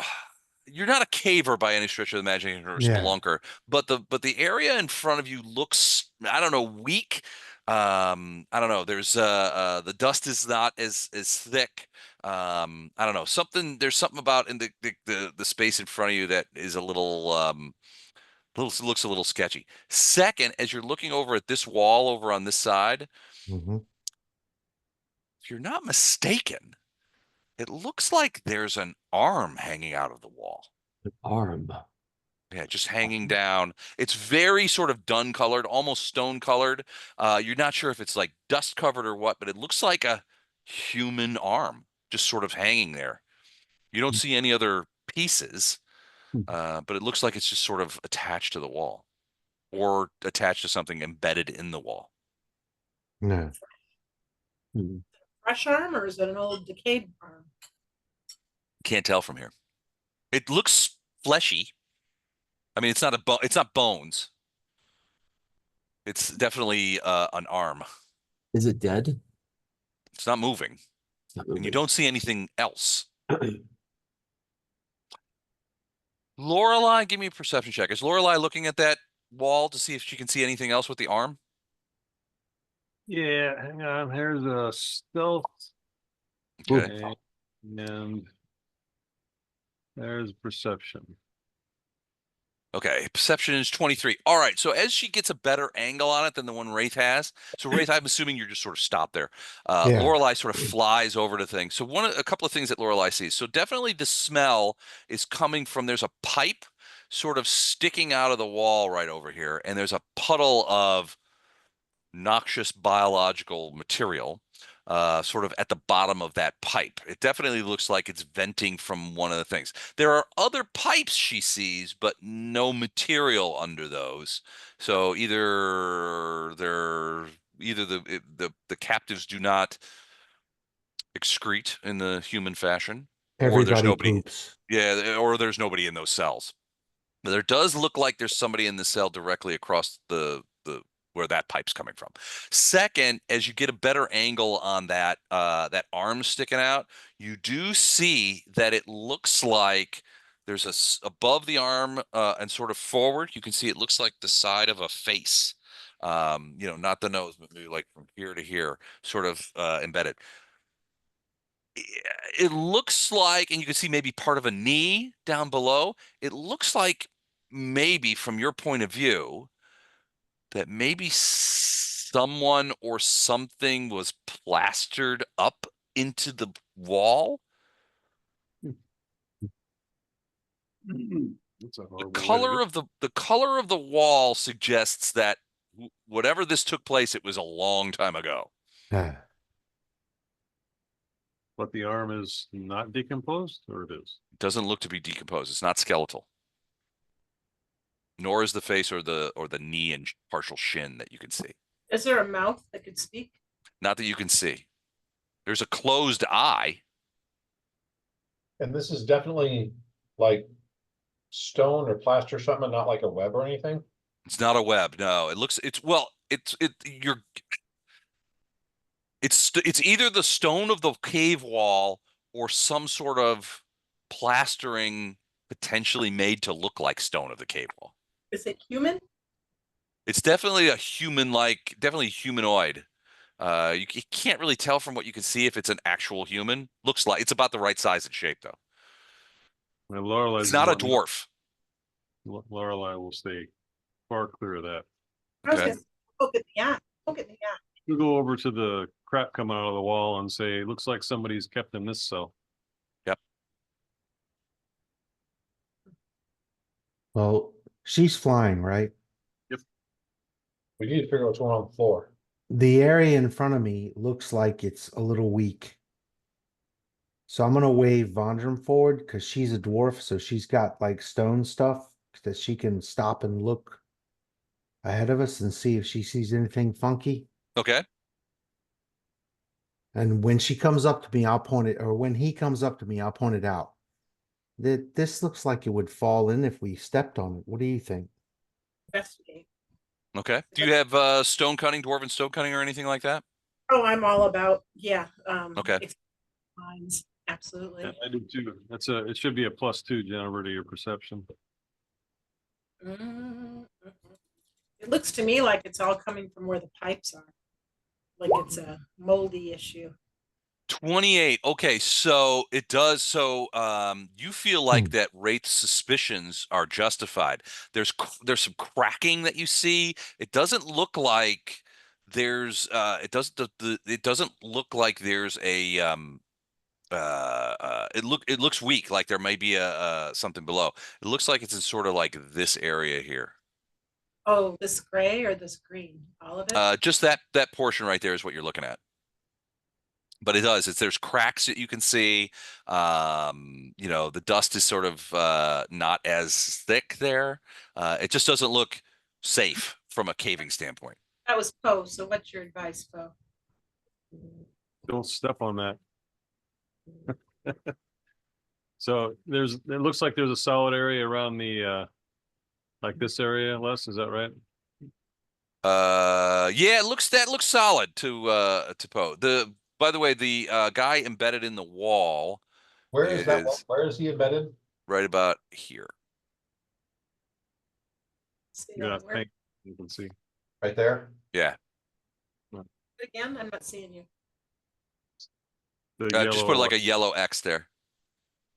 not a caver by any stretch of the imagination, or a Yeah. spelunker, but the area in front of you looks, I don't know, weak. I don't know. The dust is not as thick. I don't know. There's something about in the space in front of you that is a looks a little sketchy. Second, as you're looking over at this wall over on this side, Mm-hmm. if you're not mistaken, it looks like there's an arm hanging out of the wall. Arm. Yeah, just hanging down. It's very sort of dun colored, almost stone colored. You're not sure if it's like dust covered or what, but it looks like a human arm just sort of hanging there. You don't see any other pieces, but it looks like it's just sort of attached to the wall or attached to something embedded in the wall. No. Fresh arm, or is it an old decayed arm? Can't tell from here. It looks fleshy. I mean, it's not bones. It's definitely an arm. Is it dead? It's not moving. It's not And you moving. don't see anything else. Lorelei, give me a perception check. Is Lorelei looking at that wall to see if she can see anything else with the arm? Yeah, hang on. Here's a stealth. Okay. And there's perception. Okay. Perception is 23. All right. So as she gets a better angle on it than the one Wraith has. So Wraith, I'm assuming you're just sort of stopped there. Yeah. Lorelei sort of flies over to things. So a couple of things that Lorelei sees. So definitely the smell is coming from, there's a pipe sort of sticking out of the wall right over here. And there's a puddle of noxious biological material sort of at the bottom of that pipe. It definitely looks like it's venting from one of the things. There are other pipes she sees, but no material under those. So either the captives do not excrete in the human fashion, or there's Everybody nobody. poops. Yeah, or there's nobody in those cells. But there does look like there's somebody in the cell directly across the where that pipe's coming from. Second, as you get a better angle on that arm sticking out, you do see that it looks like there's above the arm and sort of forward. You can see it looks like the side of a face. Not the nose, but maybe like from here to here, sort of embedded. It looks like, and you can see maybe part of a knee down below. It looks like maybe from your point of view that maybe someone or something was plastered up into the wall. That's a The horrible way to color go. of the color of the wall suggests that whatever this took place, it was a long time ago. Ah. But the arm is not decomposed, or it is? It doesn't look to be decomposed. It's not skeletal. Nor is the face or the knee and partial shin that you can see. Is there a mouth that could speak? Not that you can see. There's a closed eye. And this is definitely like stone or plaster or something, not like a web or anything. It's not a web. No, it's either the stone of the cave wall or some sort of plastering potentially made to look like stone of the cave wall. Is it human? It's definitely a human-like, definitely humanoid. You can't really tell from what you can see if it's an actual human. Looks like it's about the right size and shape, though. And Lorelai's It's not a one. dwarf. Lorelai will stay far clear of that. I was Okay. gonna say, poke at the eye, poke at the eye. You go over to the crap coming out of the wall and say, looks like somebody's kept in this cell. Yep. Well, she's flying, right? We need to figure out what's going on the floor. The area in front of me looks like it's a little weak. So I'm gonna wave Vondram forward because she's a dwarf, so she's got like stone stuff that she can stop and look ahead of us and see if she sees anything funky. Okay. And when she comes up to me, I'll point it, or when he comes up to me, I'll point it out. That this looks like it would fall in if we stepped on it. What do you think? Investigate. Okay. Do you have stone cutting, dwarven stone cutting, or anything like that? Oh, I'm all about, yeah. Okay. Lines, absolutely. Yeah, I do too. It should be a +2, Jennifer, to your perception. Mm, It looks to me like it's all coming from where the pipes are. Like it's a moldy issue. 28. Okay, so it does. So you feel like Hmm. that Wraith's suspicions are justified. There's some cracking that you see. It doesn't look like it doesn't look like there's a it looks weak, like there may be a something below. It looks like it's in sort of like this area here. Oh, this gray or this green? All of it? Just that portion right there is what you're looking at. But it does. There's cracks that you can see. The dust is sort of not as thick there. It just doesn't look safe from a caving standpoint. That was Poe. So what's your advice, Poe? Don't step on that. So it looks like there's a solid area around the like this area, Les, is that right? Yeah, that looks solid to Poe. By the way, the guy embedded in the wall Where is that? is Where is he embedded? right about here. See Yeah, that word you can see. Right there? Yeah. again? I'm not seeing you. The Just put yellow, like a yellow X there.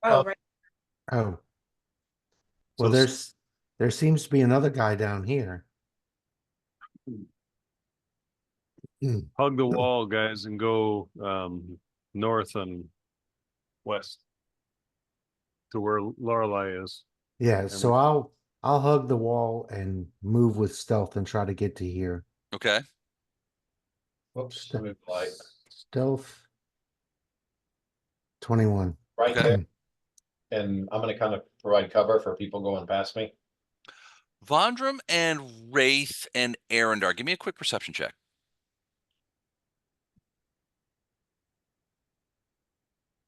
Oh, Oh. right. Oh. Well, So- there seems to be another guy down here. hug the wall, guys, and go north and west to where Lorelei is. Yeah, so I'll hug the wall and move with stealth and try to get to here. Okay. Whoops, let me like Stealth 21. right Okay. there. And I'm gonna kind of provide cover for people going past me. Vondram and Wraith and Arendar, give me a quick perception check.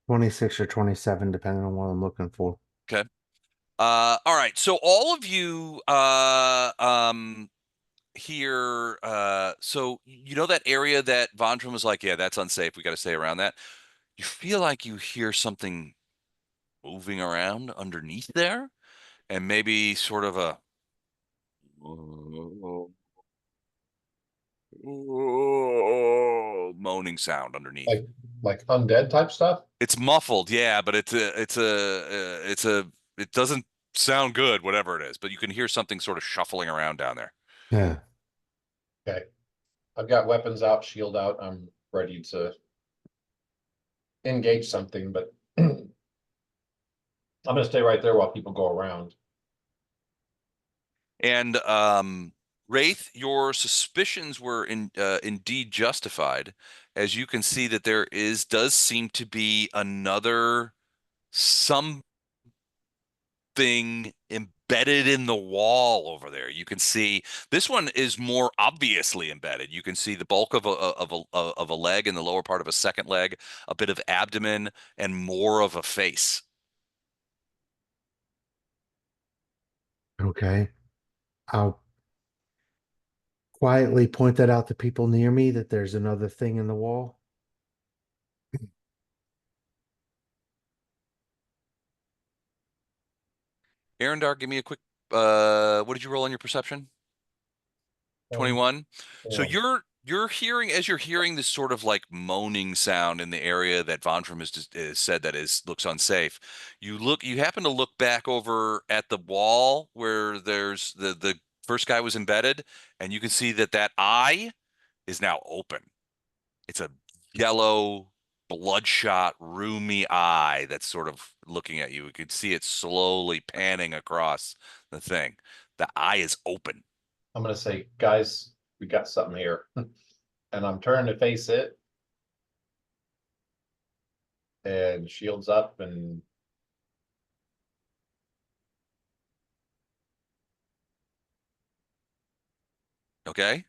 26 or 27, depending on what I'm looking for. Okay. All right. So all of you here, so you know that area that Vondram was like, yeah, that's unsafe. We got to stay around that. You feel like you hear something moving around underneath there, and maybe sort of a moaning sound underneath. Like undead type stuff. It's muffled, yeah, but it doesn't sound good, whatever it is. But you can hear something sort of shuffling around down there. Yeah. Okay. I've got weapons out, shield out. I'm ready to engage something, but I'm gonna stay right there while people go around. And Wraith, your suspicions were indeed justified, as you can see that does seem to be another something embedded in the wall over there. You can see this one is more obviously embedded. You can see the bulk of a leg in the lower part of a second leg, a bit of abdomen, and more of a face. Okay. I'll quietly point that out to people near me that there's another thing in the wall. Arendar, give me a quick what did you roll on your perception? 21. So Yeah. you're hearing, as you're hearing this sort of like moaning sound in the area that Vondrum has said that looks unsafe. You happen to look back over at the wall where there's the first guy was embedded, and you can see that eye is now open. It's a yellow, bloodshot, roomy eye that's sort of looking at you. You can see it slowly panning across the thing. The eye is open. I'm gonna say, guys, we got something here. And I'm turning to face it. And shields up and Okay.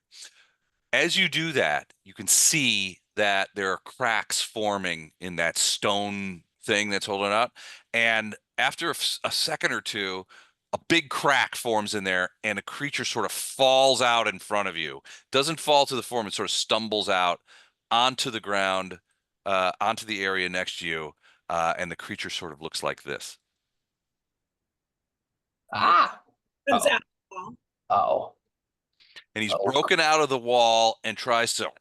As you do that, you can see that there are cracks forming in that stone thing that's holding out. And after a second or two, a big crack forms in there, and a creature sort of falls out in front of you. Doesn't fall to the form, it sort of stumbles out onto the ground, onto the area next to you. And the creature sort of looks like this. Ah, Comes Uh-oh. out. Well, oh, And he's Oh. broken out of the wall and tries to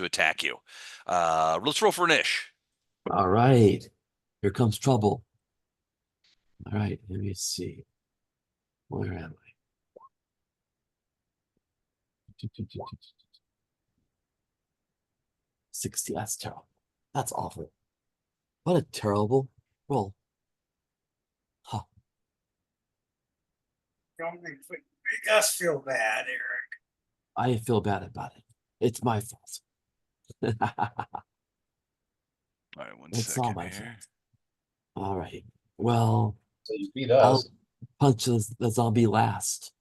attack you. Let's roll for an ish. All right. Here comes trouble. All right, let me see. Where am I? 60. That's terrible. That's awful. What a terrible roll. Huh. don't make us feel bad, Eric. I feel bad about it. It's my fault. All right, one It's all second my here. fault. All right. Well, so you beat I'll us. punch the zombie last.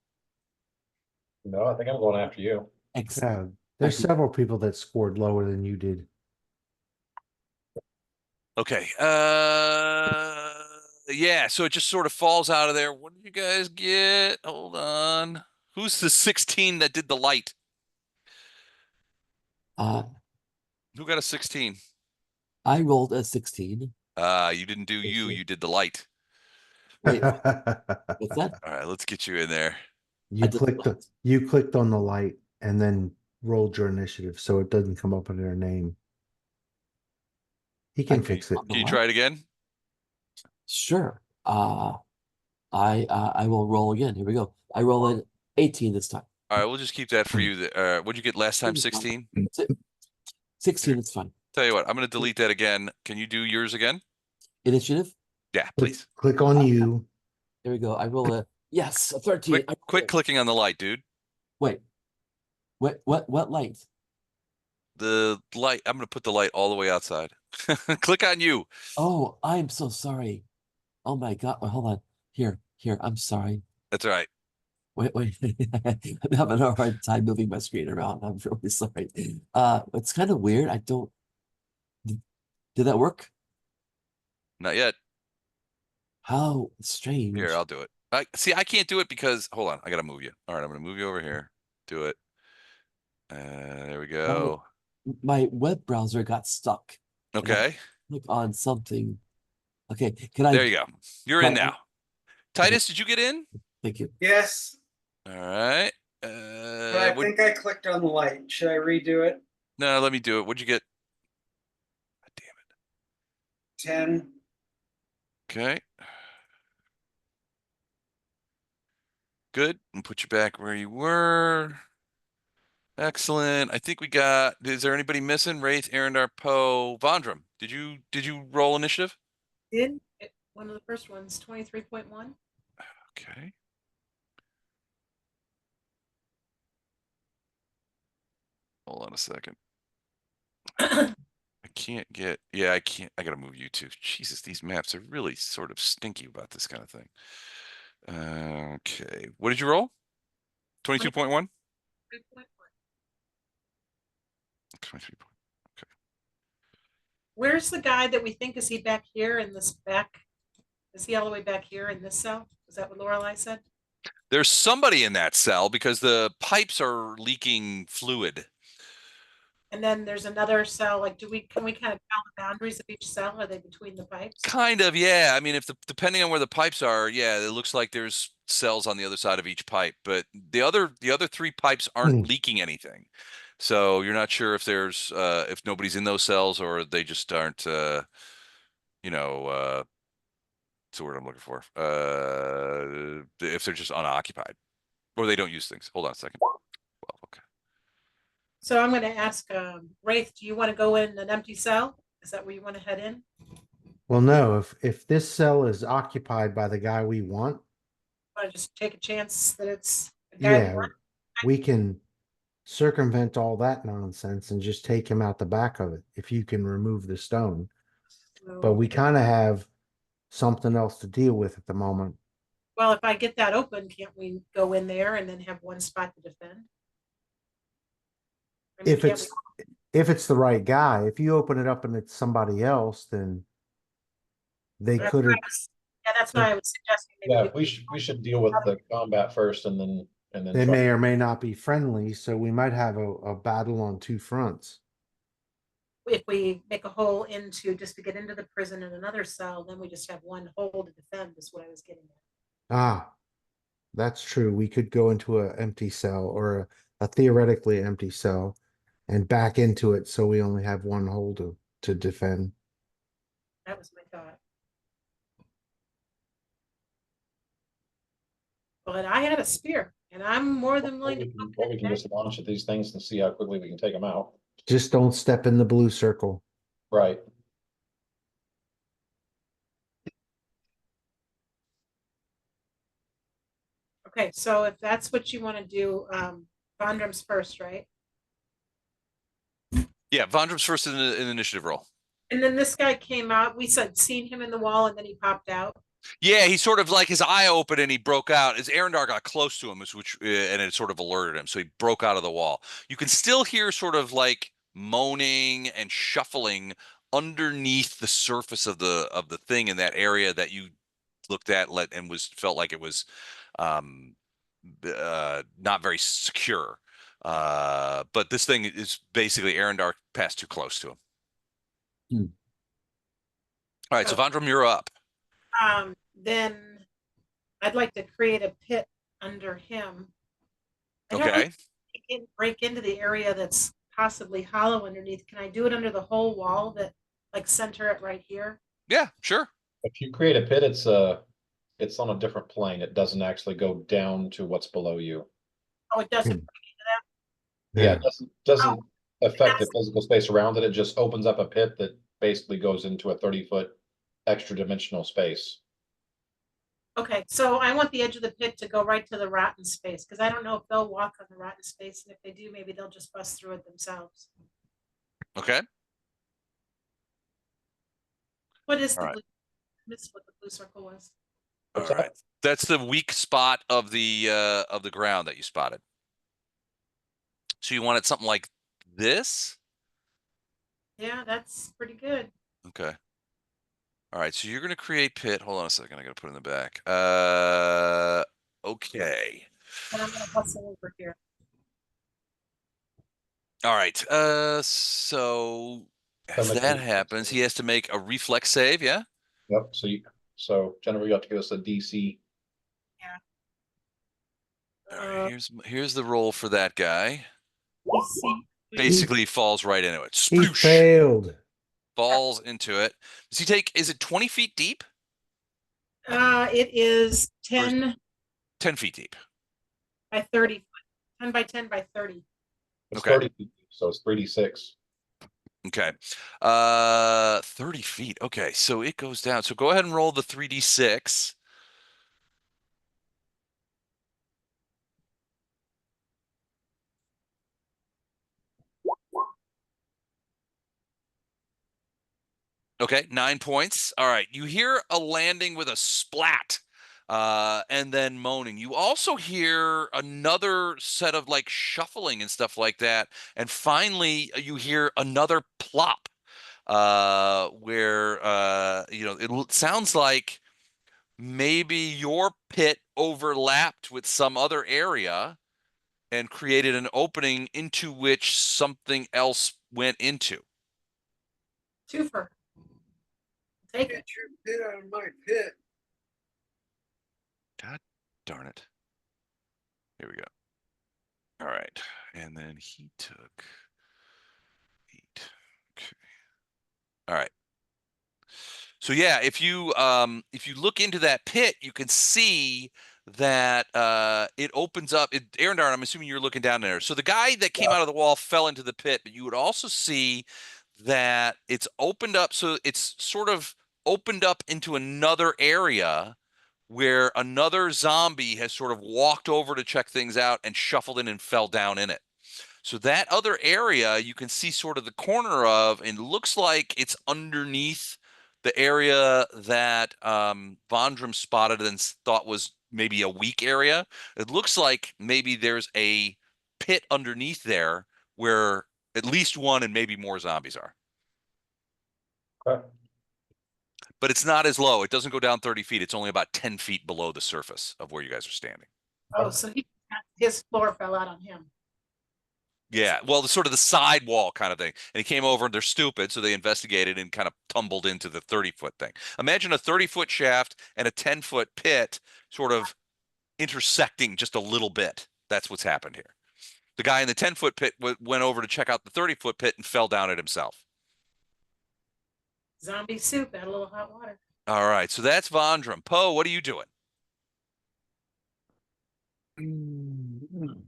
No, I think I'm going after you. Excellent. Yeah, there's Thank you. several people that scored lower than you did. Okay. Yeah, so it just sort of falls out of there. What did you guys get? Hold on. Who's the 16 that did the light? Uh, Who got a 16? I rolled a 16. You didn't do Thank you, you. you did the light. Wait, what's that? All right, let's get you in there. You did clicked not. you clicked on the light and then rolled your initiative, so it doesn't come up in their name. He can clicked fix it. on the Can you light? try it again? Sure. I will roll again. Here we go. I roll an 18 this time. All right, we'll just keep that for you. What'd you get last time? 16? 16, it's fine. Tell you what, I'm going to delete that again. Can you do yours again? Initiative. Yeah, please. Click on you. Here we go. I roll a yes, a 13. Quit clicking on the light, dude. Wait. What light? The light, I'm going to put the light all the way outside. Click on you. Oh, I'm so sorry. Oh my God. Wait, hold on. Here. I'm sorry. That's all right. Wait. I'm having a hard time moving my screen around. I'm really sorry. It's kind of weird. I don't. Did that work? Not yet. How strange. Here, I'll do it. See, I can't do it because, hold on, I got to move you. All right, I'm going to move you over here. Do it. There we go. My web browser got stuck. Okay. Click on something. Okay, can I? There you go. You're in Right. now. Titus, did you get in? Thank you. Yes, All right. but I think I clicked on the light. Should I redo it? No, let me do it. What'd you get? God damn 10. it. Okay. Good. And put you back where you were. Excellent. I think we got. Is there anybody missing? Wraith, Arendar, Poe, Vondrum. Did you roll initiative? One of the first ones, 23.1. Okay. Hold on a second. I can't get. Yeah, I can't. I gotta move you too. Jesus, these maps are really sort of stinky about this kind of thing. Okay. What did you roll? 22.1? 3.1. 23. Where's the guy that we think, is he back here in this back? Is he all the way back here in this cell? Is that what Lorelei said? There's somebody in that cell because the pipes are leaking fluid. And then there's another cell, like, can we kind of tell the boundaries of each cell? Are they between the pipes? Kind of, yeah. I mean, depending on where the pipes are, yeah, it looks like there's cells on the other side of each pipe, but the other three pipes aren't leaking anything. So you're not sure if there's if nobody's in those cells or they just aren't you know, what's the word I'm looking for? If they're just unoccupied or they don't use things. Hold on a second. Well, okay. So I'm gonna ask Wraith, do you want to go in an empty cell? Is that where you want to head in? Well, no, if this cell is occupied by the guy we want, Want to just take a chance that it's a guy we yeah, want? we can circumvent all that nonsense and just take him out the back of it if you can remove the stone. But we kind of have something else to deal with at the moment. Well, if I get that open, can't we go in there and then have one spot to defend? I mean, If can't if it's the right guy, if you open it up and it's somebody else, then they That's could why have. yeah, that's why I was suggesting. Maybe Yeah, we should deal with the combat first and then They try- may or may not be friendly, so we might have a battle on two fronts. if we make a hole into just to get into the prison in another cell, then we just have one hole to defend, is what I was getting at. Ah, that's true. We could go into an empty cell or a theoretically empty cell and back into it so we only have one hole to defend. That was my thought. But I have a spear, and I'm more than willing to. Or we can just launch at these things and see how quickly we can take them out. Just don't step in the blue circle. Right. Okay, so if that's what you want to do, Vondrum's first, right? Yeah, Vondrum's first in the initiative roll. And then this guy came out. We said seen him in the wall, and then he popped out. Yeah, he sort of like his eye opened and he broke out as Arendar got close to him, and it sort of alerted him. So he broke out of the wall. You can still hear sort of like moaning and shuffling underneath the surface of the thing in that area that you looked at and felt like it was not very secure. But this thing is basically Arendar passed too close to him. All right, so Vondrum, you're up. Then I'd like to create a pit under him. I don't Okay. really think break into the area that's possibly hollow underneath. Can I do it under the whole wall that like center it right here? Yeah, sure. If you create a pit, it's on a different plane. It doesn't actually go down to what's below you. Oh, it doesn't break into that? Yeah, it doesn't affect the physical space around it. It just opens up a pit that basically goes into a 30-foot extra dimensional space. Okay, so I want the edge of the pit to go right to the rotten space, because I don't know if they'll walk on the rotten space, and if they do, maybe they'll just bust through it themselves. Okay. What is the All right. blue? I missed what the blue circle was. All What's that? right. That's the weak spot of the ground that you spotted. So you wanted something like this? Yeah, that's pretty good. Okay. All right, so you're gonna create pit. Hold on a second, I gotta put it in the back. Okay. And I'm gonna hustle over here. All right. So as That makes that sense. happens, he has to make a reflex save, yeah? Yep. So Jennifer, you have to give us a DC. All right, here's the roll for that guy. DC. Basically falls right into it. He Sploosh! failed. Falls into it. Does he take, is it 20 feet deep? It is 10 10 feet deep. by 30. 10 by 10 by 30. It's Okay. 30 feet, so it's 3d6. Okay. 30 feet. Okay, so it goes down. So go ahead and roll the 3d6. Okay, 9 points. All right, you hear a landing with a splat, and then moaning. You also hear another set of like shuffling and stuff like that. And finally, you hear another plop, where it sounds like maybe your pit overlapped with some other area, and created an opening into which something else went into. Twofer. Take it. Get your pit out of my pit. God darn it. Here we go. All right. And then he took 8. Okay. All right. So yeah, if you look into that pit, you can see that it opens up. Arendar, I'm assuming you're looking down there. So the guy that came out of the wall fell into the pit, but you would also see that it's opened up. So it's sort of opened up into another area where another zombie has sort of walked over to check things out and shuffled in and fell down in it. So that other area you can see sort of the corner of, and looks like it's underneath the area that Vondram spotted and thought was maybe a weak area. It looks like maybe there's a pit underneath there where at least one and maybe more zombies are. Okay. But it's not as low. It doesn't go down 30 feet. It's only about 10 feet below the surface of where you guys are standing. Oh, so his floor fell out on him. Yeah, well, the sort of the sidewall kind of thing. And he came over and they're stupid, so they investigated and kind of tumbled into the 30-foot thing. Imagine a 30-foot shaft and a 10-foot pit sort of intersecting just a little bit. That's what's happened here. The guy in the 10-foot pit went over to check out the 30-foot pit and fell down it himself. Zombie soup, add a little hot water. All right, so that's Vondram. Poe, what are you doing? I'm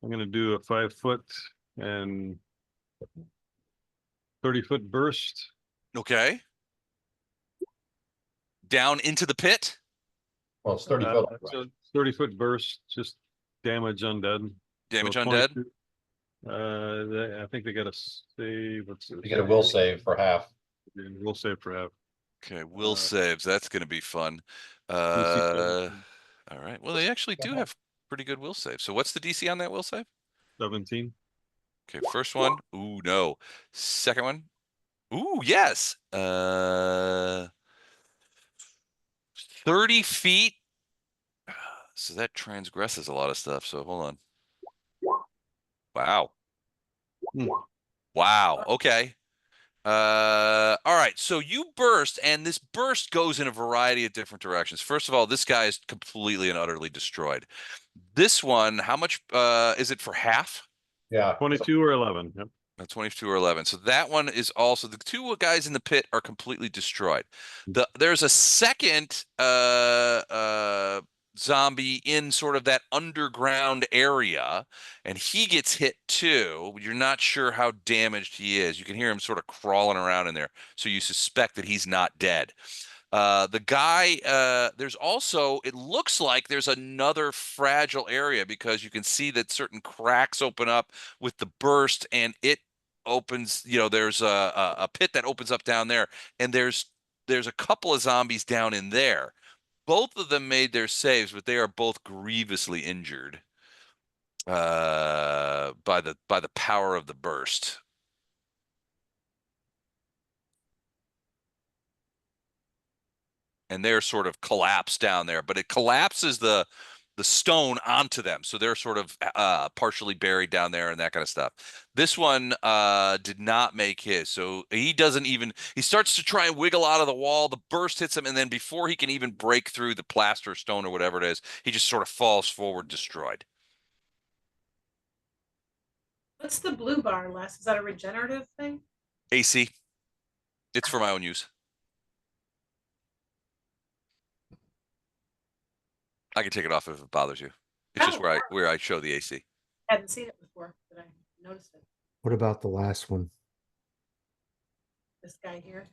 gonna do a 5-foot and 30-foot burst. Okay. Down into the pit? Well, it's 30 foot. So 30-foot burst, just damage undead. Damage So undead? 22. I think they got a save. What's You get a will save for half. Will save for half. Okay, will saves. That's going to be fun. DC All right. Well, they actually do have pretty good will save. So what's the DC on that will save? 17. Okay, first one. Ooh, no. Second one. Ooh, yes. 30 feet. So that transgresses a lot of stuff. So hold on. Wow. Hmm. Wow. Okay. All right. So you burst, and this burst goes in a variety of different directions. First of all, this guy is completely and utterly destroyed. This one, how much is it for half? Yeah. 22 or 11. Yep. 22 or 11. So that one is also, the two guys in the pit are completely destroyed. There's a second zombie in sort of that underground area, and he gets hit too. You're not sure how damaged he is. You can hear him sort of crawling around in there, so you suspect that he's not dead. The guy, there's also, it looks like there's another fragile area because you can see that certain cracks open up with the burst, and it opens, there's a pit that opens up down there, and there's a couple of zombies down in there. Both of them made their saves, but they are both grievously injured by the power of the burst. And they're sort of collapsed down there, but it collapses the stone onto them, so they're sort of partially buried down there and that kind of stuff. This one did not make his, so he starts to try and wiggle out of the wall. The burst hits him, and then before he can even break through the plaster stone or whatever it is, he just sort of falls forward, destroyed. What's the blue bar, Les? Is that a regenerative thing? AC. It's for my own use. I can take it off if it bothers you. It's just where I show the AC. I hadn't seen it before, but I noticed it. What about the last one? This guy here.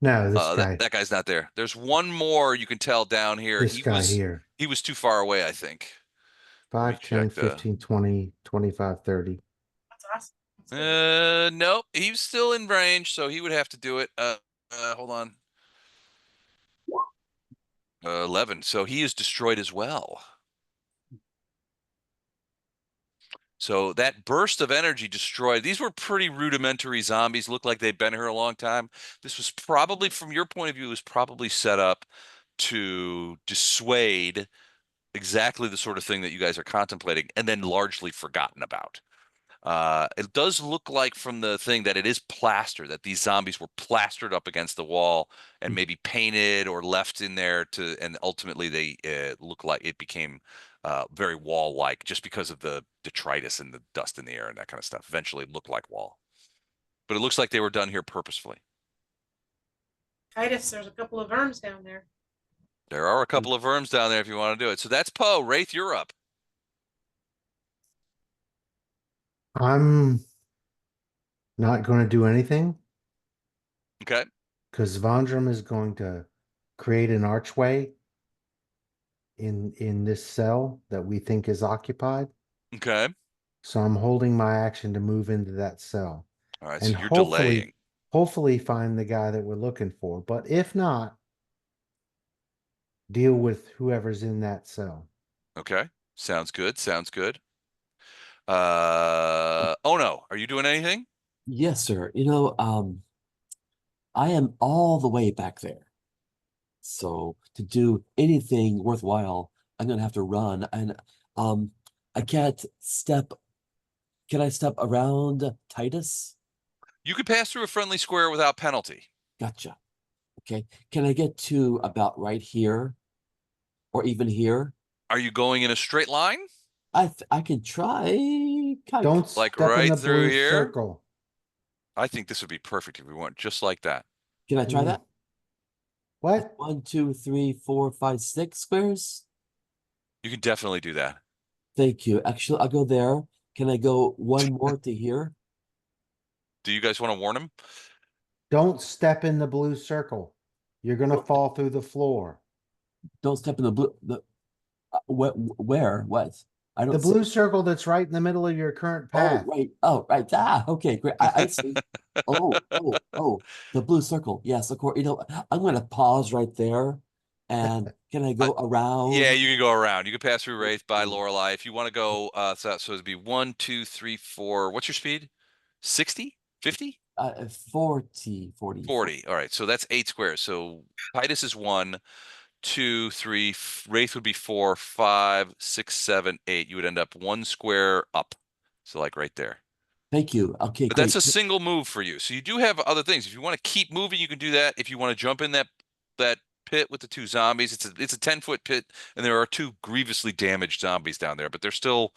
No, this guy. That guy's not there. There's one more you can tell down here. This guy here. He was too far away, I think. 5, 10, 15, 20, 25, 30. That's awesome. That's good. Nope. He's still in range, so he would have to do it. Hold on. 11. So he is destroyed as well. So that burst of energy destroyed. These were pretty rudimentary zombies. Looked like they'd been here a long time. This was probably, from your point of view, was probably set up to dissuade exactly the sort of thing that you guys are contemplating and then largely forgotten about. It does look like from the thing that it is plaster, that these zombies were plastered up against the wall and maybe painted or left in there and ultimately they look like it became very wall-like just because of the detritus and the dust in the air and that kind of stuff. Eventually it looked like wall. But it looks like they were done here purposefully. Titus, there's a couple of worms down there. There are a couple of worms down there if you want to do it. So that's Poe. Wraith, you're up. I'm not going to do anything Okay. because Vondram is going to create an archway in this cell that we think is occupied. Okay. So I'm holding my action to move into that cell. All right. And So you're delaying. hopefully find the guy that we're looking for. But if not, deal with whoever's in that cell. Okay. Sounds good. Sounds good. Oh no. Are you doing anything? Yes, sir. I am all the way back there. So to do anything worthwhile, I'm gonna have to run. And I can't step. Can I step around Titus? You could pass through a friendly square without penalty. Gotcha. Okay. Can I get to about right here? Or even here? Are you going in a straight line? I can try. Don't Like step in right the through blue here? circle. I think this would be perfect if we went just like that. Can I try that? What? 1, 2, 3, 4, 5, 6 squares. You can definitely do that. Thank you. Actually, I'll go there. Can I go one more to here? Do you guys want to warn him? Don't step in the blue circle. You're going to fall through the floor. Don't step in the blue. Where? What? I don't The see. blue circle that's right in the middle of your current Oh, path. right. Oh, right. Ah, okay, great. I see. Oh, the blue circle. Yes, of course. I'm going to pause right there. And can I go around? Yeah, you can go around. You can pass through Wraith by Lorelei. If you want to go, so it'd be 1, 2, 3, 4. What's your speed? 60? 50? 40. 40. All right. So that's 8 squares. So Titus is 1, 2, 3. Wraith would be 4, 5, 6, 7, 8. You would end up 1 square up. So like right there. Thank you. Okay, But great. that's a single move for you. So you do have other things. If you want to keep moving, you can do that. If you want to jump in that pit with the 2 zombies, it's a 10-foot pit, and there are 2 grievously damaged zombies down there, but they're still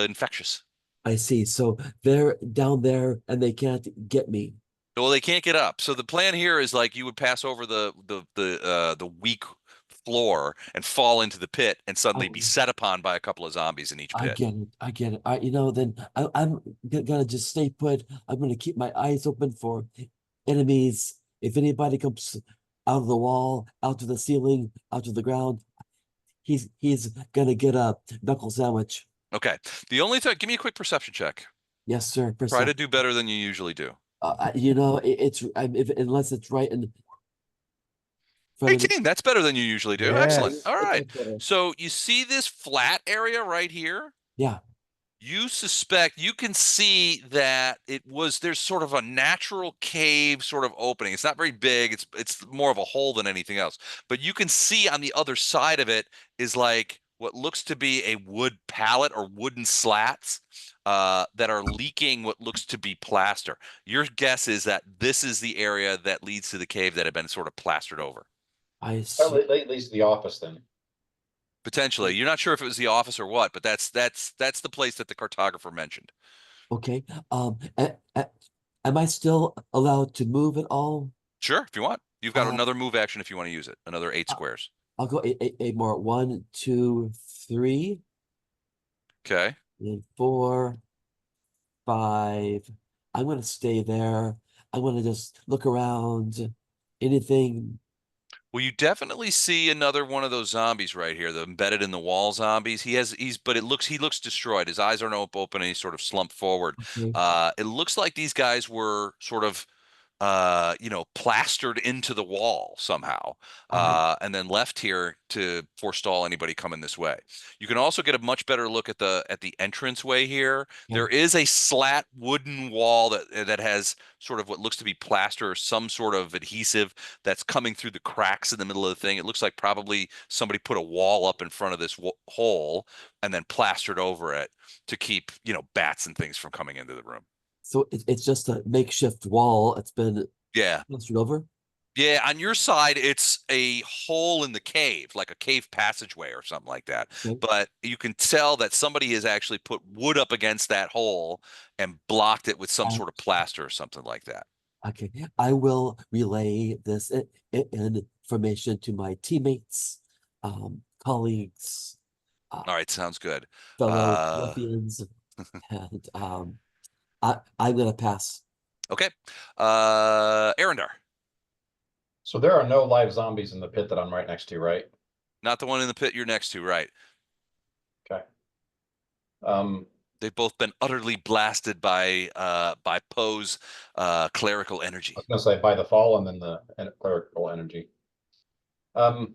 infectious. I see. So they're down there and they can't get me. Well, they can't get up. So the plan here is like you would pass over the weak floor and fall into the pit and suddenly be set upon by a couple of zombies in each I pit. get it. I get it. Then I'm gonna just stay put. I'm gonna keep my eyes open for enemies. If anybody comes out of the wall, out to the ceiling, out to the ground, he's gonna get a knuckle sandwich. Okay. The only thing, give me a quick perception check. Yes, sir. Try to do better than you usually do. Unless it's right in front of me. 18, that's better than you usually do. Yes. Excellent. All right. It's better. So you see this flat area right here? Yeah. You can see that there's sort of a natural cave sort of opening. It's not very big. It's more of a hole than anything else. But you can see on the other side of it is like what looks to be a wood pallet or wooden slats that are leaking what looks to be plaster. Your guess is that this is the area that leads to the cave that had been sort of plastered over. I see. At least the office then. Potentially. You're not sure if it was the office or what, but that's the place that the cartographer mentioned. Okay. Am I still allowed to move at all? Sure, if you want. You've got another move action if you want to use it. Another 8 squares. I'll go eight more. 1, 2, 3, Okay. and 4, 5. I'm gonna stay there. I'm gonna just look around. Anything. Well, you definitely see another one of those zombies right here, the embedded in the wall zombies. He looks destroyed. His eyes aren't open and he's sort of slumped forward. Okay. It looks like these guys were sort of plastered into the wall somehow, and then left here to forestall anybody coming this way. You can also get a much better look at the entranceway here. Yeah. There is a slat wooden wall that has sort of what looks to be plaster or some sort of adhesive that's coming through the cracks in the middle of the thing. It looks like probably somebody put a wall up in front of this hole and then plastered over it to keep, bats and things from coming into the room. So it's just a makeshift wall. It's been Yeah. plastered over. Yeah, on your side, it's a hole in the cave, like a cave passageway or something like that. Okay. But you can tell that somebody has actually put wood up against that hole and blocked it with some sort of plaster or something like that. Okay, I will relay this information to my teammates, colleagues, All right, sounds good. fellow ruffians, and I'm gonna pass. Okay. Arendar, So there are no live zombies in the pit that I'm right next to, right? not the one in the pit you're next to, right? Okay. They've both been utterly blasted by Poe's clerical energy. I was gonna say by the fall and then the clerical energy. I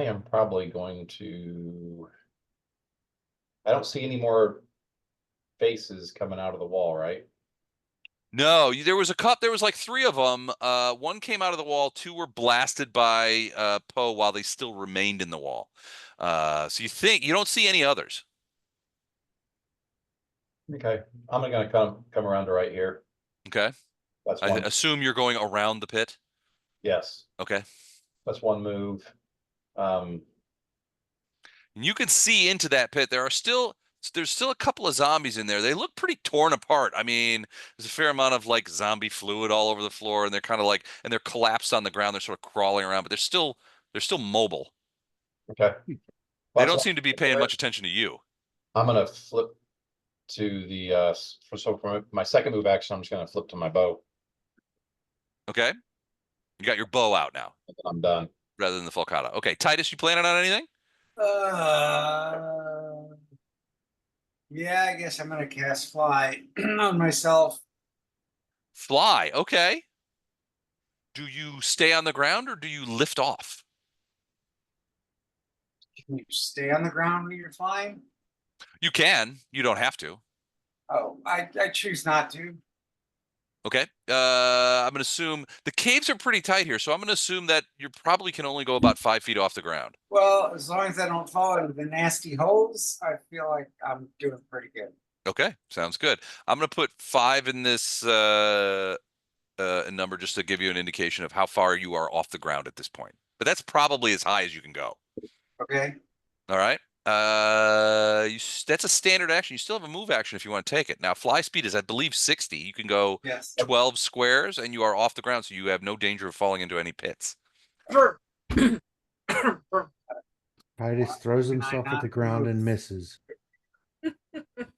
am probably going to. I don't see any more faces coming out of the wall, right? No, there was there was like 3 of them. One came out of the wall, 2 were blasted by Poe while they still remained in the wall. So you don't see any others. Okay, I'm gonna come around to right here. Okay. That's I one. assume you're going around the pit. Yes, Okay. that's one move. And you can see into that pit. There's still a couple of zombies in there. They look pretty torn apart. I mean, there's a fair amount of like zombie fluid all over the floor, and they're kind of like, and they're collapsed on the ground. They're sort of crawling around, but they're still mobile. Okay. They don't seem to be paying much attention to you. I'm gonna flip to the for my second move action. I'm just gonna flip to my bow. Okay. You got your bow out now, And then I'm done. rather than the falcata. Okay, Titus, you planning on anything? Yeah, I guess I'm gonna cast fly on myself. Fly. Okay. Do you stay on the ground or do you lift off? Can you stay on the ground when you're flying? You can. You don't have to. Oh, I choose not to. Okay. I'm gonna assume the caves are pretty tight here, so I'm gonna assume that you probably can only go about 5 feet off the ground. Well, as long as I don't fall into the nasty holes, I feel like I'm doing pretty good. Okay, sounds good. I'm gonna put 5 in this number just to give you an indication of how far you are off the ground at this point. But that's probably as high as you can go. Okay. All right. That's a standard action. You still have a move action if you want to take it. Now, fly speed is, I believe, 60. You can go Yes. 12 squares, and you are off the ground, so you have no danger of falling into any pits. Titus throws himself at the ground and misses.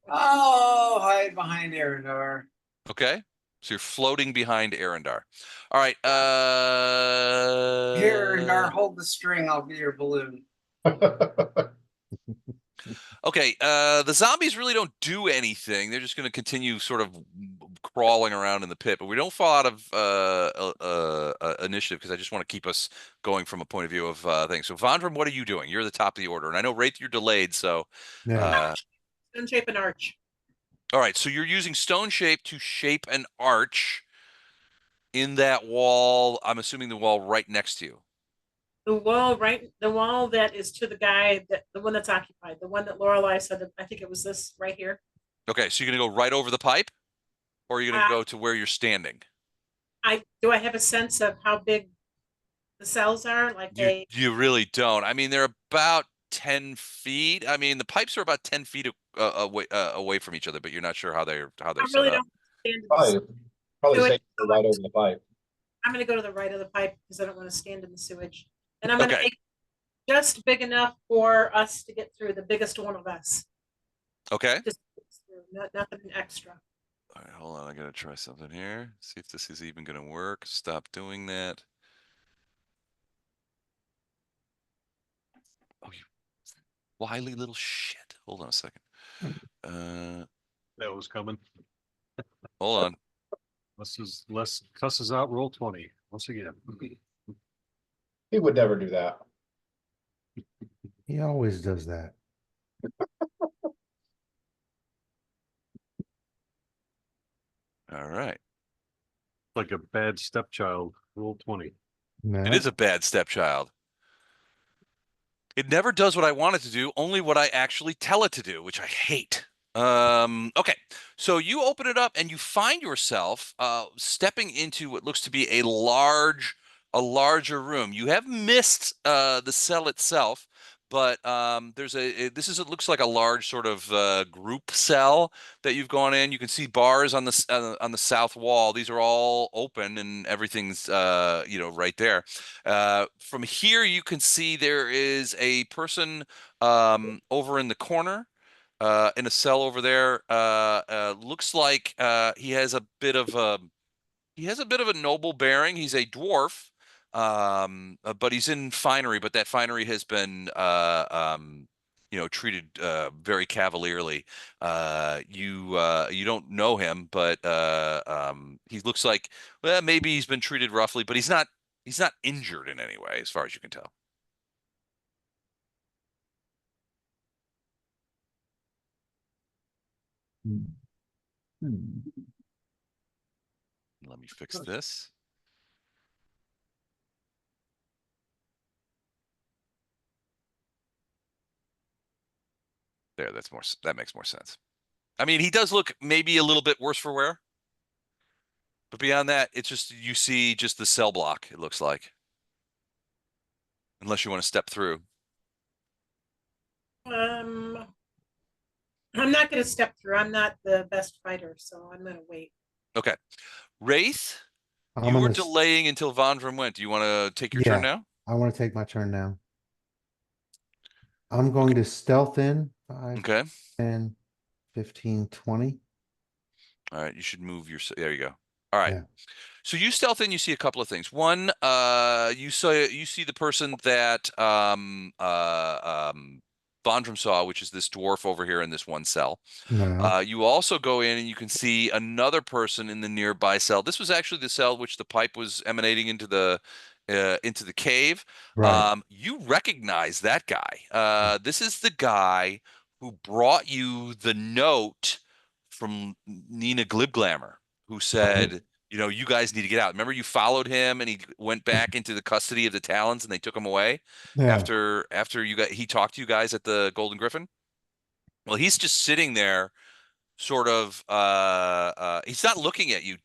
Oh, hide behind Arendar. Okay. So you're floating behind Arendar. All right. Here, Arendar, hold the string. I'll be your balloon. Okay, the zombies really don't do anything. They're just going to continue sort of crawling around in the pit, but we don't fall out of initiative because I just want to keep us going from a point of view of things. So, Vondram, what are you doing? You're the top of the order, and I know, Wraith, you're delayed, so... Yeah. Stone shape an arch. All right, so you're using stone shape to shape an arch in that wall. I'm assuming the wall right next to you. The wall that is to the guy, the one that's occupied, the one that Lorelei said, I think it was this right here. Okay, so you're going to go right over the pipe, or are you going to go to where you're standing? Do I have a sense of how big the cells are? Like You really don't. I mean, they're about 10 feet. I mean, the pipes are about 10 feet away from each other, but you're not sure how they're I set really up. don't stand Probably So safe to right over the pipe. I'm going to go to the right of the pipe because I don't want to stand in the sewage. And I'm going to Okay. make just big enough for us to get through, the biggest one of us. Okay. Just nothing extra. All right, hold on. I gotta try something here. See if this is even gonna work. Stop doing that. Oh, wily little shit. Hold on a second. That was coming. Hold on. Les cusses out roll 20 once again. He would never do that. He always does that. All right. Like a bad stepchild. Roll 20. No. It is a bad stepchild. It never does what I want it to do, only what I actually tell it to do, which I hate. Okay, so you open it up and you find yourself stepping into what looks to be a larger room. You have missed the cell itself, but there's it looks like a large sort of group cell that you've gone in. You can see bars on the south wall. These are all open and everything's right there. From here you can see there is a person over in the corner. In a cell over there. Looks like he has a bit of a noble bearing. He's a dwarf, but he's in finery. But that finery has been treated very cavalierly. You don't know him, but he looks like, well, maybe he's been treated roughly, but he's not injured in any way, as far as you can tell. Let me fix this. There, that makes more sense. I mean, he does look maybe a little bit worse for wear. But beyond that, it's just you see just the cell block, it looks like. Unless you want to step through. I'm not going to step through. I'm not the best fighter, so I'm going to wait. Okay. Wraith, I'm you were gonna delaying until Vondrum went. Do you want to take your turn now? I want to take my turn now. I'm going to stealth in 5, Okay. 10, 15, 20. All right. You should move your. There you go. All right. Yeah. So you stealth in. You see a couple of things. One, you see the person that Vondrum saw, which is this dwarf over here in this one cell. No. You also go in and you can see another person in the nearby cell. This was actually the cell which the pipe was emanating into the cave. Right. You recognize that guy. This is the guy who brought you the note from Nina Glibglammer, who said, you guys need to get out. Remember, you followed him and he went back into the custody of the Talons and they took him away Yeah. after he talked to you guys at the Golden Griffin. Well, he's just sitting there sort of he's not looking at you.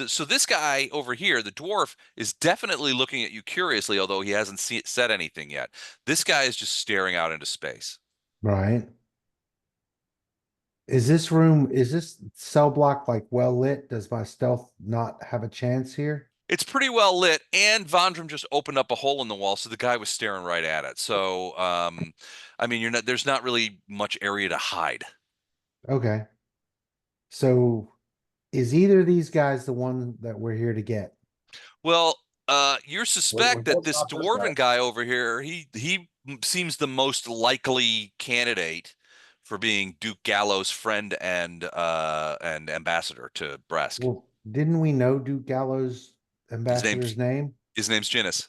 So this guy over here, the dwarf, is definitely looking at you curiously, although he hasn't said anything yet. This guy is just staring out into space. Right. Is this cell block like well lit? Does my stealth not have a chance here? It's pretty well lit, and Vondrum just opened up a hole in the wall, so the guy was staring right at it. So I mean, there's not really much area to hide. Okay. So is either of these guys the one that we're here to get? Well, you suspect that both this got this dwarven guy. guy over here, he seems the most likely candidate for being Duke Gallo's friend and ambassador to Bresk. Well, didn't we know Duke Gallo's ambassador's name? His name's Jinis.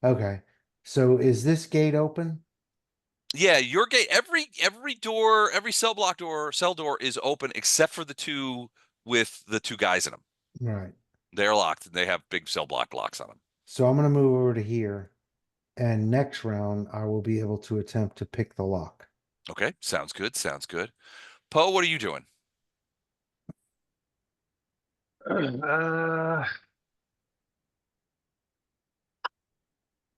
Okay. So is this gate open? Yeah, your gate, every door, every cell door is open except for the two with the two guys in them. Right. They're locked and they have big cell block locks on them. So I'm going to move over to here, and next round I will be able to attempt to pick the lock. Okay, sounds good. Sounds good. Poe, what are you doing?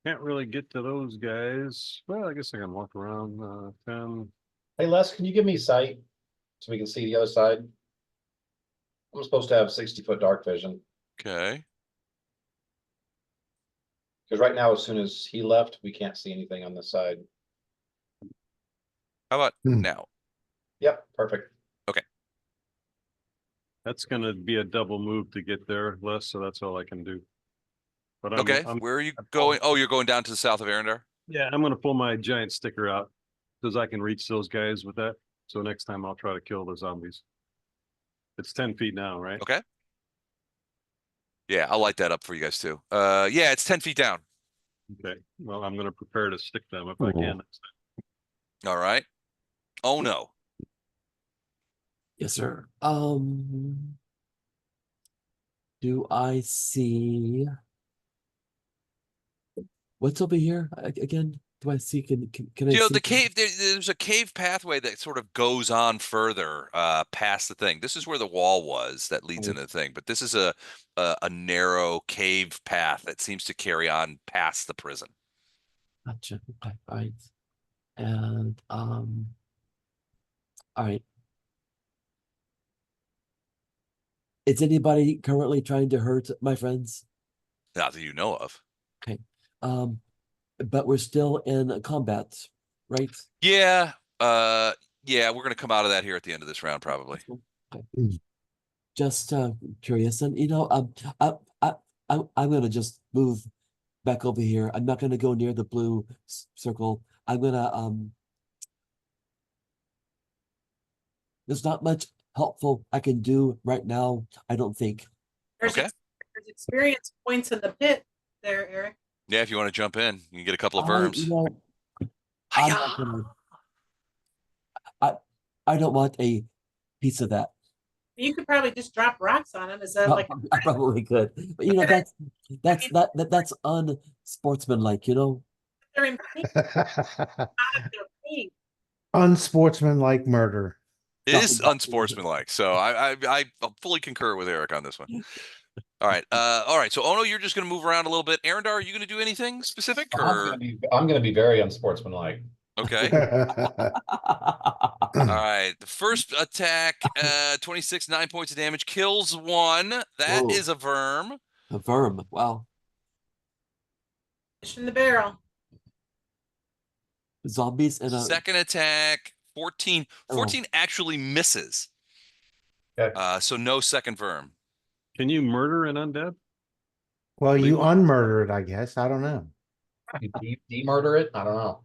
Can't really get to those guys. Well, I guess I can walk around 10. Hey Les, can you give me sight so we can see the other side? I'm supposed to have 60-foot dark vision. Okay. Because right now, as soon as he left, we can't see anything on this side. How about Hmm. now? Yep, perfect. That's going to be a double move to get there, Les, so that's all I can do. But Okay, where are you going? Oh, you're going down to the south of Arendar? Yeah, I'm going to pull my giant sticker out. Says I can reach those guys with that. So next time I'll try to kill the zombies. It's 10 feet now, right? Okay. Yeah, I'll light that up for you guys too. Yeah, it's 10 feet down. Okay. Well, I'm gonna prepare to stick them if I can. All right. Oh no. Yes, sir. Do I see what's over here again? Do I see? Can I You know, see? the cave, there's a cave pathway that sort of goes on further past the thing. This is where the wall was that leads into the thing, but this is a narrow cave path that seems to carry on past the prison. Gotcha. Okay. All right. And all right. Is anybody currently trying to hurt my friends? Not that you know of. Okay. But we're still in combat, right? Yeah. Yeah, we're gonna come out of that here at the end of this round, probably. Okay. Just curious, and I'm gonna just move back over here. I'm not gonna go near the blue circle. I'm gonna there's not much helpful I can do right now, I don't think. There's, Okay. there's experience points in the pit there, Eric. Yeah, if you want to jump in, you can get a couple of You worms. know, I'm not gonna, I don't want a piece of that. You could probably just drop rocks on them. Is that No, like I probably could, but you know that's unsportsmanlike, you know. they're in pain, out of their pain. Unsportsmanlike murder. It is unsportsmanlike, so I fully concur with Eric on this one. All right, So Ono, you're just going to move around a little bit. Arendar, are you going to do anything specific? Or I'm gonna be very unsportsmanlike. okay, all right. The first attack, 26, 9 points of damage, kills one. That Whoa. is a verm. A verm, wow. Fish in the barrel. Zombies and a Second attack, 14. 14 actually misses. Okay. So no second verm. Can you murder an undead? Well, you unmurder it, I guess. I don't know. You demurder it? I don't know.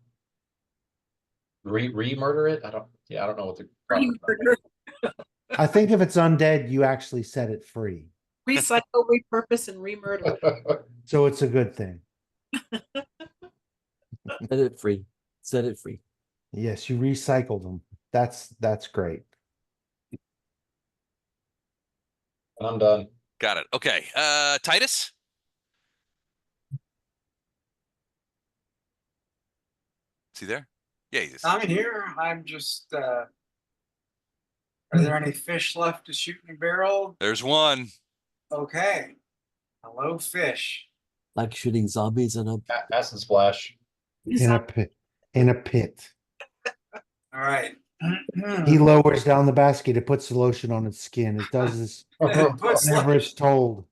Re-murder it? I don't know what the I think if it's undead, you actually set it free. Recycle, repurpose, and remurder. So it's a good thing. set it free. Set it free. Yes, you recycled them. That's great. And I'm done. Got it. Okay. Titus? Is he there? Yeah, he is. I'm in here. I'm just are there any fish left to shoot in a barrel? There's one. Okay. Hello, fish. Like shooting zombies in a Acid splash. In a pit. In a pit. All right. He lowers down the basket. It puts the lotion on its skin. It does this Puts whenever it's told.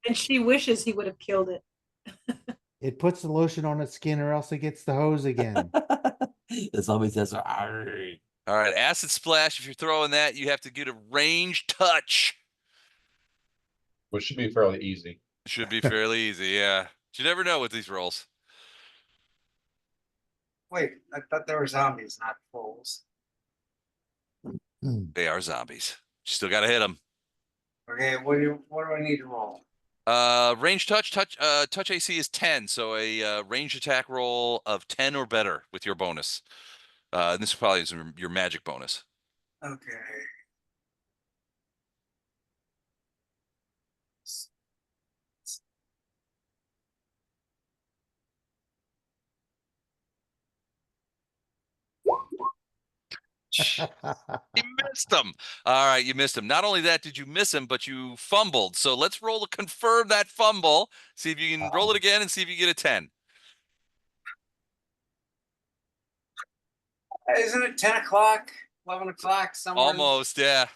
And she wishes he would have killed it. It puts the lotion on its skin, or else it gets the hose again. the zombie says, "Arr." All right. Acid splash. If you're throwing that, you have to get a range touch. Which should be fairly easy. Should be fairly easy. Yeah. But you never know with these rolls. Wait, I thought they were zombies, not fools. They are zombies. You still got to hit them. Okay, what do I need to roll? Range touch AC is 10, so a range attack roll of 10 or better with your bonus. And this probably is your magic bonus. Okay. You missed him. All right, you missed him. Not only that, did you miss him, but you fumbled. So let's roll to confirm that fumble. See if you can roll it again and see if you get a 10. Isn't it 10 o'clock, 11 o'clock somewhere? Almost, yeah.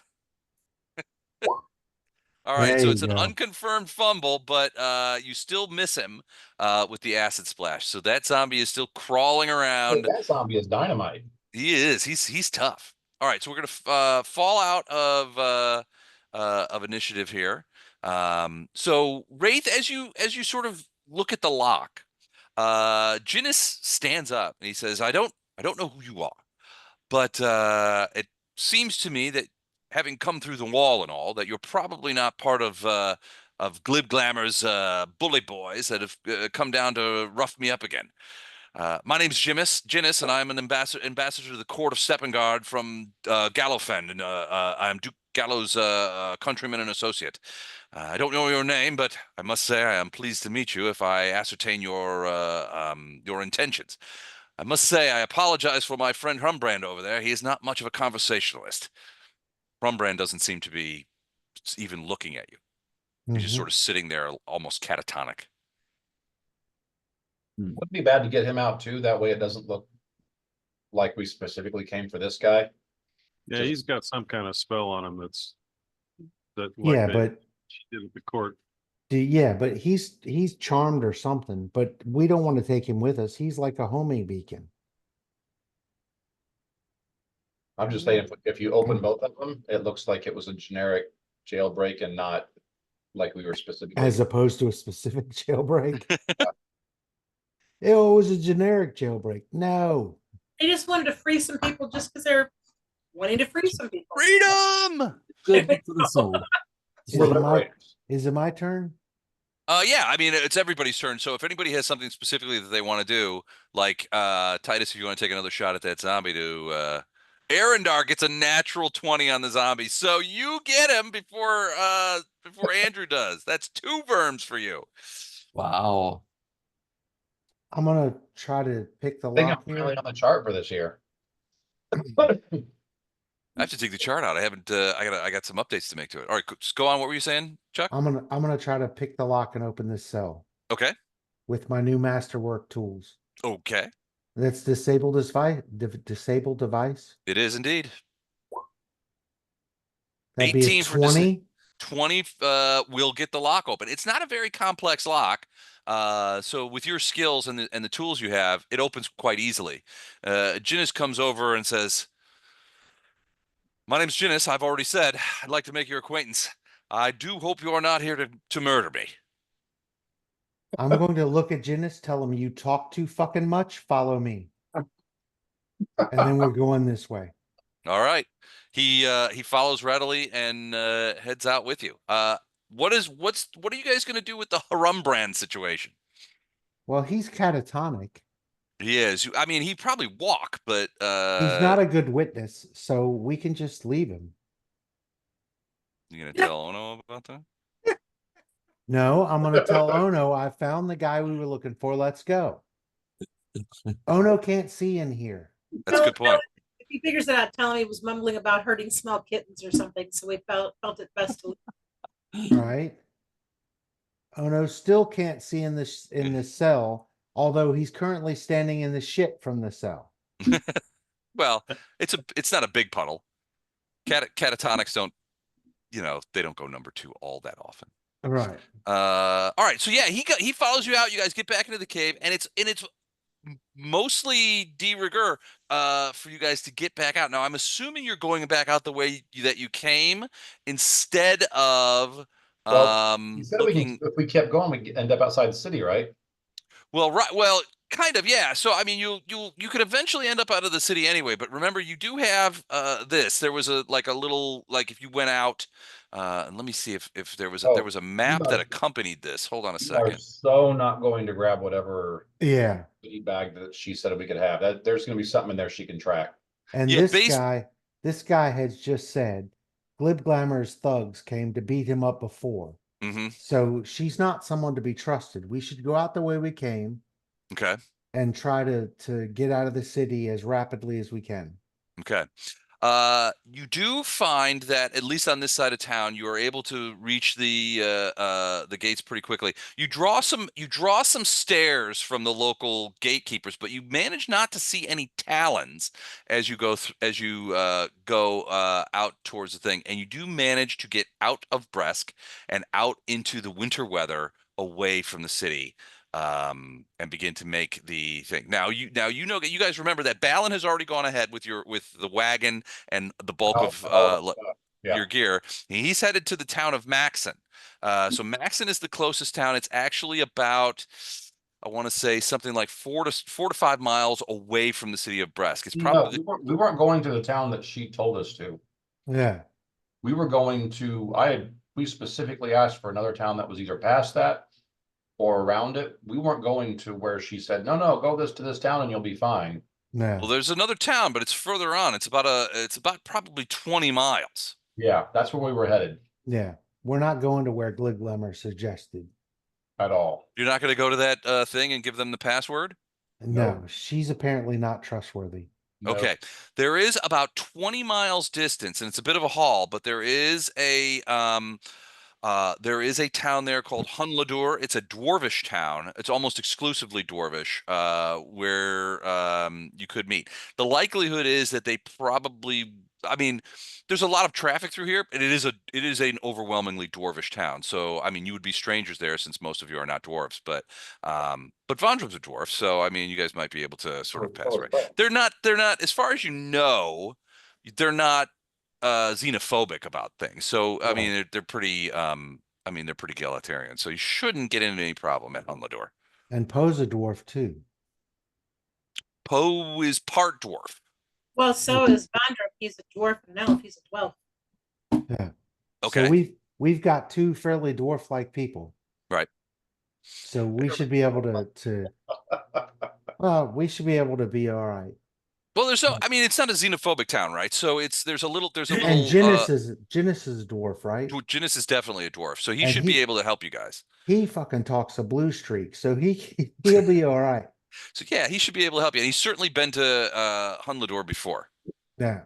All right, There so you it's an go. unconfirmed fumble, but you still miss him with the acid splash. So that zombie is still crawling Hey, around. that zombie is dynamite. He is. He's tough. All right, so we're gonna fall out of initiative here. So Wraith, as you sort of look at the lock, Jinis stands up and he says, "I don't know who you are, but it seems to me that having come through the wall and all, that you're probably not part of Glib Glamour's bully boys that have come down to rough me up again. My name's Jinis, and I'm an ambassador to the court of Steppengard from Gallofend, and I'm Duke Gallo's countryman and associate. I don't know your name, but I must say I am pleased to meet you if I ascertain your intentions. I must say I apologize for my friend Humbrand over there. He is not much of a conversationalist. Humbrand doesn't seem to be even looking at you. He's just Mhm. sort of sitting there, almost catatonic. Wouldn't be bad to get him out too. That way it doesn't look like we specifically came for this guy. Yeah, Just- he's got some kind of spell on him that Yeah, they but did at the court. yeah, but he's charmed or something, but we don't want to take him with us. He's like a homing beacon. I'm just saying, if you open both of them, it looks like it was a generic jailbreak and not like we were specifically. As opposed to a specific jailbreak. It was a generic jailbreak. No. They just wanted to free some people just because they're wanting to free some people. Freedom! Good for the soul. Is We're it my, liberators. is it my turn? Yeah, I mean it's everybody's turn. So if anybody has something specifically that they want to do, like Titus, if you want to take another shot at that zombie to Arendar gets a natural 20 on the zombie. So you get him before Andrew does. That's 2 verms for you. Wow. I'm gonna try to pick the I think lock I'm finally here. on the chart for this year. I have to take the chart out. I haven't. I got some updates to make to it. All right, just go on. What were you saying, Chuck? I'm gonna try to pick the lock and open this cell Okay. with my new masterwork tools. Okay. That's disabled disabled device. It is indeed. That'd be a 18 for 20. 20 will get the lock open. It's not a very complex lock. So with your skills and the tools you have, it opens quite easily. Jinis comes over and says, "My name's Jinis. I've already said I'd like to make your acquaintance. I do hope you are not here to murder me." I'm going to look at Jinis, tell him you talk too fucking much, follow me. And then we're going this way. All right. He follows readily and heads out with you. What are you guys gonna do with the Humbrand situation? Well, he's catatonic. He is. I mean, he'd probably walk, but He's not a good witness, so we can just leave him. you gonna tell Ono about that? No, I'm gonna tell Ono I found the guy we were looking for. Let's go. Ono can't see in here. That's a good point. If he figures it out, tell him he was mumbling about hurting small kittens or something, so we felt it best to Right? Ono still can't see in this cell, although he's currently standing in the shit from the cell. Well, it's not a big puddle. Catatonics don't, they don't go number 2 all that often. Right. All right. So yeah, he follows you out. You guys get back into the cave, and it's mostly de rigueur for you guys to get back out. Now I'm assuming you're going back out the way that you came instead of He said looking. if we kept going, we'd end up outside the city, right? Well, kind of, yeah. So I mean, you could eventually end up out of the city anyway. But remember, you do have this. There was a little, if you went out. And let me see if there was a map that accompanied this. Hold on a We are second. so not going to grab whatever Yeah. bag that she said we could have. That there's going to be something in there she can track. And Yeah, this guy has just said Glib Glamour's thugs came to beat him up before. Mm-hmm. So she's not someone to be trusted. We should go out the way we came Okay. and try to get out of the city as rapidly as we can. Okay. You do find that at least on this side of town, you are able to reach the gates pretty quickly. You draw some stairs from the local gatekeepers, but you manage not to see any talons as you go out towards the thing, and you do manage to get out of Bresk and out into the winter weather away from the city. And begin to make the thing. Now you guys remember that Balin has already gone ahead with the wagon and the bulk of your gear. He's headed to the town of Maxon. So Maxon is the closest town. It's actually about I want to say something like 4 to 5 miles away from the city of Bresk. It's No, probably we weren't going to the town that she told us to. Yeah, We were going to, we specifically asked for another town that was either past that or around it. We weren't going to where she said, no, go to this town and you'll be fine. well, no, there's another town, but it's further on. It's about probably 20 miles. Yeah, that's where we were headed yeah. We're not going to where Gliglemmer suggested. at all. You're not going to go to that thing and give them the password? No, she's apparently not trustworthy. No. Okay. There is about 20 miles distance, and it's a bit of a haul, but there is a town there called Hunloduhr. It's a Dwarvish town. It's almost exclusively Dwarvish, where you could meet. The likelihood is that they probably, I mean, there's a lot of traffic through here, and it is an overwhelmingly Dwarvish town. So, I mean, you would be strangers there since most of you are not dwarves, but Vondrum's a dwarf, so I mean, you guys might be able to sort of pass right. They're not, as far as you know, they're not xenophobic about things. So I mean, they're pretty they're pretty egalitarian. So you shouldn't get into any problem at Hunloduhr. And Poe's a dwarf too. Poe is part dwarf. Well, so is Vandra. He's a dwarf and an elf. He's a dwarf. Yeah. Okay. So we've got two fairly dwarf-like people. Right. So we should be able to well, we should be able to be all right. Well, I mean, it's not a xenophobic town, right? So there's a little And Jinis is a dwarf, right? Jinis is definitely a dwarf, so he And should be able to help you guys. He fucking talks a blue streak, so he'll be all right. So yeah, he should be able to help you. And he's certainly been to Hunloduhr before. Yeah.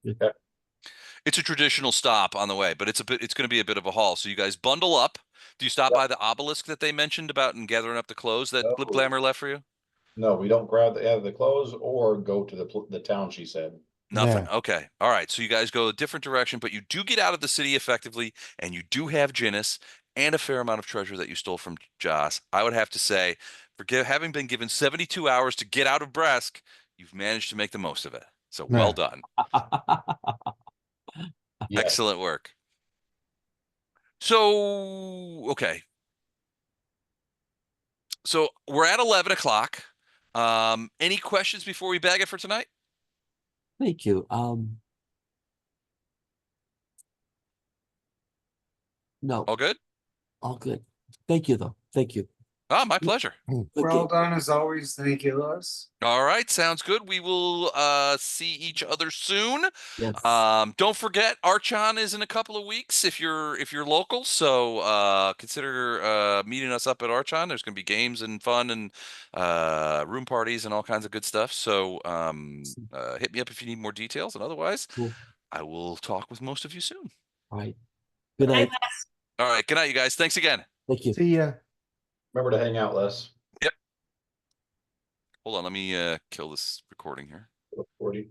It's a traditional stop on the way, but it's going to be a bit of a haul. So you guys bundle up. Do you stop by the obelisk that they mentioned about and gathering up the clothes that No. Gliblammer left for you? No, we don't grab the clothes or go to the town, she said. Nothing. Yeah. Okay. All right. So you guys go a different direction, but you do get out of the city effectively, and you do have Jinis and a fair amount of treasure that you stole from Joss. I would have to say, having been given 72 hours to get out of Bresk, you've managed to make the most of it. So well done. Yes. Excellent work. So, okay. So we're at 11 o'clock. Any questions before we bag it for tonight? Thank you. No, All good? all good. Thank you, though. Thank you. Oh, my pleasure. Good Well game. done as always. Thank you, Lewis. All right, sounds good. We will see each other soon. Yes. Don't forget, Archon is in a couple of weeks if you're local. So consider meeting us up at Archon. There's going to be games and fun and room parties and all kinds of good stuff. So hit me up if you need more details. And otherwise, Cool. I will talk with most of you soon. All right. Good night. All right, good night, you guys. Thanks again. Thank you. See ya. Remember to hang out, Les. Hold on, let me kill this recording here. 40.